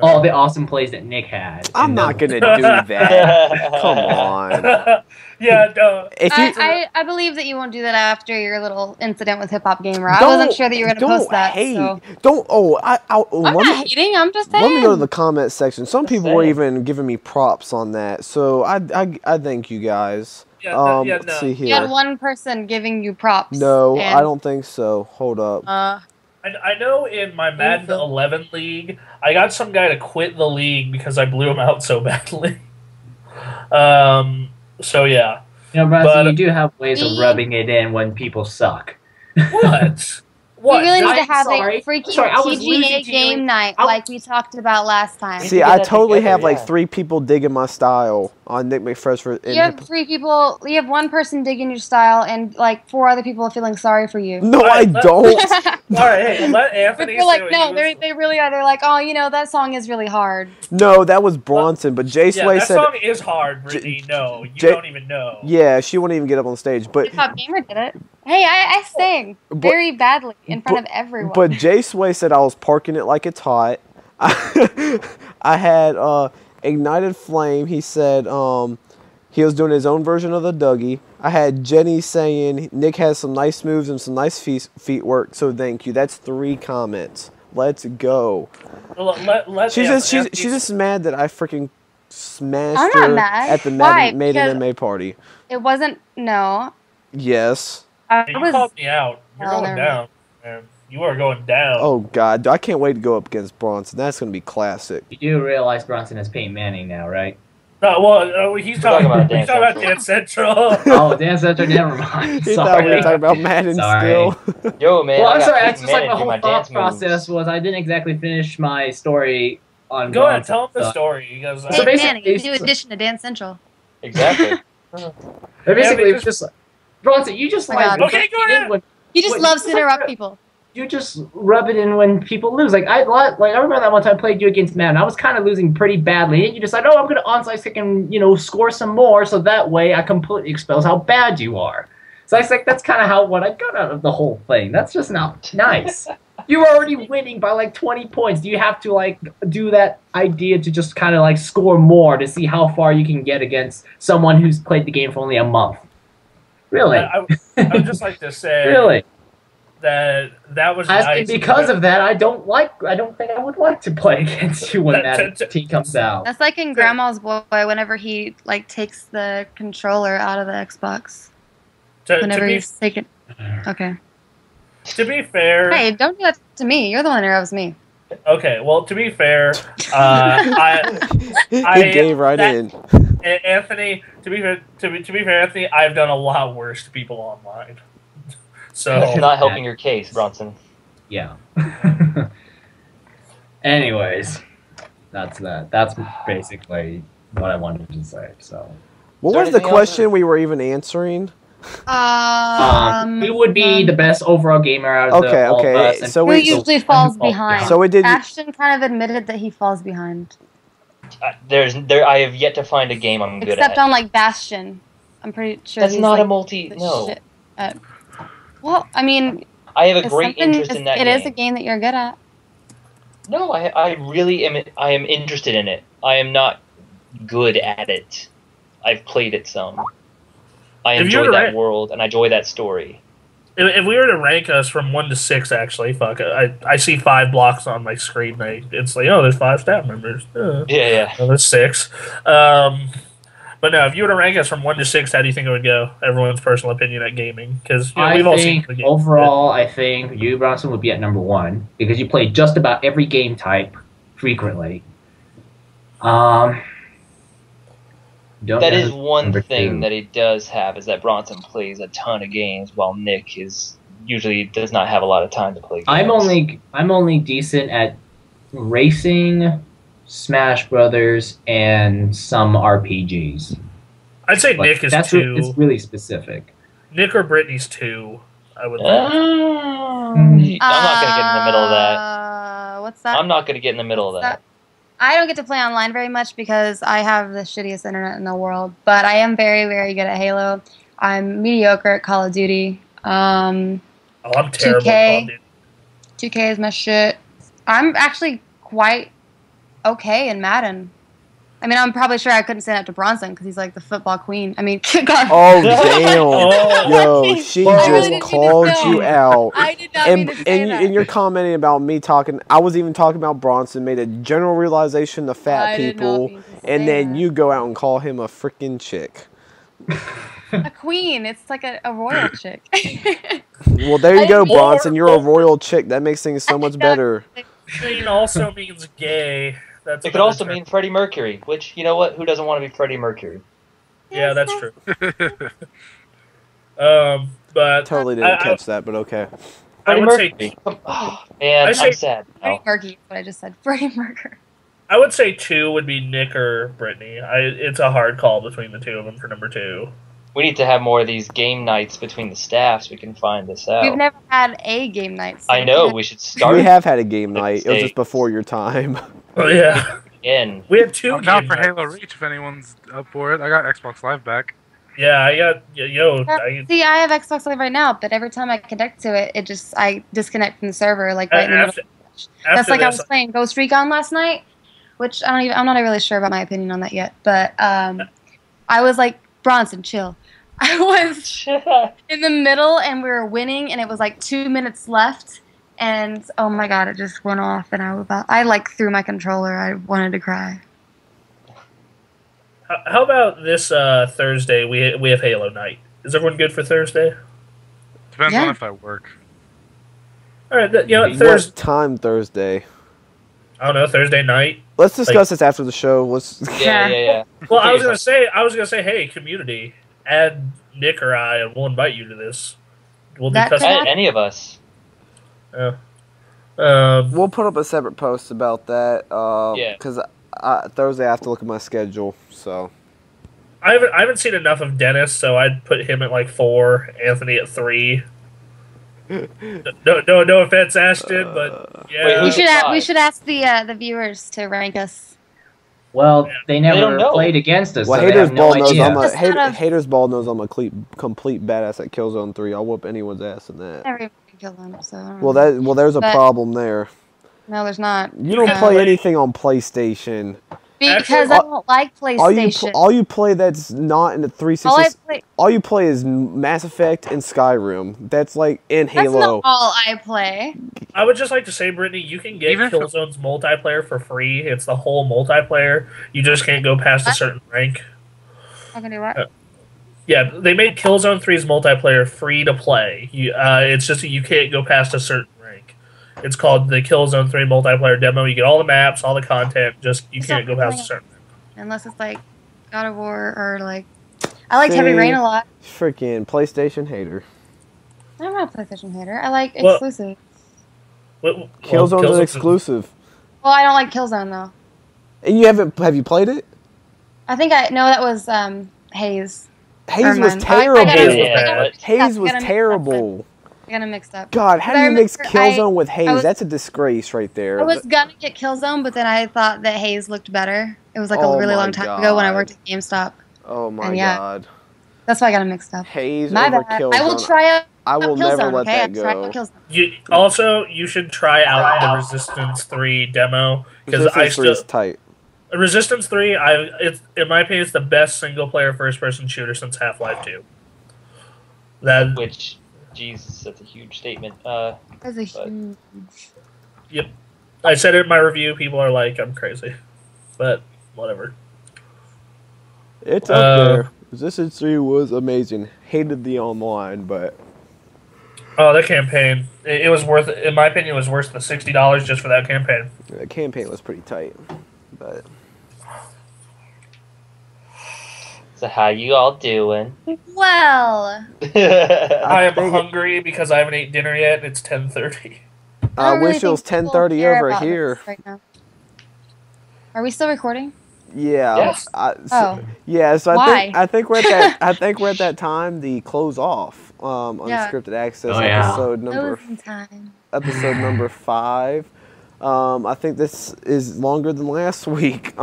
all the awesome plays that Nick had. I'm not gonna do that. Come on. Yeah, no. I believe that you won't do that after your little incident with Hip Hop Gamer. I wasn't sure that you were going to post that. So. I'm not hating. I'm just saying. Let me go to the comment section. Some people were even giving me props on that, so I thank you guys. No. Let's see here. You had one person giving you props. No, I don't think so. Hold up. I know in my Madden 11 league, I got some guy to quit the league because I blew him out so badly. So yeah, you know, Bronson, you do have ways of rubbing it in when people suck. What? We really need to have a freaking TGA game night like we talked about last time. See, I totally have like 3 people digging my style on Nick McFresh. You have 3 people. You have 1 person digging your style, and like 4 other people feeling sorry for you. No, I don't. All right, hey, let Anthony. They're like, no, they really are. They're like, oh, you know, that song is really hard. No, that was Bronson, but Jay Sway said that song is hard, Brittany. No, you don't even know. Yeah, she wouldn't even get up on stage. But Hip Hop Gamer did it. Hey, I sang very badly in front of everyone. But Jay Sway said I was parking it like it's hot. I had Ignited Flame. He said he was doing his own version of the Dougie. I had Jenny saying Nick has some nice moves and some nice feet work, so thank you. That's 3 comments. Let's go. She's just mad that I freaking smashed her at the Made in MA party. It wasn't, no. Yes. You called me out. You're going down, man. You are going down. Oh, God. I can't wait to go up against Bronson. That's going to be classic. You do realize Bronson is Peyton Manning now, right? No, well, he's talking about Dance Central. Oh, Dance Central, never mind. He thought we were talking about Madden still. Yo, man. Well, I'm sorry. That's just like my whole thought process was I didn't exactly finish my story on Go ahead, tell him the story. Because, so basically, you do addition to Dance Central. Exactly. Basically, it's just... Bronson, you just like... Okay, go ahead. He just loves to interrupt people. You just rub it in when people lose. I remember that one time I played you against Madden. I was kind of losing pretty badly. And you decide, I'm going to onside kick and, score some more so that way I completely expels how bad you are. So I was like, that's kind of what I got out of the whole thing. That's just not nice. You're already winning by like 20 points. Do you have to do that idea to just kind of score more to see how far you can get against someone who's played the game for only a month? Really? I would just like to say really that was nice. Because of that, I don't think I would like to play against you when that team comes out. That's like in Grandma's Boy whenever he takes the controller out of the Xbox. Whenever he's taken. Okay. To be fair. Hey, don't do that to me. You're the one that interrupts me. Okay, well, to be fair, he gave right in. Anthony, to be fair, Anthony, I've done a lot worse to people online. So that's not helping your case, Bronson. Yeah. Anyways, that's that. That's basically what I wanted to say. So, what was the question we were even answering? Who would be the best overall gamer out of all of us? So who usually falls behind? So we did. Ashton kind of admitted that he falls behind. I have yet to find a game I'm good at. Except on Bastion, I'm pretty sure. That's not a multi. No. Well, I mean, I have a great interest in that game. It is a game that you're good at. No, I really am. I am interested in it. I am not good at it. I've played it some. I enjoy that world, and I enjoy that story. If we were to rank us from 1 to 6, actually, fuck it. I see 5 blocks on my screen. It's like, oh, there's 5 staff members. Yeah. Oh, there's 6. But no, if you were to rank us from 1 to 6, how do you think it would go? Everyone's personal opinion at gaming, because we've all seen the game. Overall, I think you, Bronson, would be at number 1 because you play just about every game type frequently. That is one thing that he does have, is that Bronson plays a ton of games, while Nick usually does not have a lot of time to play games. I'm only decent at racing, Smash Brothers, and some RPGs. I'd say Nick is 2. It's really specific. Nick or Brittany's 2, I would think. I'm not going to get in the middle of that. What's that? I'm not going to get in the middle of that. I don't get to play online very much because I have the shittiest internet in the world, but I am very, very good at Halo. I'm mediocre at Call of Duty. I'm terrible 2K, at Call of Duty. 2K is my shit. I'm actually quite okay in Madden. I mean, I'm probably sure I couldn't stand up to Bronson because he's like the football queen. I mean, God. Oh, damn. Yo, she just called you out. I did not mean to say that. And you're commenting about me talking. I was even talking about Bronson, made a general realization of fat people, and then you go out and call him a freaking chick. A queen. It's like a royal chick. Well, there you go, Bronson. You're a royal chick. That makes things so much better. Queen also means gay. It could also mean Freddie Mercury, which, you know what? Who doesn't want to be Freddie Mercury? Yeah, that's true. But totally didn't catch that, but okay. I would say, man, I'm sad. Freddie Mercury, what I just said. Freddie Mercury. I would say 2 would be Nick or Brittany. It's a hard call between the 2 of them for number 2. We need to have more of these game nights between the staffs. We can find this out. We've never had a game night. I know. We should start. We have had a game night. It was just before your time. Oh, yeah. We had 2 I'm down for Halo Reach if anyone's up for it. I got Xbox Live back. Yeah, I got... See, I have Xbox Live right now, but every time I connect to it, I disconnect from the server, like right in the middle of the match. That's like I was playing Ghost Recon last night, which I'm not really sure about my opinion on that yet, but I was like, Bronson, chill. I was in the middle, and we were winning, and it was like 2 minutes left, and oh my god, it just went off, and I like threw my controller. I wanted to cry. How about this Thursday? We have Halo night. Is everyone good for Thursday? Depends on if I work. All right, Thursday. What time Thursday? I don't know. Thursday night. Let's discuss this after the show. Yeah. Well, I was gonna say, hey, community, add Nick or I, and we'll invite you to this. We'll do custom. Add any of us. We'll put up a separate post about that. Yeah. Because Thursday I have to look at my schedule. So. I haven't seen enough of Dennis, so I'd put him at like 4, Anthony at 3. No offense, Ashton, but yeah. Wait, we should ask the viewers to rank us. Well, they never played against us. Well, so Haters no Ball knows idea. Haters Ball knows I'm a complete badass at Killzone 3. I'll whoop anyone's ass in that. Everybody kill them, so Well, there's a problem there. No, there's not. You don't play anything on PlayStation. Because I don't like PlayStation. All you play that's not in the 360. All you play is Mass Effect and Skyrim. That's like in Halo. That's not all I play. I would just like to say, Brittany, you can get Killzone's multiplayer for free. It's the whole multiplayer. You just can't go past a certain rank. I can do what? Yeah, they made Killzone 3's multiplayer free to play. It's just that you can't go past a certain rank. It's called the Killzone 3 multiplayer demo. You get all the maps, all the content, just you can't go past a certain rank. Unless it's like God of War or like... I liked Heavy Rain a lot. Freaking PlayStation hater. I'm not a PlayStation hater. I like exclusive. Killzone's an exclusive. Well, I don't like Killzone though. And have you played it? I think that was Haze. Haze was terrible. Haze was terrible. I got them mixed up. God, how do you mix Killzone with Haze? That's a disgrace right there. I was gonna get Killzone, but then I thought that Haze looked better. It was like a really long time ago when I worked at GameStop. Oh my god. That's why I got them mixed up. Haze over Killzone. I will try out I will Killzone, never let that go. You should try out the Resistance 3 demo because Resistance 3 is tight. Resistance 3, it's in my opinion, it's the best single-player first-person shooter since Half-Life 2. Which, Jesus, that's a huge statement. That's a huge. Yep, I said it in my review. People are like, I'm crazy, but whatever. It's up there. Resistance 3 was amazing. Hated the online, but oh, that campaign! It was worth. In my opinion, it was worth the $60 just for that campaign. The campaign was pretty tight, but. So how you all doing? Well, I am hungry because I haven't eaten dinner yet. It's 10:30. I wish it was 10:30 over here. Right now. Are we still recording? Yeah. Yes. So Why? I think we're at that. I think we're at that time. The close off. Unscripted Access episode number 5. I think this is longer than last week.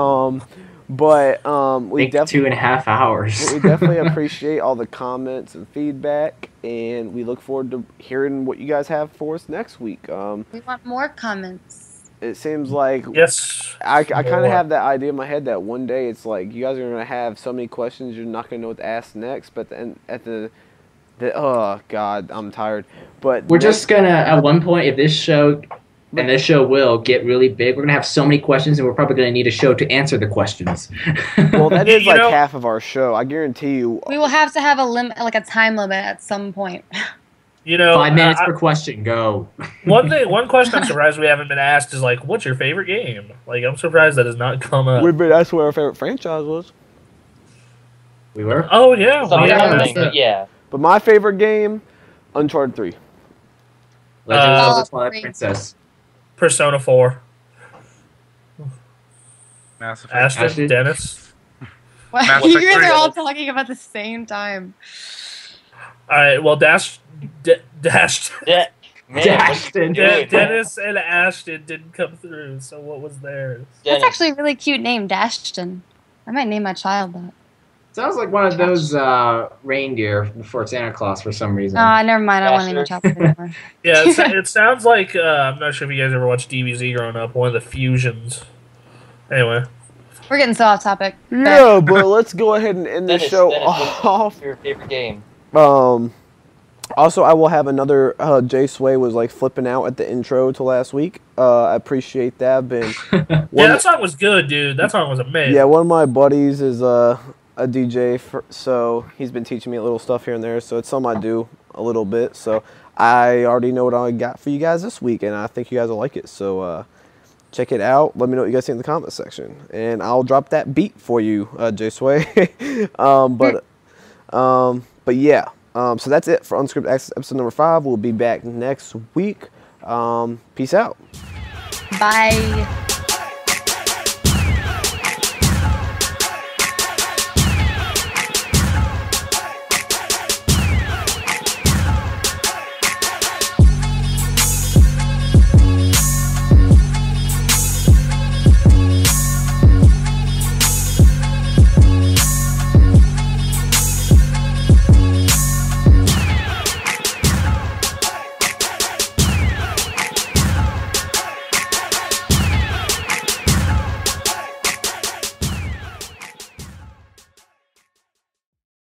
But we definitely 2.5 hours. We definitely appreciate all the comments and feedback, and we look forward to hearing what you guys have for us next week. We want more comments. It seems like Yes, I kind of have that idea in my head that one day it's like you guys are gonna have so many questions you're not gonna know what to ask next. But then oh god, I'm tired. But we're just gonna at one point, if this show. And this show will get really big. We're going to have so many questions, and we're probably going to need a show to answer the questions. Well, that is like half of our show. I guarantee you. We will have to have a limit, like a time limit at some point. 5 minutes per question. Go. One question I'm surprised we haven't been asked is like, what's your favorite game? Like, I'm surprised that has not come up. We've been asked what our favorite franchise was. We were? Oh, yeah. Yeah. But my favorite game, Uncharted 3. Legend of Zelda Twilight Princess. Persona 4. Mass Effect. Ashton, Dennis. Wow, you guys are all talking about the same time. All right, well, Dennis and Ashton didn't come through, so what was theirs? That's actually a really cute name, Dashton. I might name my child that. Sounds like one of those reindeer before Santa Claus for some reason. Never mind. I don't want to name my child anymore. Yeah, it sounds like, I'm not sure if you guys ever watched DBZ growing up, one of the fusions. Anyway. We're getting so off topic. Yeah, but let's go ahead and end the show off. Your favorite game? Also, I will have another. Jay Sway was like flipping out at the intro to last week. I appreciate that. Yeah, that song was good, dude. That song was amazing. Yeah, one of my buddies is a DJ, so he's been teaching me a little stuff here and there. So it's something I do a little bit. So I already know what I got for you guys this week, and I think you guys will like it. So check it out. Let me know what you guys think in the comment section, and I'll drop that beat for you, Jay Sway. But yeah. So that's it for Unscripted Access episode number 5. We'll be back next week. Peace out. Bye.